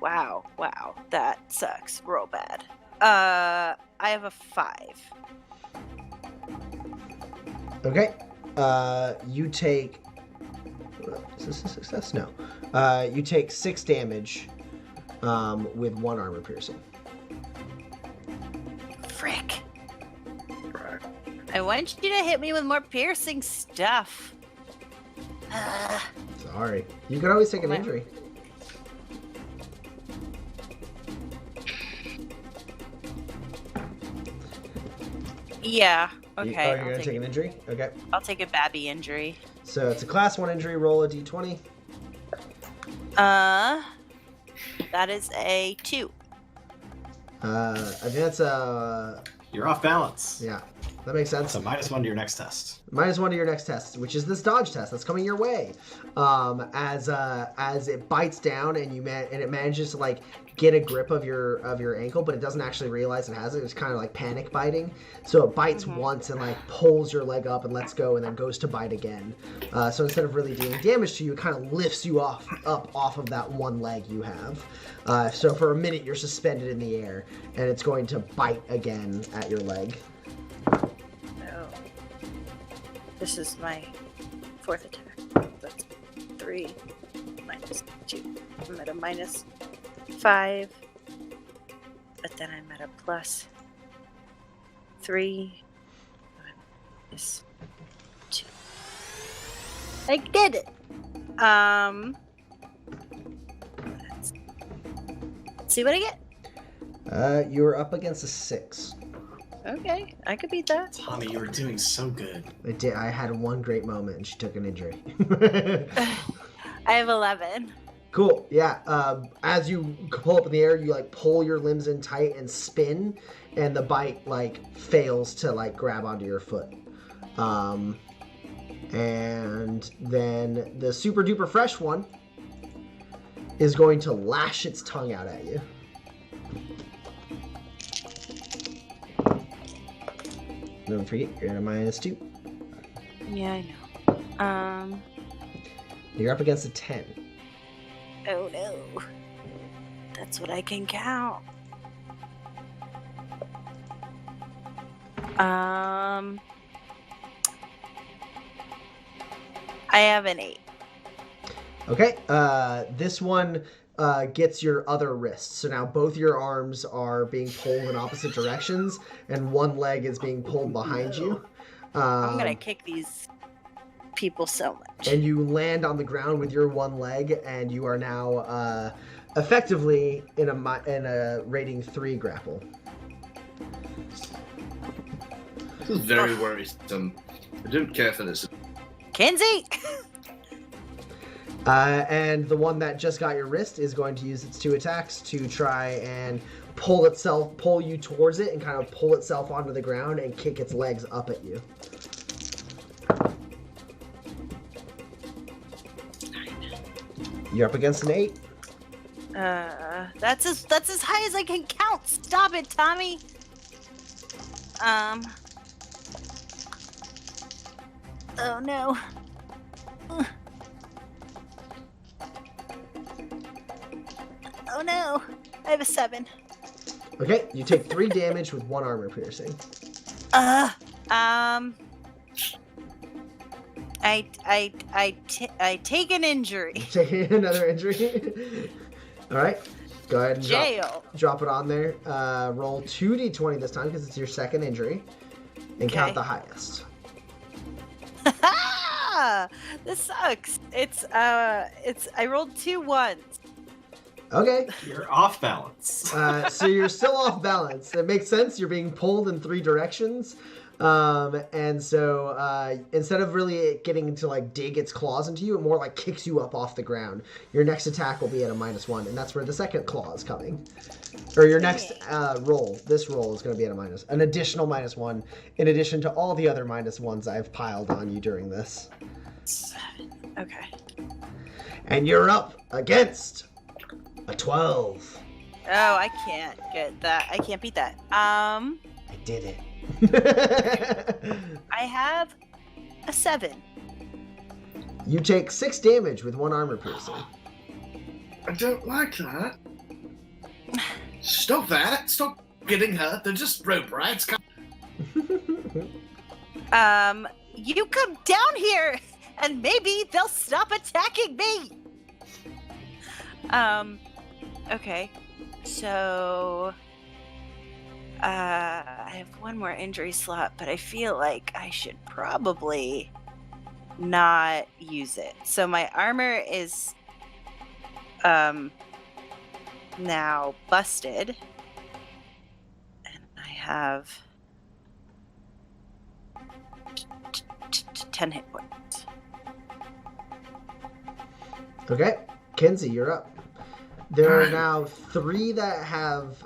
Wow. That sucks real bad. I have a 5. Okay. You take. Is this a success? No. You take 6 damage with 1 armor piercing. Frick. I want you to hit me with more piercing stuff. Sorry. You could always take an injury. Yeah. Okay. You're going to take an injury? Okay. I'll take a babby injury. So it's a class 1 injury. Roll a d20. That is a 2. I think that's a... You're off balance. Yeah. That makes sense. So -1 to your next test. -1 to your next test, which is this dodge test that's coming your way. As it bites down and it manages to like get a grip of your ankle, but it doesn't actually realize it has it. It's kind of like panic biting. So it bites once and like pulls your leg up and lets go, and then goes to bite again. So instead of really dealing damage to you, it kind of lifts you up off of that one leg you have. So for a minute you're suspended in the air, and it's going to bite again at your leg. No. This is my 4th attack. That's 3 minus 2. I'm at a -5. But then I'm at a +3. -2. I did it! Let's see what I get. You're up against a 6. Okay, I could beat that. Tommy, you were doing so good. I did. I had one great moment, and she took an injury. I have 11. Cool. Yeah. As you pull up in the air, you like pull your limbs in tight and spin, and the bite like fails to like grab onto your foot. And then the super duper fresh one is going to lash its tongue out at you. Don't forget, you're at a -2. Yeah, I know. You're up against a 10. Oh no. That's what I can count. I have an 8. Okay, this one gets your other wrist. So now both your arms are being pulled in opposite directions, and one leg is being pulled behind you. I'm gonna kick these people so much. And you land on the ground with your one leg, and you are now effectively in a rating 3 grapple. This is very worrisome. I didn't care for this. Kenzie! And the one that just got your wrist is going to use its 2 attacks to try and pull you towards it and kind of pull itself onto the ground and kick its legs up at you. 9. You're up against an 8. That's as high as I can count. Stop it, Tommy. Oh no. Oh no. I have a 7. Okay, you take 3 damage with 1 armor piercing. I take an injury. Taking another injury. All right, go ahead and drop it on there. Roll 2d20 this time because it's your second injury, and count the highest. This sucks. I rolled 2 1s. Okay. You're off balance. So you're still off balance. It makes sense. You're being pulled in 3 directions. And so instead of really getting to like dig its claws into you, it more like kicks you up off the ground. Your next attack will be at a -1, and that's where the second claw is coming. Or your next roll. This roll is going to be at an additional -1, in addition to all the other -1s I've piled on you during this. 7. Okay. And you're up against a 12. Oh, I can't get that. I can't beat that. I did it. I have a 7. You take 6 damage with 1 armor piercing. I don't like that. Stop that. Stop getting hurt. They're just rope rides. You come down here and maybe they'll stop attacking me. Okay. So I have 1 more injury slot, but I feel like I should probably not use it. So my armor is now busted, and I have 10 hit points. Okay, Kenzie, you're up. There are now 3 that have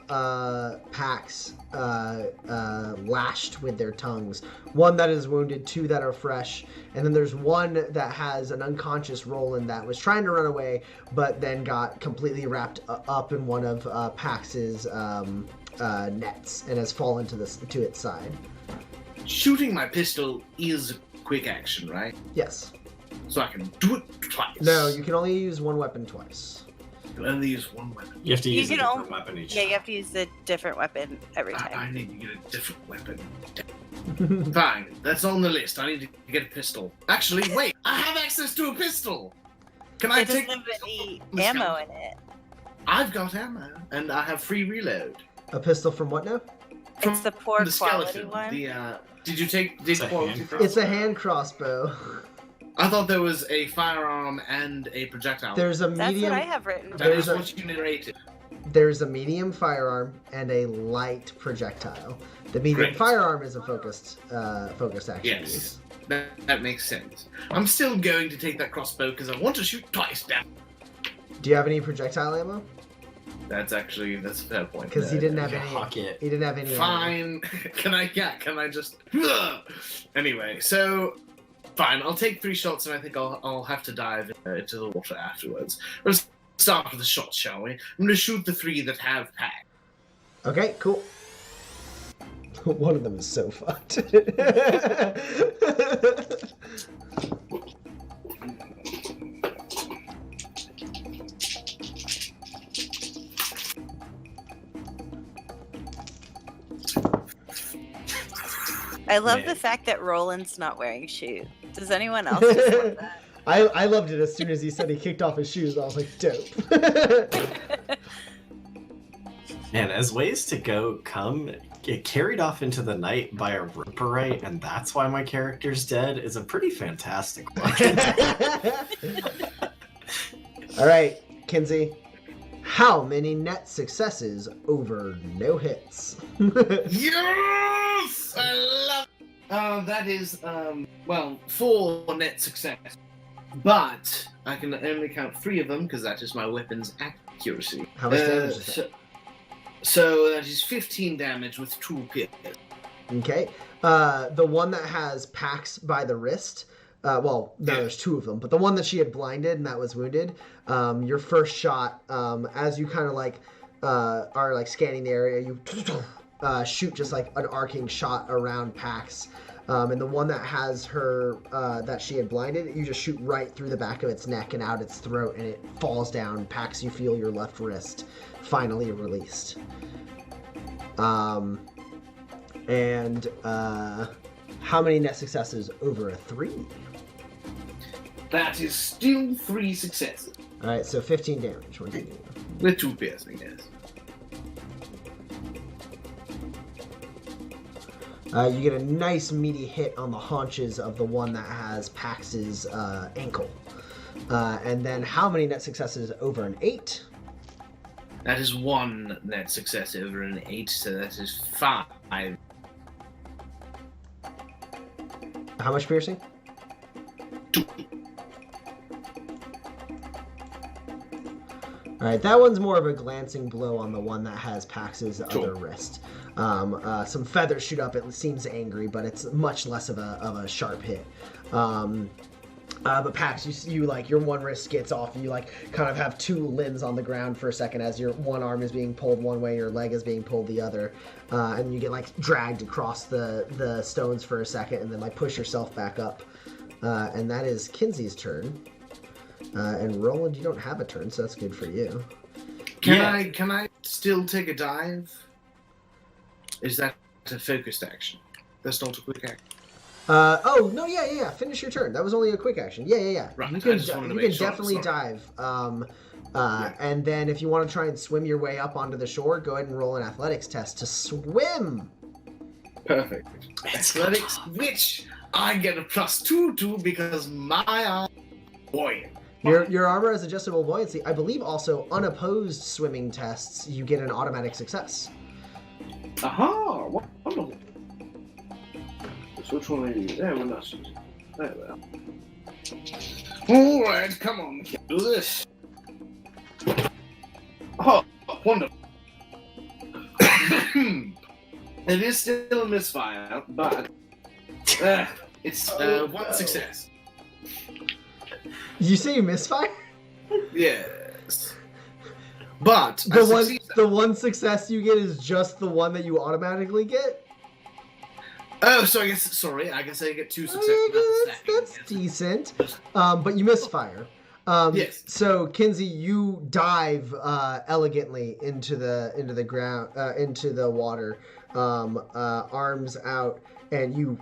packs lashed with their tongues. 1 that is wounded, 2 that are fresh, and then there's 1 that has an unconscious Roland that was trying to run away, but then got completely wrapped up in one of Pax's nets and has fallen to its side. Shooting my pistol is a quick action, right? Yes. So I can do it twice. No, you can only use 1 weapon twice. I can only use 1 weapon. You have to use a different weapon each time. you have to use a different weapon every time. I need to get a different weapon. Fine, that's on the list. I need to get a pistol. Actually, wait, I have access to a pistol. Can I take? It doesn't have any ammo in it. I've got ammo, and I have free reload. A pistol from what now? It's the poor the quality skeleton. one. Did you take the quality? It's a hand crossbow. I thought there was a firearm and a projectile. There's a That's medium. what I have written. That is what you narrated. There's a medium firearm and a light projectile. The medium firearm is a focused action Yes, use. that makes sense. I'm still going to take that crossbow because I want to shoot twice. Damn. Do you have any projectile ammo? That's a fair point. Because he didn't have You any. huck it. He didn't have any. Fine. Can I just? Anyway, so fine. I'll take 3 shots, and I think I'll have to dive into the water afterwards. Let's start with the shots, shall we? I'm going to shoot the 3 that have pack. Okay, cool. One of them is so fucked. I love the fact that Roland's not wearing shoes. Does anyone else just love that? I loved it as soon as he said he kicked off his shoes. I was like, dope. And as ways to go get carried off into the night by a roperite, and that's why my character's dead, is a pretty fantastic one. All right, Kinsey. How many net successes over no hits? Yes! I love that is, 4 net success. But I can only count 3 of them because that is my weapon's accuracy. How much damage is that? So that is 15 damage with 2 pierce. Okay. The one that has Pax by the wrist, there's 2 of them, but the one that she had blinded and that was wounded, your first shot, as you kind of are scanning the area, you shoot just like an arcing shot around Pax. And the one that has her, that she had blinded, you just shoot right through the back of its neck and out its throat, and it falls down. Pax, you feel your left wrist finally released. How many net successes over a 3? That is still 3 successes. Alright, so 15 damage. What do you do? With 2 piercing, yes. You get a nice meaty hit on the haunches of the one that has Pax's ankle. And then how many net successes over an 8? That is 1 net success over an 8, so that is 5. How much piercing? 2. Alright, that one's more of a glancing blow on the one that has Pax's other wrist. Some feathers shoot up, it seems angry, but it's much less of a sharp hit. But Pax, you your one wrist gets off, and you kind of have 2 limbs on the ground for a second as your one arm is being pulled one way, your leg is being pulled the other, and you get dragged across the stones for a second, and then push yourself back up. And that is Kinsey's turn. And Roland, you don't have a turn, so that's good for you. Can I still take a dive? Is that a focused action? That's not a quick action. Yeah. Finish your turn. That was only a quick action. Yeah. Right, You can, I just wanted to you make can sure, definitely sorry. dive. And then if you want to try and swim your way up onto the shore, go ahead and roll an athletics test to swim. Perfect. Athletics, which I get a +2 to because my arm buoyant. Your armor has adjustable buoyancy. I believe also unopposed swimming tests, you get an automatic success. Aha! Wonderful. So which one are you? There we're not. There we are. Alright, come on, do this. Wonderful. It is still a misfire, but it's one success. You say you misfire? Yes. But the one success you get is just the one that you automatically get? Oh, so I guess I get 2 successes. That's decent. But you misfire. Yes. So Kinsey, you dive elegantly into the ground, into the water, arms out, and you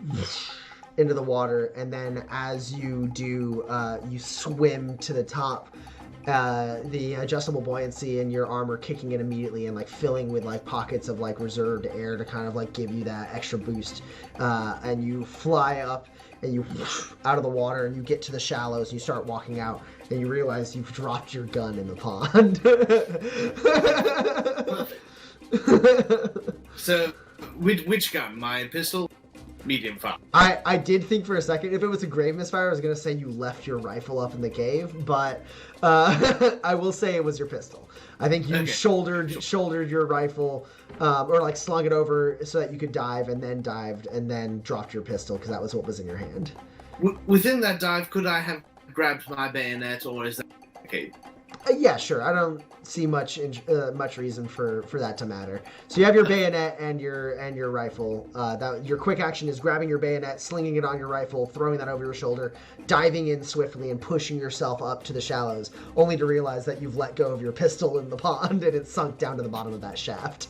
into the water. And then as you do, you swim to the top. The adjustable buoyancy in your armor kicking in immediately and like filling with like pockets of like reserved air to kind of like give you that extra boost. And you fly up and you out of the water and you get to the shallows and you start walking out and you realize you've dropped your gun in the pond. So, which gun? My pistol? Medium fire. I did think for a second, if it was a grave misfire, I was going to say you left your rifle up in the cave, but I will say it was your pistol. I think you shouldered your rifle, or like slung it over so that you could dive, and then dived, and then dropped your pistol, because that was what was in your hand. Within that dive, could I have grabbed my bayonet, or is that okay? Yeah, sure. I don't see much reason for that to matter. So you have your bayonet and your rifle. Your quick action is grabbing your bayonet, slinging it on your rifle, throwing that over your shoulder, diving in swiftly, and pushing yourself up to the shallows, only to realize that you've let go of your pistol in the pond and it's sunk down to the bottom of that shaft.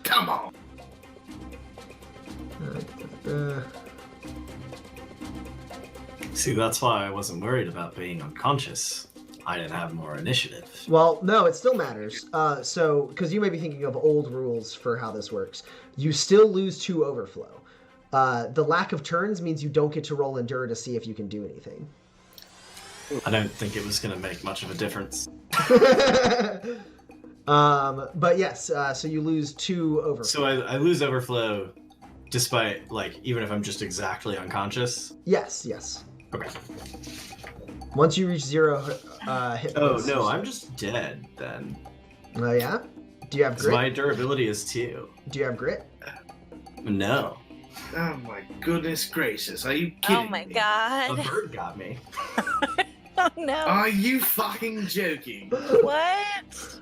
Come on. See, that's why I wasn't worried about being unconscious. I didn't have more initiative. Well, no, it still matters. So, because you may be thinking of old rules for how this works. You still lose 2 overflow. The lack of turns means you don't get to roll endure to see if you can do anything. I don't think it was going to make much of a difference. But yes, so you lose 2 overflow. So I lose overflow despite, like, even if I'm just exactly unconscious? Yes. Okay. Once you reach 0 hit points. Oh, no, I'm just dead, then. Oh, yeah? Do you have grit? My durability is 2. Do you have grit? No. Oh my goodness gracious, are you kidding me? Oh my god. A bird got me. Oh no. Are you fucking joking? What?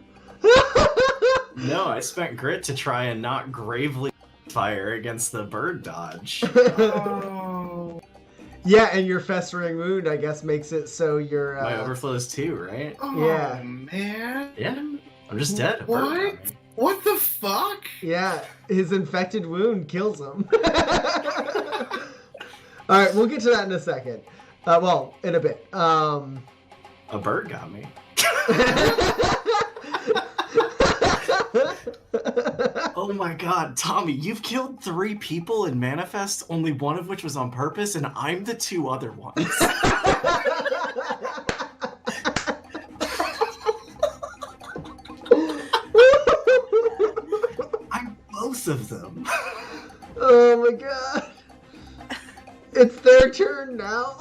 No, I spent grit to try and not gravely fire against the bird dodge. Oh. Yeah, and your festering wound, I guess, makes it so you're... My overflow is 2, right? Oh, Yeah. man. Yeah, I'm just dead. A bird got What? me. What the fuck? Yeah, his infected wound kills him. Alright, we'll get to that in a second. Well, in a bit. A bird got me. Oh my god, Tommy, you've killed 3 people in Manifest, only one of which was on purpose, and I'm the 2 other ones. I'm both of them. Oh my god. It's their turn now.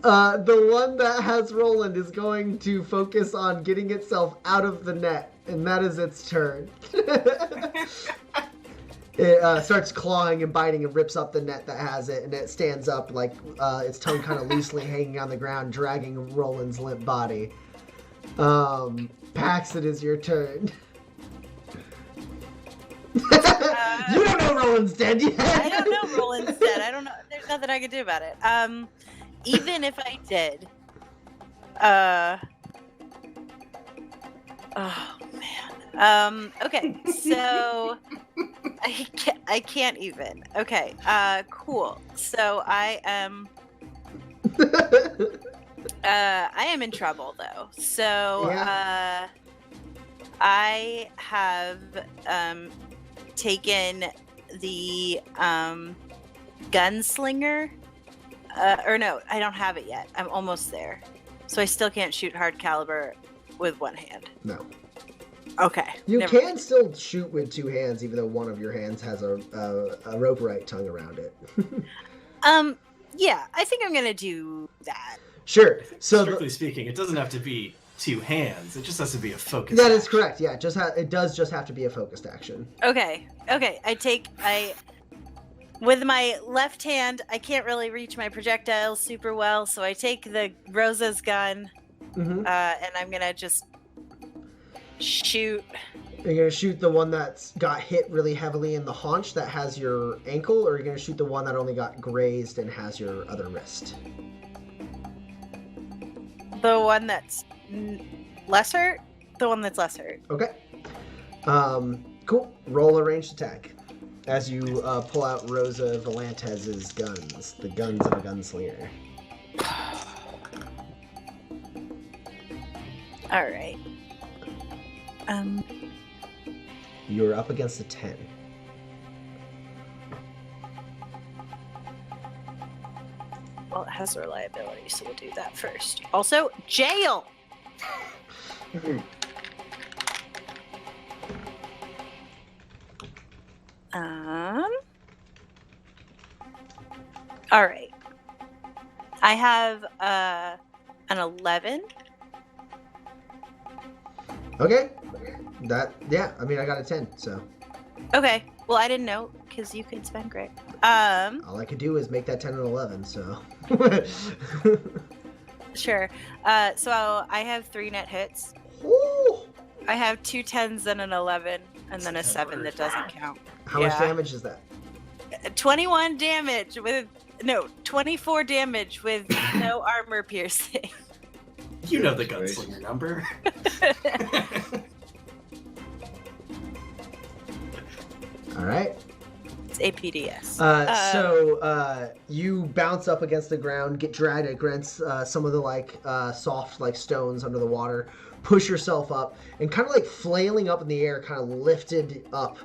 The one that has Roland is going to focus on getting itself out of the net, and that is its turn. It starts clawing and biting and rips up the net that has it, and it stands up like its tongue kind of loosely hanging on the ground, dragging Roland's limp body. Pax, it is your turn. You don't know Roland's dead yet. I don't know Roland's dead. I don't know. There's nothing I can do about it. Even if I did, oh man. Okay, so I can't even. Okay. Cool. So I am in trouble though. So Yeah. I have taken the gunslinger. Or no, I don't have it yet. I'm almost there. So I still can't shoot hard caliber with one hand. No. Okay. You never can still shoot with 2 hands, even though one of your hands has a rope right tongue around it. Yeah, I think I'm gonna do that. Sure. So Strictly speaking, it doesn't have to be 2 hands. It just has to be a focus. That is correct. Yeah, it does just have to be a focused action. Okay. With my left hand, I can't really reach my projectiles super well, so I take the Rosa's gun, and I'm gonna just shoot. Are you gonna shoot the one that's got hit really heavily in the haunch that has your ankle, or are you gonna shoot the one that only got grazed and has your other wrist? The one that's less hurt? The one that's less hurt. Okay. Cool. Roll a ranged attack as you pull out Rosa Valantez's guns, the guns of a gunslinger. All right. You're up against a 10. Well, it has reliability, so we'll do that first. Also, jail! All right. I have an 11. Okay. I mean, I got a 10, so. Okay. Well, I didn't know because you could spend grit. All I could do is make that 10 and 11, so. Sure. So I have 3 net hits. Ooh. I have 2 10s and an 11, and then a 7 that doesn't count. How much damage is that? 21 damage with 24 damage with no armor piercing. You know the gunslinger number. All right. It's APDS. So you bounce up against the ground, get dragged against some of the soft stones under the water, push yourself up, and kind of flailing up in the air, kind of lifted up.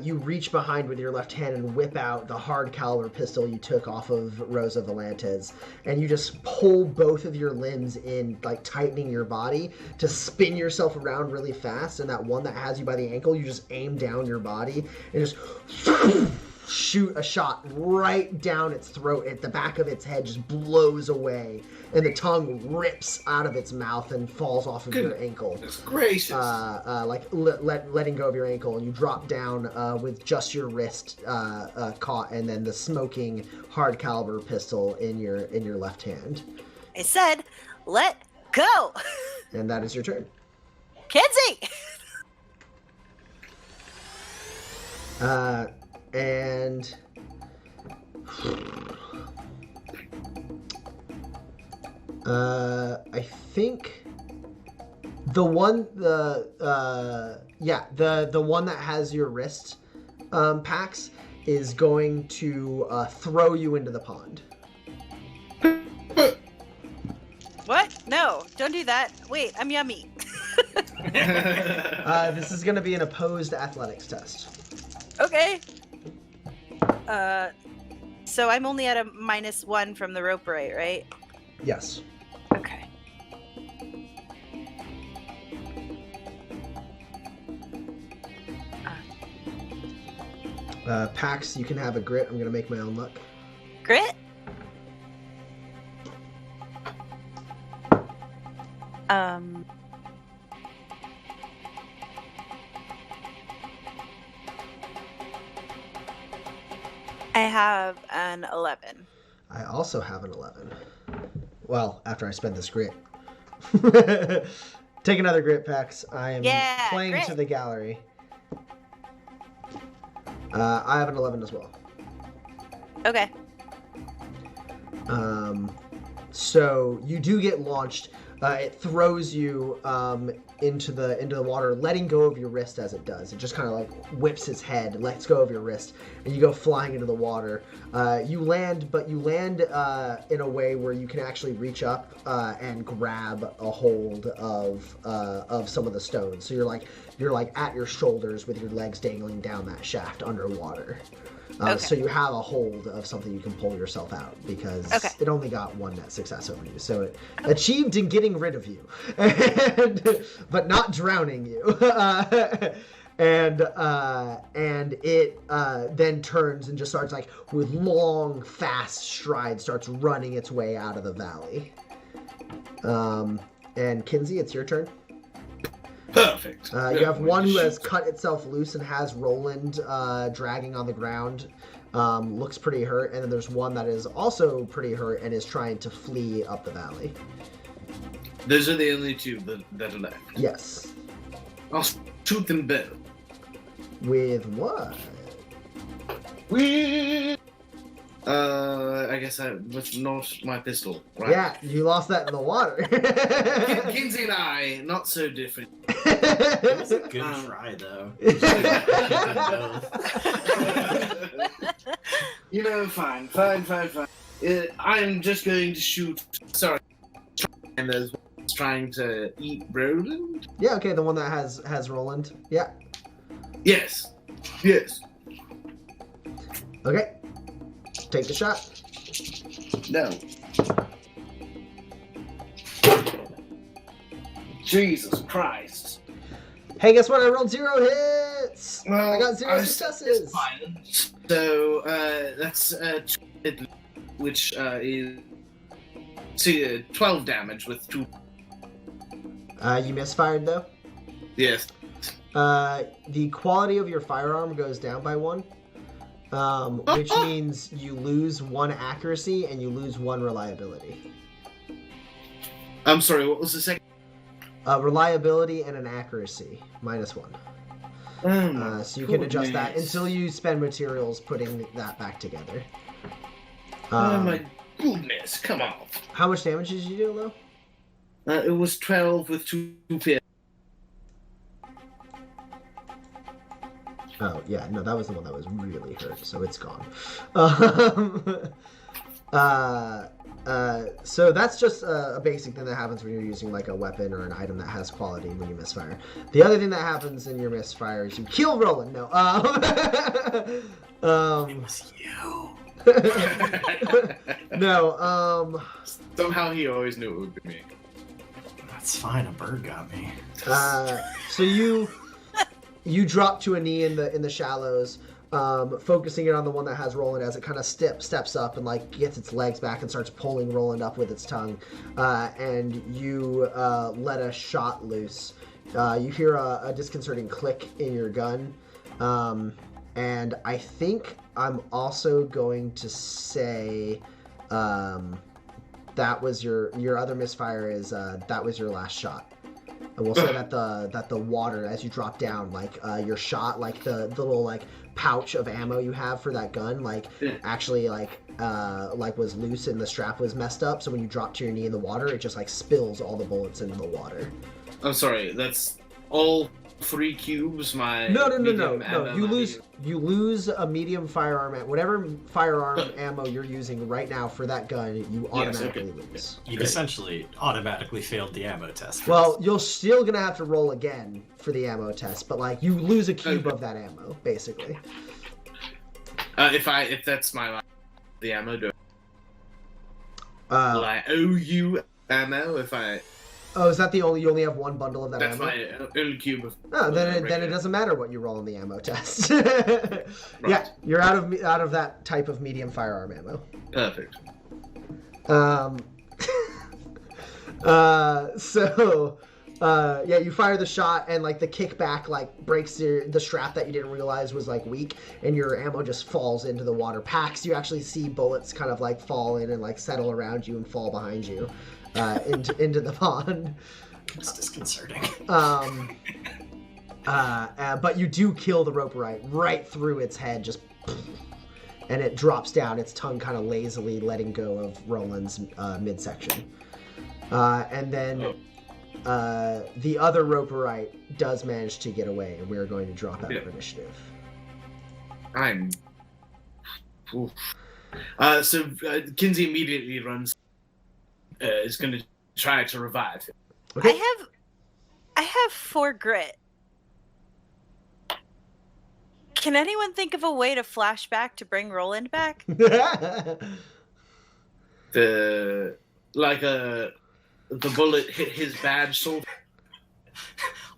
You reach behind with your left hand and whip out the hard caliber pistol you took off of Rosa Valantez, and you just pull both of your limbs in, tightening your body to spin yourself around really fast. And that one that has you by the ankle, you just aim down your body and just shoot a shot right down its throat. At the back of its head just blows away, and the tongue rips out of its mouth and falls off of your ankle. Goodness gracious! Letting go of your ankle, and you drop down with just your wrist caught, and then the smoking hard caliber pistol in your left hand. I said, "Let go." And that is your turn, Kenzie. And I think the one the one that has your wrist, Pax, is going to throw you into the pond. What? No, don't do that. Wait, I'm yummy. This is going to be an opposed athletics test. Okay. So I'm only at a -1 from the rope, right? Yes. Okay. Pax, you can have a grit. I'm going to make my own luck. Grit? I have an 11. I also have an 11. Well, after I spend this grit. Take another grit, Pax. I am playing grit. to the gallery. I have an 11 as well. Okay. So you do get launched. It throws you into the water, letting go of your wrist as it does. It just kind of whips its head, lets go of your wrist, and you go flying into the water. You land in a way where you can actually reach up and grab a hold of some of the stones. So you're at your shoulders with your legs dangling down that shaft underwater. So you have a hold of something you can pull yourself out, because it only got 1 net success over you. So it achieved in getting rid of you, but not drowning you. And it then turns and just starts with long, fast strides, starts running its way out of the valley. And Kinsey, it's your turn. Perfect. You have one who has cut itself loose and has Roland dragging on the ground. Looks pretty hurt. And then there's one that is also pretty hurt and is trying to flee up the valley. Those are the only two that are left. Yes. I'll shoot them both. With what? I guess with not my pistol, right? Yeah, you lost that in the water. Kinsey and I, not so different. It was a good try, though. Fine. I'm just going to shoot. Sorry. And there's one trying to eat Roland? Yeah, okay, the one that has Roland. Yeah. Yes. Okay. Take the shot. No. Jesus Christ. Hey, guess what? I rolled 0 hits! Well, I got 0 successes! So, that's which is 12 damage with 2. You misfired, though? Yes. The quality of your firearm goes down by 1. Which means you lose 1 accuracy and you lose 1 reliability. I'm sorry, what was the second? Reliability and an accuracy, -1. So you can adjust that until you spend materials putting that back together. Oh my goodness, come on. How much damage did you do, though? It was 12 with 2 pierce. Oh, yeah, no, that was the one that was really hurt, so it's gone. So that's just a basic thing that happens when you're using like a weapon or an item that has quality when you misfire. The other thing that happens in your misfire is you kill Roland. No. It was you. No. Somehow he always knew it would be me. That's fine. A bird got me. So you drop to a knee in the shallows, focusing it on the one that has Roland as it kind of steps up and like gets its legs back and starts pulling Roland up with its tongue, and you let a shot loose. You hear a disconcerting click in your gun, and I think I'm also going to say that was your other misfire is that was your last shot. And we'll say that the water, as you drop down, like your shot, like the little like pouch of ammo you have for that gun, like actually like was loose and the strap was messed up. So when you drop to your knee in the water, it just like spills all the bullets into the water. I'm sorry, that's all 3 cubes. No. You lose a medium firearm at whatever firearm ammo you're using right now for that gun. You automatically lose. You essentially automatically failed the ammo test. Well, you're still gonna have to roll again for the ammo test, but like you lose a cube of that ammo, basically. If that's the ammo, will I owe you ammo if I? Oh, is that you only have 1 bundle of that That's ammo? my only cube of... Oh, then it doesn't matter what you roll on the ammo test. Right. Yeah, you're out of that type of medium firearm ammo. Perfect. You fire the shot and like the kickback like breaks the strap that you didn't realize was like weak, and your ammo just falls into the water. Packs, you actually see bullets kind of like fall in and like settle around you and fall behind you. Into the pond. It's disconcerting. But you do kill the roper right through its head, just, and it drops down, its tongue kind of lazily letting go of Roland's midsection. And then the other roperite does manage to get away, and we are going to drop out of initiative. So Kinsey immediately runs. Is going to try to revive him. Okay. I have 4 grit. Can anyone think of a way to flash back to bring Roland back? The bullet hit his badge sword.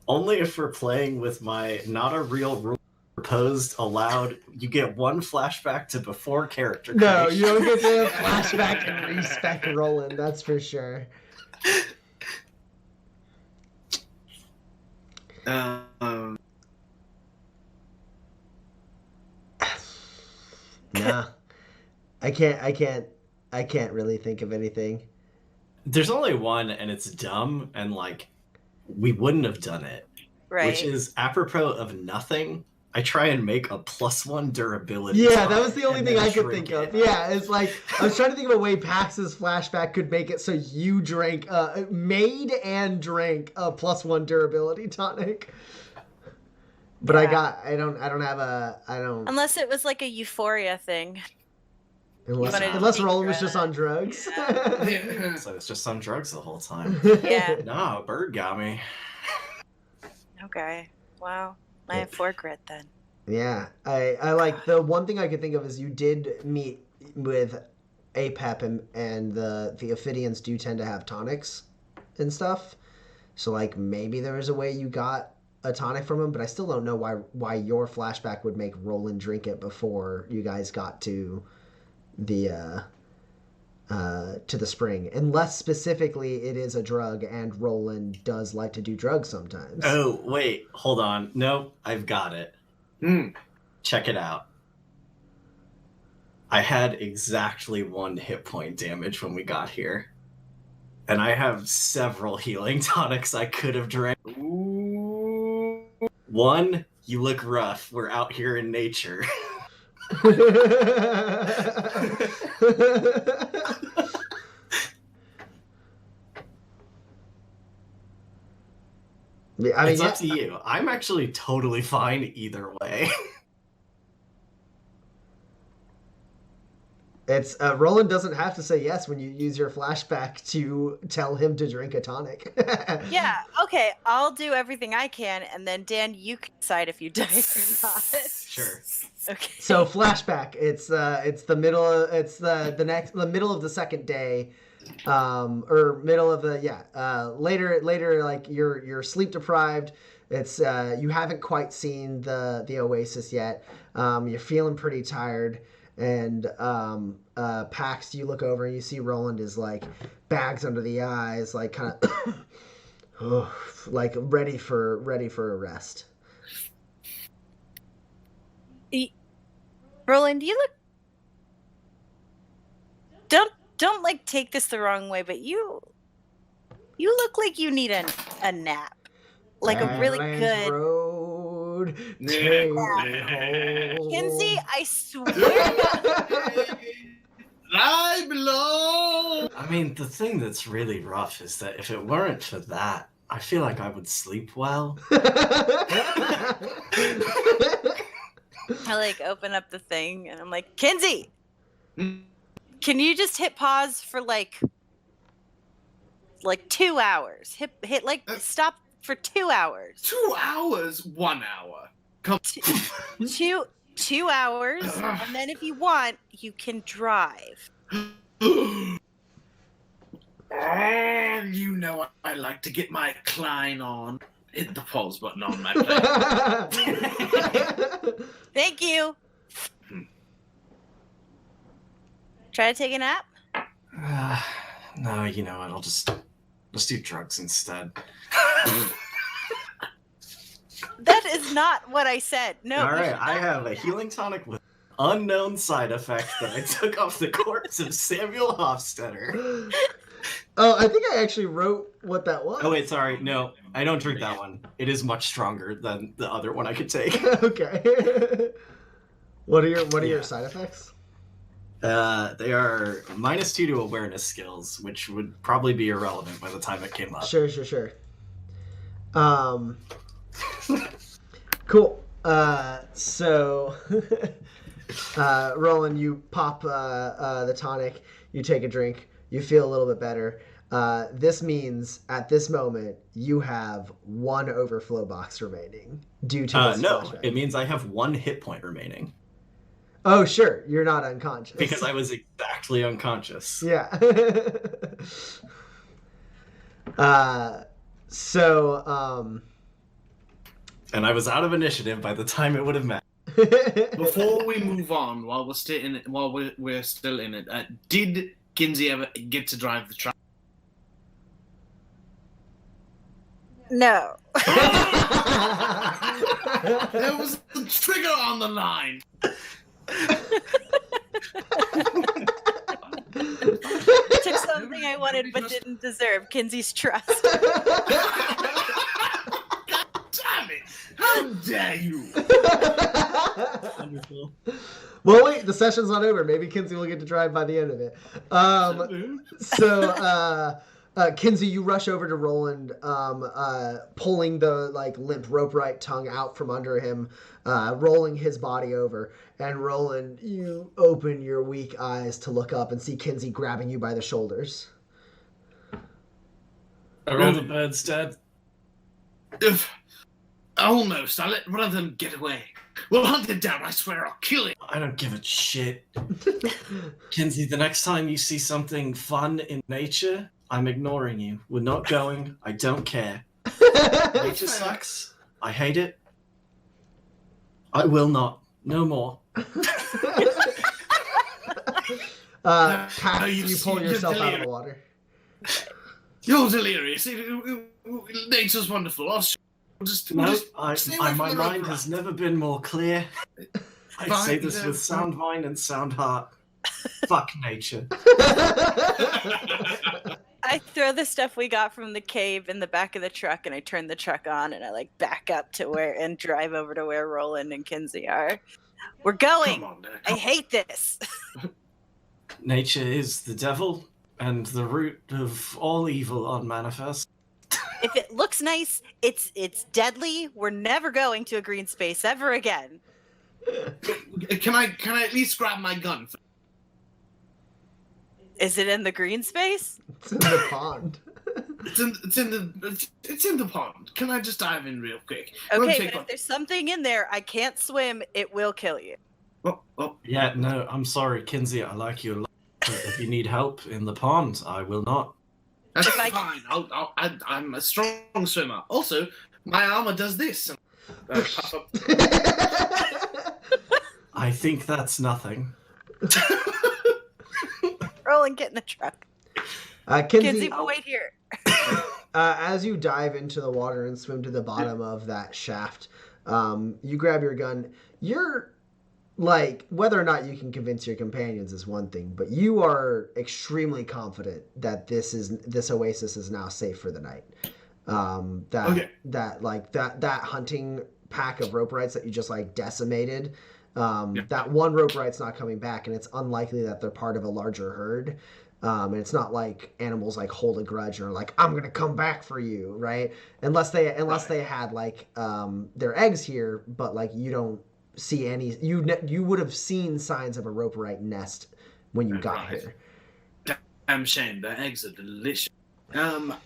Only if we're playing with my not a real rule proposed allowed. You get 1 flashback to before character creation. No, you don't get to flashback and respec Roland, that's for sure. Nah, I can't really think of anything. There's only one, and it's dumb, and like we wouldn't have done it. Right. Which is apropos of nothing. I try and make a +1 durability. Yeah, that was the only thing I could drink think of. it. Yeah, it's like I was trying to think of a way Pax's flashback could make it so you drank, made and drank a +1 durability tonic. But Yeah. I don't have Unless it was like a euphoria thing. unless Roland was just on drugs. So it's just on drugs the whole time. Yeah. No, Bird got me. Okay. Wow. I have 4 grit then. Yeah, I like the one thing I could think of is you did meet with Apep and the Ophidians do tend to have tonics and stuff. So like maybe there was a way you got a tonic from him, but I still don't know why your flashback would make Roland drink it before you guys got to the spring, unless specifically it is a drug and Roland does like to do drugs sometimes. Oh, wait, hold on. No, I've got it. Check it out. I had exactly 1 hit point damage when we got here. And I have several healing tonics I could have drank. Ooh. 1, you look rough. We're out here in nature. Yeah, I mean, it's up to you. I'm actually totally fine either way. It's Roland doesn't have to say yes when you use your flashback to tell him to drink a tonic. Yeah, okay, I'll do everything I can, and then Dan, you can decide if you die or not. Sure. Okay. So flashback, it's the middle, it's the middle of the second day, or middle of the later like you're sleep deprived. It's you haven't quite seen the oasis yet. You're feeling pretty tired. And Pax, you look over and you see Roland is like bags under the eyes, like kind of like ready for a rest. Roland, you look. Don't like take this the wrong way, but you look like you need a nap, like a really Badlands good. Road, take me home. Kinsey, I swear. I belong. I mean, the thing that's really rough is that if it weren't for that, I feel like I would sleep well. I like open up the thing and I'm like, Kinsey, can you just hit pause for like 2 hours? Hit like stop for 2 hours. 2 hours? 1 hour. Come. 2 hours, and then if you want, you can drive. You know I like to get my Klein on. Hit the pause button on my plane. Thank you. Try to take a nap? No, you know what? Let's do drugs instead. That is not what I said. No. All right, I have a healing tonic with unknown side effects that I took off the corpse of Samuel Hofstetter. Oh, I think I actually wrote what that was. Oh wait, sorry. No, I don't drink that one. It is much stronger than the other one I could take. Okay. What are your side effects? They are -2 to awareness skills, which would probably be irrelevant by the time it came up. Sure. Cool. So, Roland, you pop the tonic, you take a drink, you feel a little bit better. This means at this moment you have 1 overflow box remaining due to this no, flashback. it means I have 1 hit point remaining. Oh, sure, you're not unconscious. Because I was exactly unconscious. Yeah. And I was out of initiative by the time it would have met. before we move on, while we're still in it, did Kinsey ever get to drive the truck? No. There was a trigger on the line. I took something I wanted but didn't deserve. Kinsey's trust. Damn it! How dare you! Wonderful. Well, wait, the session's not over. Maybe Kinsey will get to drive by the end of it. Kinsey, you rush over to Roland, pulling the limp rope-right tongue out from under him, rolling his body over. And Roland, you open your weak eyes to look up and see Kinsey grabbing you by the shoulders. Are all the birds dead? Almost. I let one of them get away. We'll hunt him down. I swear I'll kill him. I don't give a shit. Kinsey, the next time you see something fun in nature, I'm ignoring you. We're not going. I don't care. Nature sucks. I hate it. I will not. No more. Pat, you pull yourself out of the water. You're delirious. Nature's wonderful. My mind has never been more clear. I Fine, say this with sound mind and sound heart. Fuck nature. I throw the stuff we got from the cave in the back of the truck, and I turn the truck on, and I back up to where and drive over to where Roland and Kinsey are. We're going. I hate this. Nature is the devil and the root of all evil unmanifest. If it looks nice, it's deadly. We're never going to a green space ever again. Can I at least grab my gun? Is it in the green space? It's in the pond. It's in the pond. Can I just dive in real quick? Okay, but if there's something in there, I can't swim. It will kill you. Oh. Yeah, no, I'm sorry, Kinsey. I like you a lot. But if you need help in the pond, I will not. That's fine. I'm a strong swimmer. Also, my armor does this. Puff up. I think that's nothing. Roland, get in the truck. Kinsey, we'll wait here. As you dive into the water and swim to the bottom of that shaft, you grab your gun. You're whether or not you can convince your companions is one thing, but you are extremely confident that this oasis is now safe for the night. That hunting pack of rope rights that you just decimated. That one rope right's not coming back, and it's unlikely that they're part of a larger herd. And it's not like animals hold a grudge or I'm gonna come back for you, right? Unless they had their eggs here, but you don't see any. You would have seen signs of a rope right nest when you got here. Damn shame. The eggs are delicious. Well,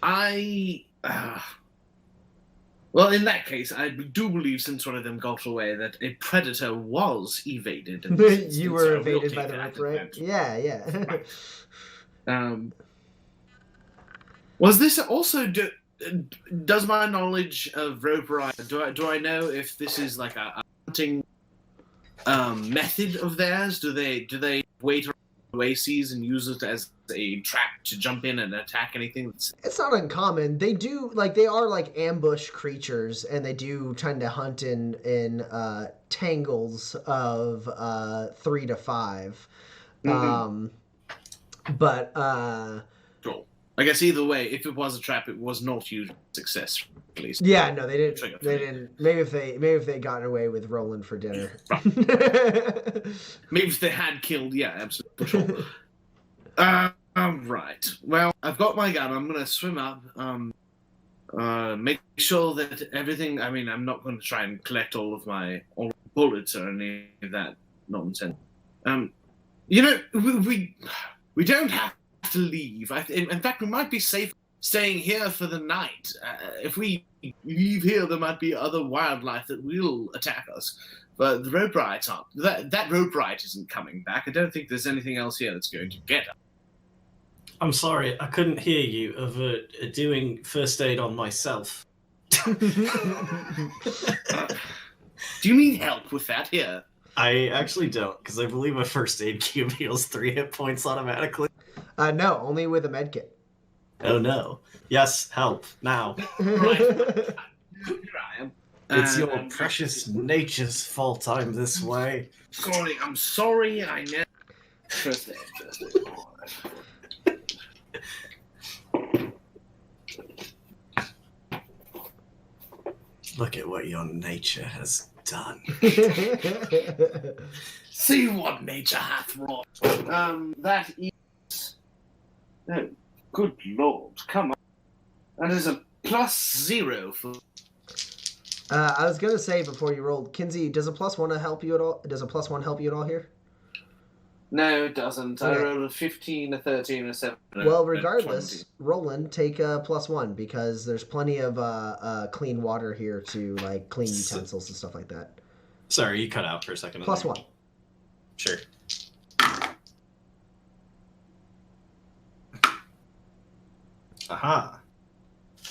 in that case, I do believe since one of them got away that a predator was evaded. You were evaded by the rope right? Yeah. Was this also? Does my knowledge of rope right? Do I know if this is a hunting method of theirs? Do they wait around oases and use it as a trap to jump in and attack anything? It's not uncommon. They do they are ambush creatures, and they do tend to hunt in tangles of 3 to 5. Mm-hmm. Cool. I guess either way, if it was a trap, it was not huge success. At least. Yeah, no, they didn't. They didn't. Maybe if they gotten away with Roland for dinner. Maybe if they had killed. Yeah, absolutely. Sure. Right. Well, I've got my gun. I'm gonna swim up. Make sure that everything. I mean, I'm not going to try and collect all the bullets or any of that nonsense. We don't have to leave. In fact, we might be safe staying here for the night. If we leave here, there might be other wildlife that will attack us. But the rope rights aren't. That rope right isn't coming back. I don't think there's anything else here that's going to get us. I'm sorry, I couldn't hear you of doing first aid on myself. Do you need help with that here? I actually don't, because I believe my first aid cube heals 3 hit points automatically. No, only with a med kit. Oh no. Yes, help, now. Right. Here I am. It's your I'm precious nature's fault I'm this way. I'm sorry, I never... First day. Look at what your nature has done. See what nature hath wrought. That is... Oh, good lord, come on. That is a +0 for... I was gonna say before you rolled, Kinsey, does a +1 help you at all? Does a +1 help you at all here? No, it doesn't. Okay. I rolled a 15, a 13, a 7. Well, regardless, Roland, take a +1 because there's plenty of clean water here to like clean utensils and stuff like that. Sorry, you cut out for a second. +1. Sure. Aha.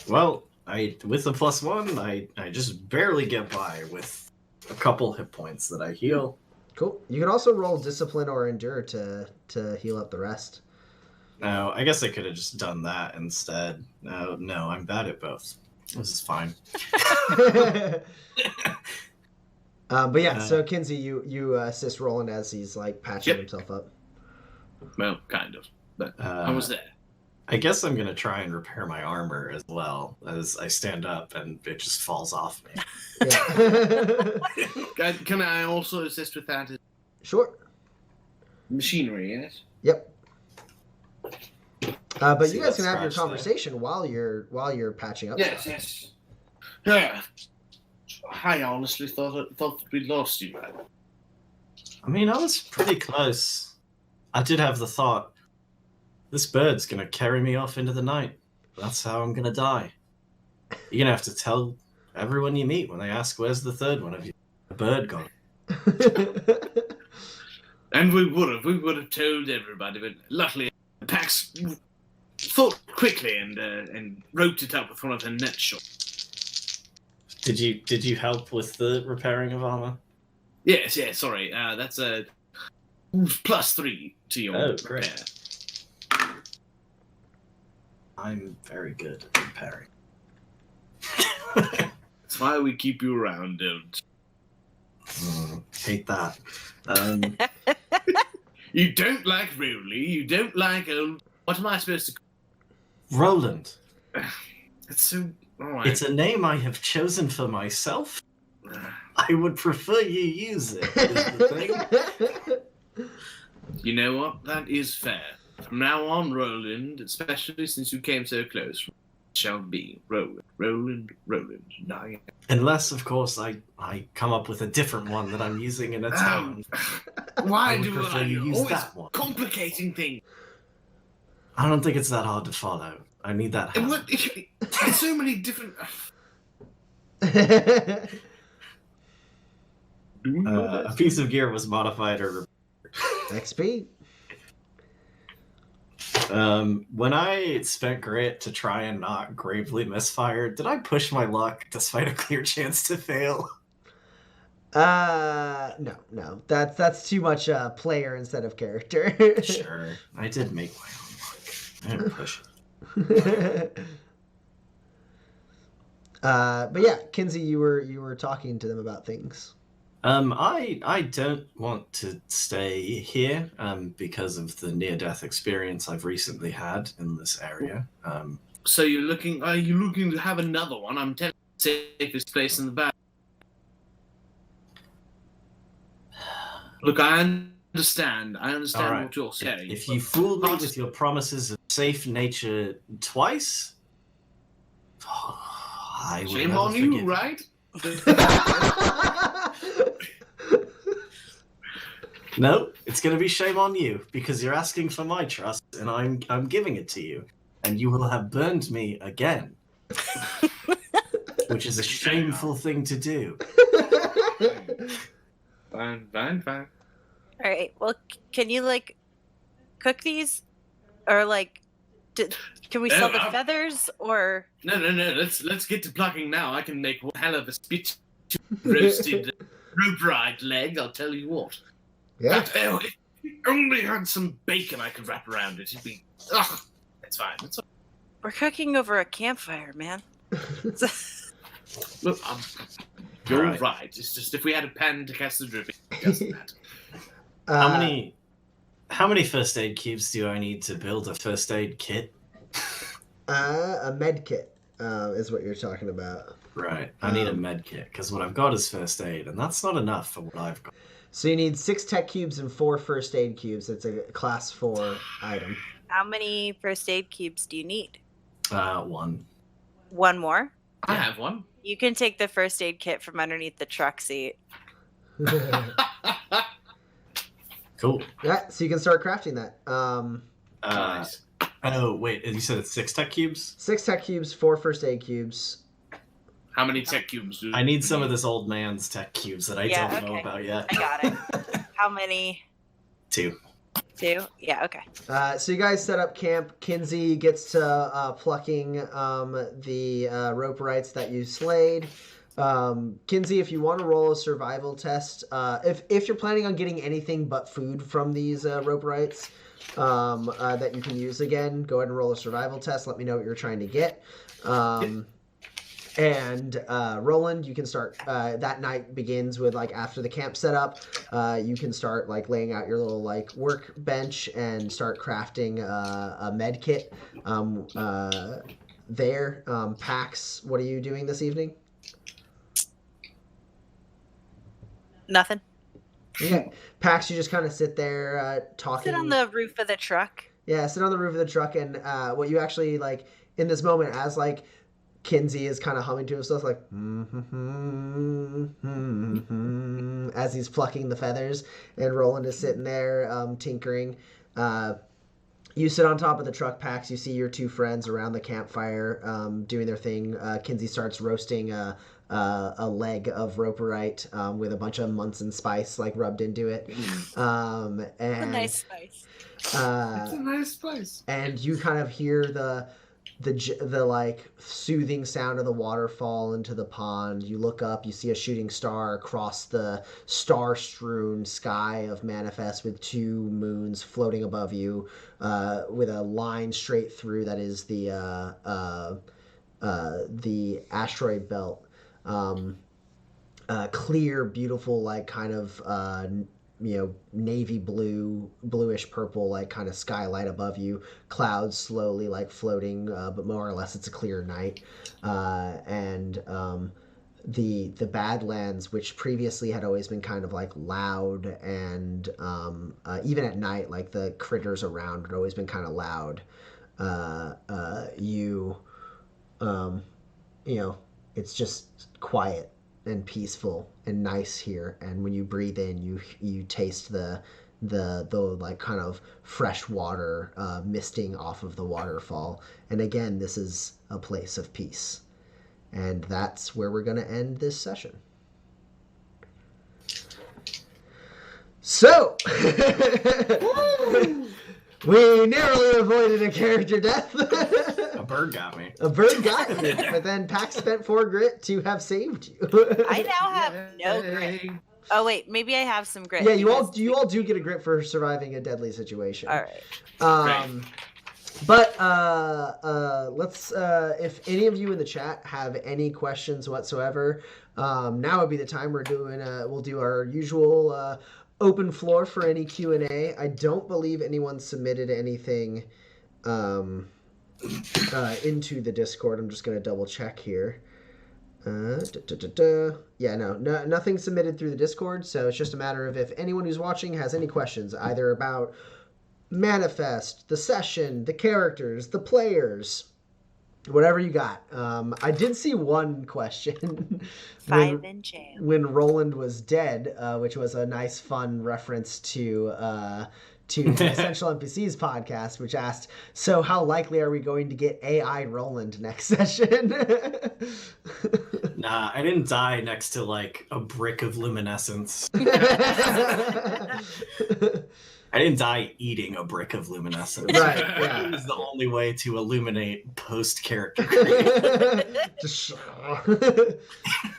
Well, with the +1, I just barely get by with a couple hit points that I heal. Cool. You can also roll discipline or endure to heal up the rest. No, I guess I could have just done that instead. No, I'm bad at both. This is fine. But yeah, so Kinsey, you assist Roland as he's like patching himself up. Well, kind of. But I was there. I guess I'm going to try and repair my armor as well as I stand up and it just falls off me. Yeah. Can I also assist with that? Sure. Machinery, yes? Yep. But See you guys that can have your scratch conversation while you're patching up. Yes, stuff. yes. Yeah. I honestly thought we'd lost you, man. I mean, I was pretty close. I did have the thought, this bird's going to carry me off into the night. That's how I'm going to die. You're going to have to tell everyone you meet when they ask, where's the third one of you? The bird gone. And we would have told everybody, but luckily Pax thought quickly and wrote it up with one of her net shots. Did you help with the repairing of armor? Yes, sorry. That's a +3 to your repair. Great. I'm very good at repairing. That's why we keep you around, don't hate that. You don't like Rowley, you don't like what am I supposed to Roland. It's so alright. It's a name I have chosen for myself. I would prefer you use it. Is the thing. You know what? That is fair. From now on, Roland, especially since you came so close, shall be Roland. Nine. Unless, of course, I come up with a different one that I'm using in a town. Why I would do prefer I you use always that one. complicating things? I don't think it's that hard to follow. I need that help. There's so many different... A piece of gear was modified or... XP. When I spent grit to try and not gravely misfire, did I push my luck despite a clear chance to fail? No. That's too much player instead of character. Sure, I did make my own luck. I didn't push it. But yeah, Kinsey, you were talking to them about things. I don't want to stay here because of the near-death experience I've recently had in this area. So are you looking to have another one? I'm telling you, safest place in the bag. Look, I understand All right. what you're saying. If you fooled me with your promises of safe nature twice, I would shame never on you, forgive right? No, it's going to be shame on you because you're asking for my trust, and I'm giving it to you, and you will have burned me again, which is a shameful thing to do. Fine. All right. Well, can you like cook these, or like, can we sell the feathers, or? No. Let's get to plucking now. I can make one hell of a spit roasted rope-ride leg. I'll tell you what. Yeah. If you only had some bacon I could wrap around it, it'd be. It's fine. We're cooking over a campfire, man. Look, you're Alright. right. It's just if we had a pen to cast the dripping, it doesn't matter. How many first aid cubes do I need to build a first aid kit? A med kit is what you're talking about. Right, I need a med kit because what I've got is first aid, and that's not enough for what I've got. So you need 6 tech cubes and 4 first aid cubes. It's a class 4 item. How many first aid cubes do you need? 1. One more? I have one. You can take the first aid kit from underneath the truck seat. Cool. Yeah, so you can start crafting that. Nice. Oh, wait, you said it's 6 tech cubes? 6 tech cubes, 4 first aid cubes. How many tech cubes do I need some of this old man's tech cubes that I don't know about yet. I got it. How many? 2. 2? Yeah, okay. So you guys set up camp. Kinsey gets to plucking the roperites that you slayed. Kinsey, if you want to roll a survival test, if you're planning on getting anything but food from these roperites that you can use again, go ahead and roll a survival test. Let me know what you're trying to get. And Roland, you can start. That night begins with after the camp setup. You can start laying out your little workbench and start crafting a med kit. Pax, what are you doing this evening? Nothing. Okay, Pax, you just kind of sit there talking. Sit on the roof of the truck. Yeah, sit on the roof of the truck, and what you actually in this moment, as Kinsey is kind of humming to himself, as he's plucking the feathers, and Roland is sitting there tinkering. You sit on top of the truck, Pax. You see your 2 friends around the campfire doing their thing. Kinsey starts roasting a leg of roperite with a bunch of Munson spice rubbed into it. And A nice spice. It's a nice spice. And you kind of hear the soothing sound of the waterfall into the pond. You look up, you see a shooting star across the star-strewn sky of Manifest with 2 moons floating above you, with a line straight through that is the asteroid belt. Clear, beautiful, kind of navy blue, bluish purple, kind of skylight above you. Clouds slowly floating, but more or less it's a clear night. And the Badlands, which previously had always been kind of loud, and even at night, the critters around had always been kind of loud. It's just quiet and peaceful and nice here, and when you breathe in, you taste the kind of fresh water misting off of the waterfall. And again, this is a place of peace, and that's where we're going to end this session. So we narrowly avoided a character death. A bird got me. A bird got you, but then Pax spent 4 grit to have saved you. I now have no grit. Oh wait, maybe I have some grit. Yeah, you all do get a grit for surviving a deadly situation. All right. But let's if any of you in the chat have any questions whatsoever, now would be the time. We'll do our usual open floor for any Q&A. I don't believe anyone submitted anything into the Discord. I'm just going to double check here. Yeah, no, nothing submitted through the Discord, so it's just a matter of if anyone who's watching has any questions, either about Manifest, the session, the characters, the players, whatever you got. I did see one question. 5 in jail. When Roland was dead, which was a nice, fun reference to the Essential NPCs podcast, which asked, so how likely are we going to get AI Roland next session? Nah, I didn't die next to a brick of luminescence. I didn't die eating a brick of luminescence. Right, yeah. It was the only way to illuminate post-character. Just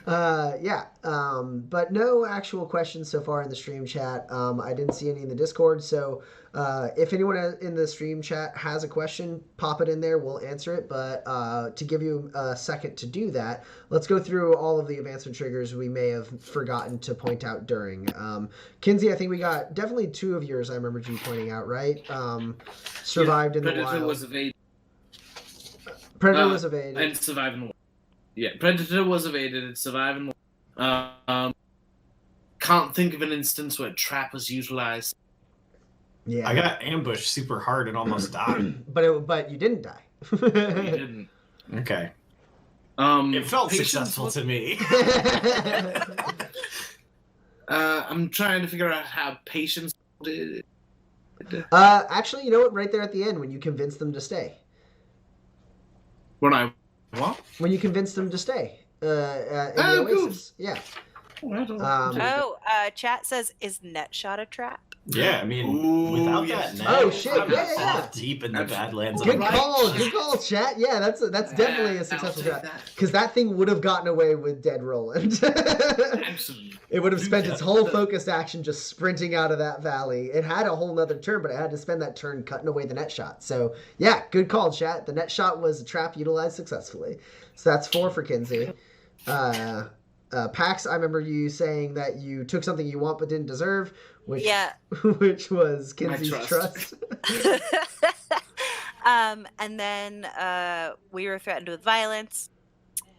yeah. But no actual questions so far in the stream chat. I didn't see any in the Discord, so if anyone in the stream chat has a question, pop it in there. We'll answer it. But to give you a second to do that, let's go through all of the advancement triggers we may have forgotten to point out during. Kinsey, I think we got definitely 2 of yours. I remember you pointing out, right? Survived in the wild. Predator was evaded. Predator was evaded. And survived in the wild. Yeah, Predator was evaded and survived in the wild. Can't think of an instance where trap was utilized. Yeah, I got ambushed super hard and almost died. but you didn't die. You didn't. Okay. It felt Patience successful to me. I'm trying to figure out how patience did. Actually, you know what? Right there at the end, when you convince them to stay. When I what? When you convince them to stay. In the Oasis. Yeah. Chat says, is Netshot a trap? Yeah, I mean, Ooh, without yes. that net, Oh, shit, I'm yeah. deep in the Badlands. Good Right. call, chat. Yeah, that's definitely a successful trap. Because that thing would have gotten away with dead Roland. Absolutely. It would have spent its whole focused action just sprinting out of that valley. It had a whole nother turn, but it had to spend that turn cutting away the net shot. So, yeah, good call, chat. The net shot was a trap utilized successfully. So that's 4 for Kinsey. Pax, I remember you saying that you took something you want but didn't deserve, which was Kinsey's trust. And then we were threatened with violence,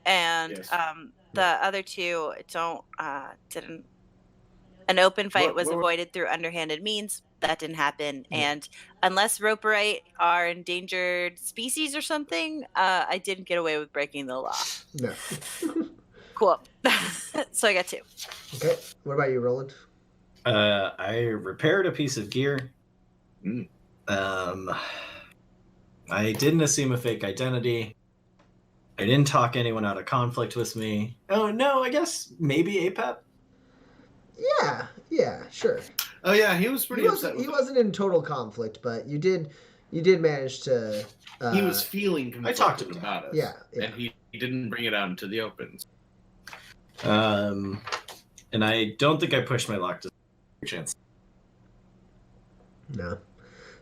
and the other 2 didn't. An open fight was avoided through underhanded means. That didn't happen, and unless Roperite are endangered species or something, I didn't get away with breaking the law. No. Cool. So I got 2. Okay. What about you, Roland? I repaired a piece of gear. I didn't assume a fake identity. I didn't talk anyone out of conflict with me. Oh, no, I guess maybe APAP? Yeah, sure. Oh yeah, he was pretty upset. He wasn't in total conflict, but you did manage to. He was feeling conflicted I talked to him about it. Yeah. And he didn't bring it out into the open. And I don't think I pushed my luck to chance. No.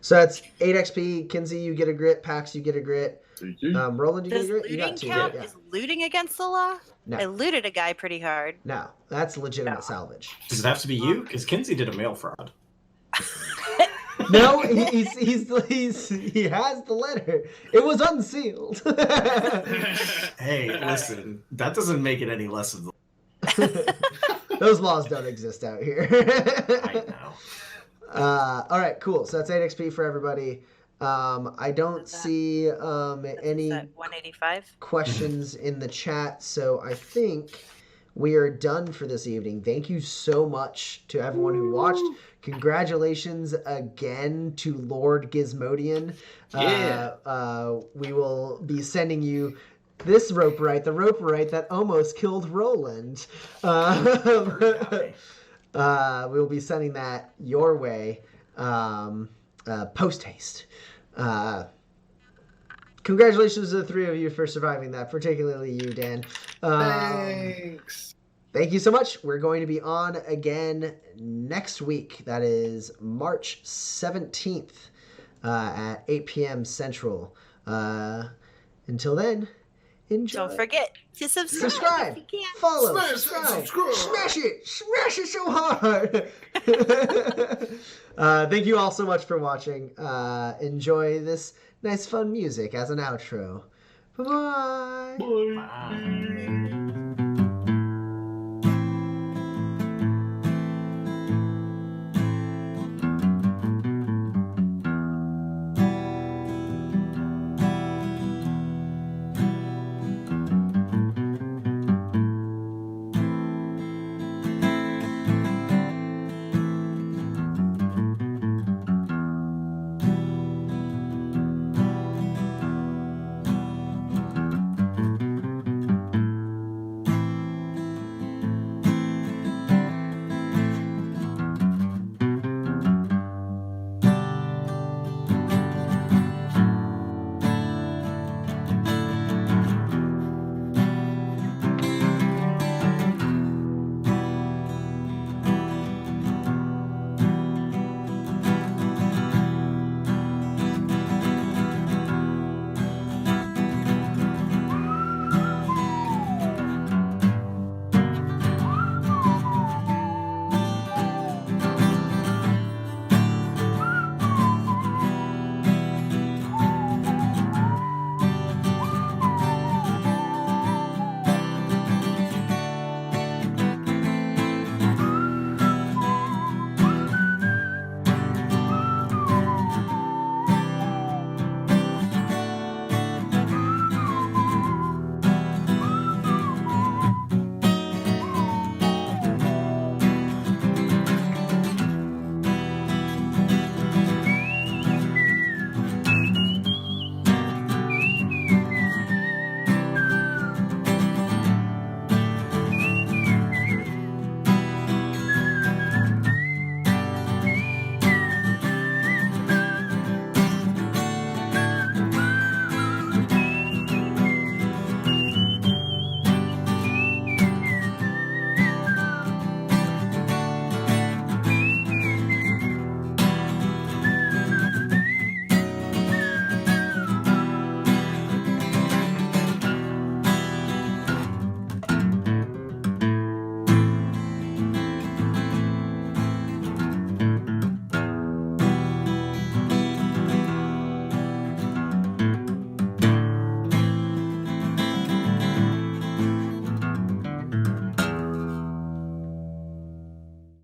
So that's 8 XP. Kinsey, you get a grit. Pax, you get a grit. Roland, you get a grit. You got 2. Count? Is looting against the law? No. I looted a guy pretty hard. No, that's legitimate salvage. Does it have to be you? Because Kinsey did a mail fraud. No, he has the letter. It was unsealed. Hey, listen, that doesn't make it any less of the. Those laws don't exist out here. I know. All right, cool. So that's 8 XP for everybody. I don't see any 185 questions in the chat, so I think we are done for this evening. Thank you so much to everyone who watched. Congratulations again to Lord Gizmodian. We will be sending you this Roperite, the Roperite that almost killed Roland. We'll be sending that your way post-haste. Congratulations to the 3 of you for surviving that, particularly you, Dan. Thanks. Thank you so much. We're going to be on again next week. That is March 17th at 8 p.m. Central. Until then, enjoy. Don't forget to subscribe. If you can. Follow, Subscribe. smash it so hard. Thank you all so much for watching. Enjoy this nice fun music as an outro. Bye-bye. Bye. Bye.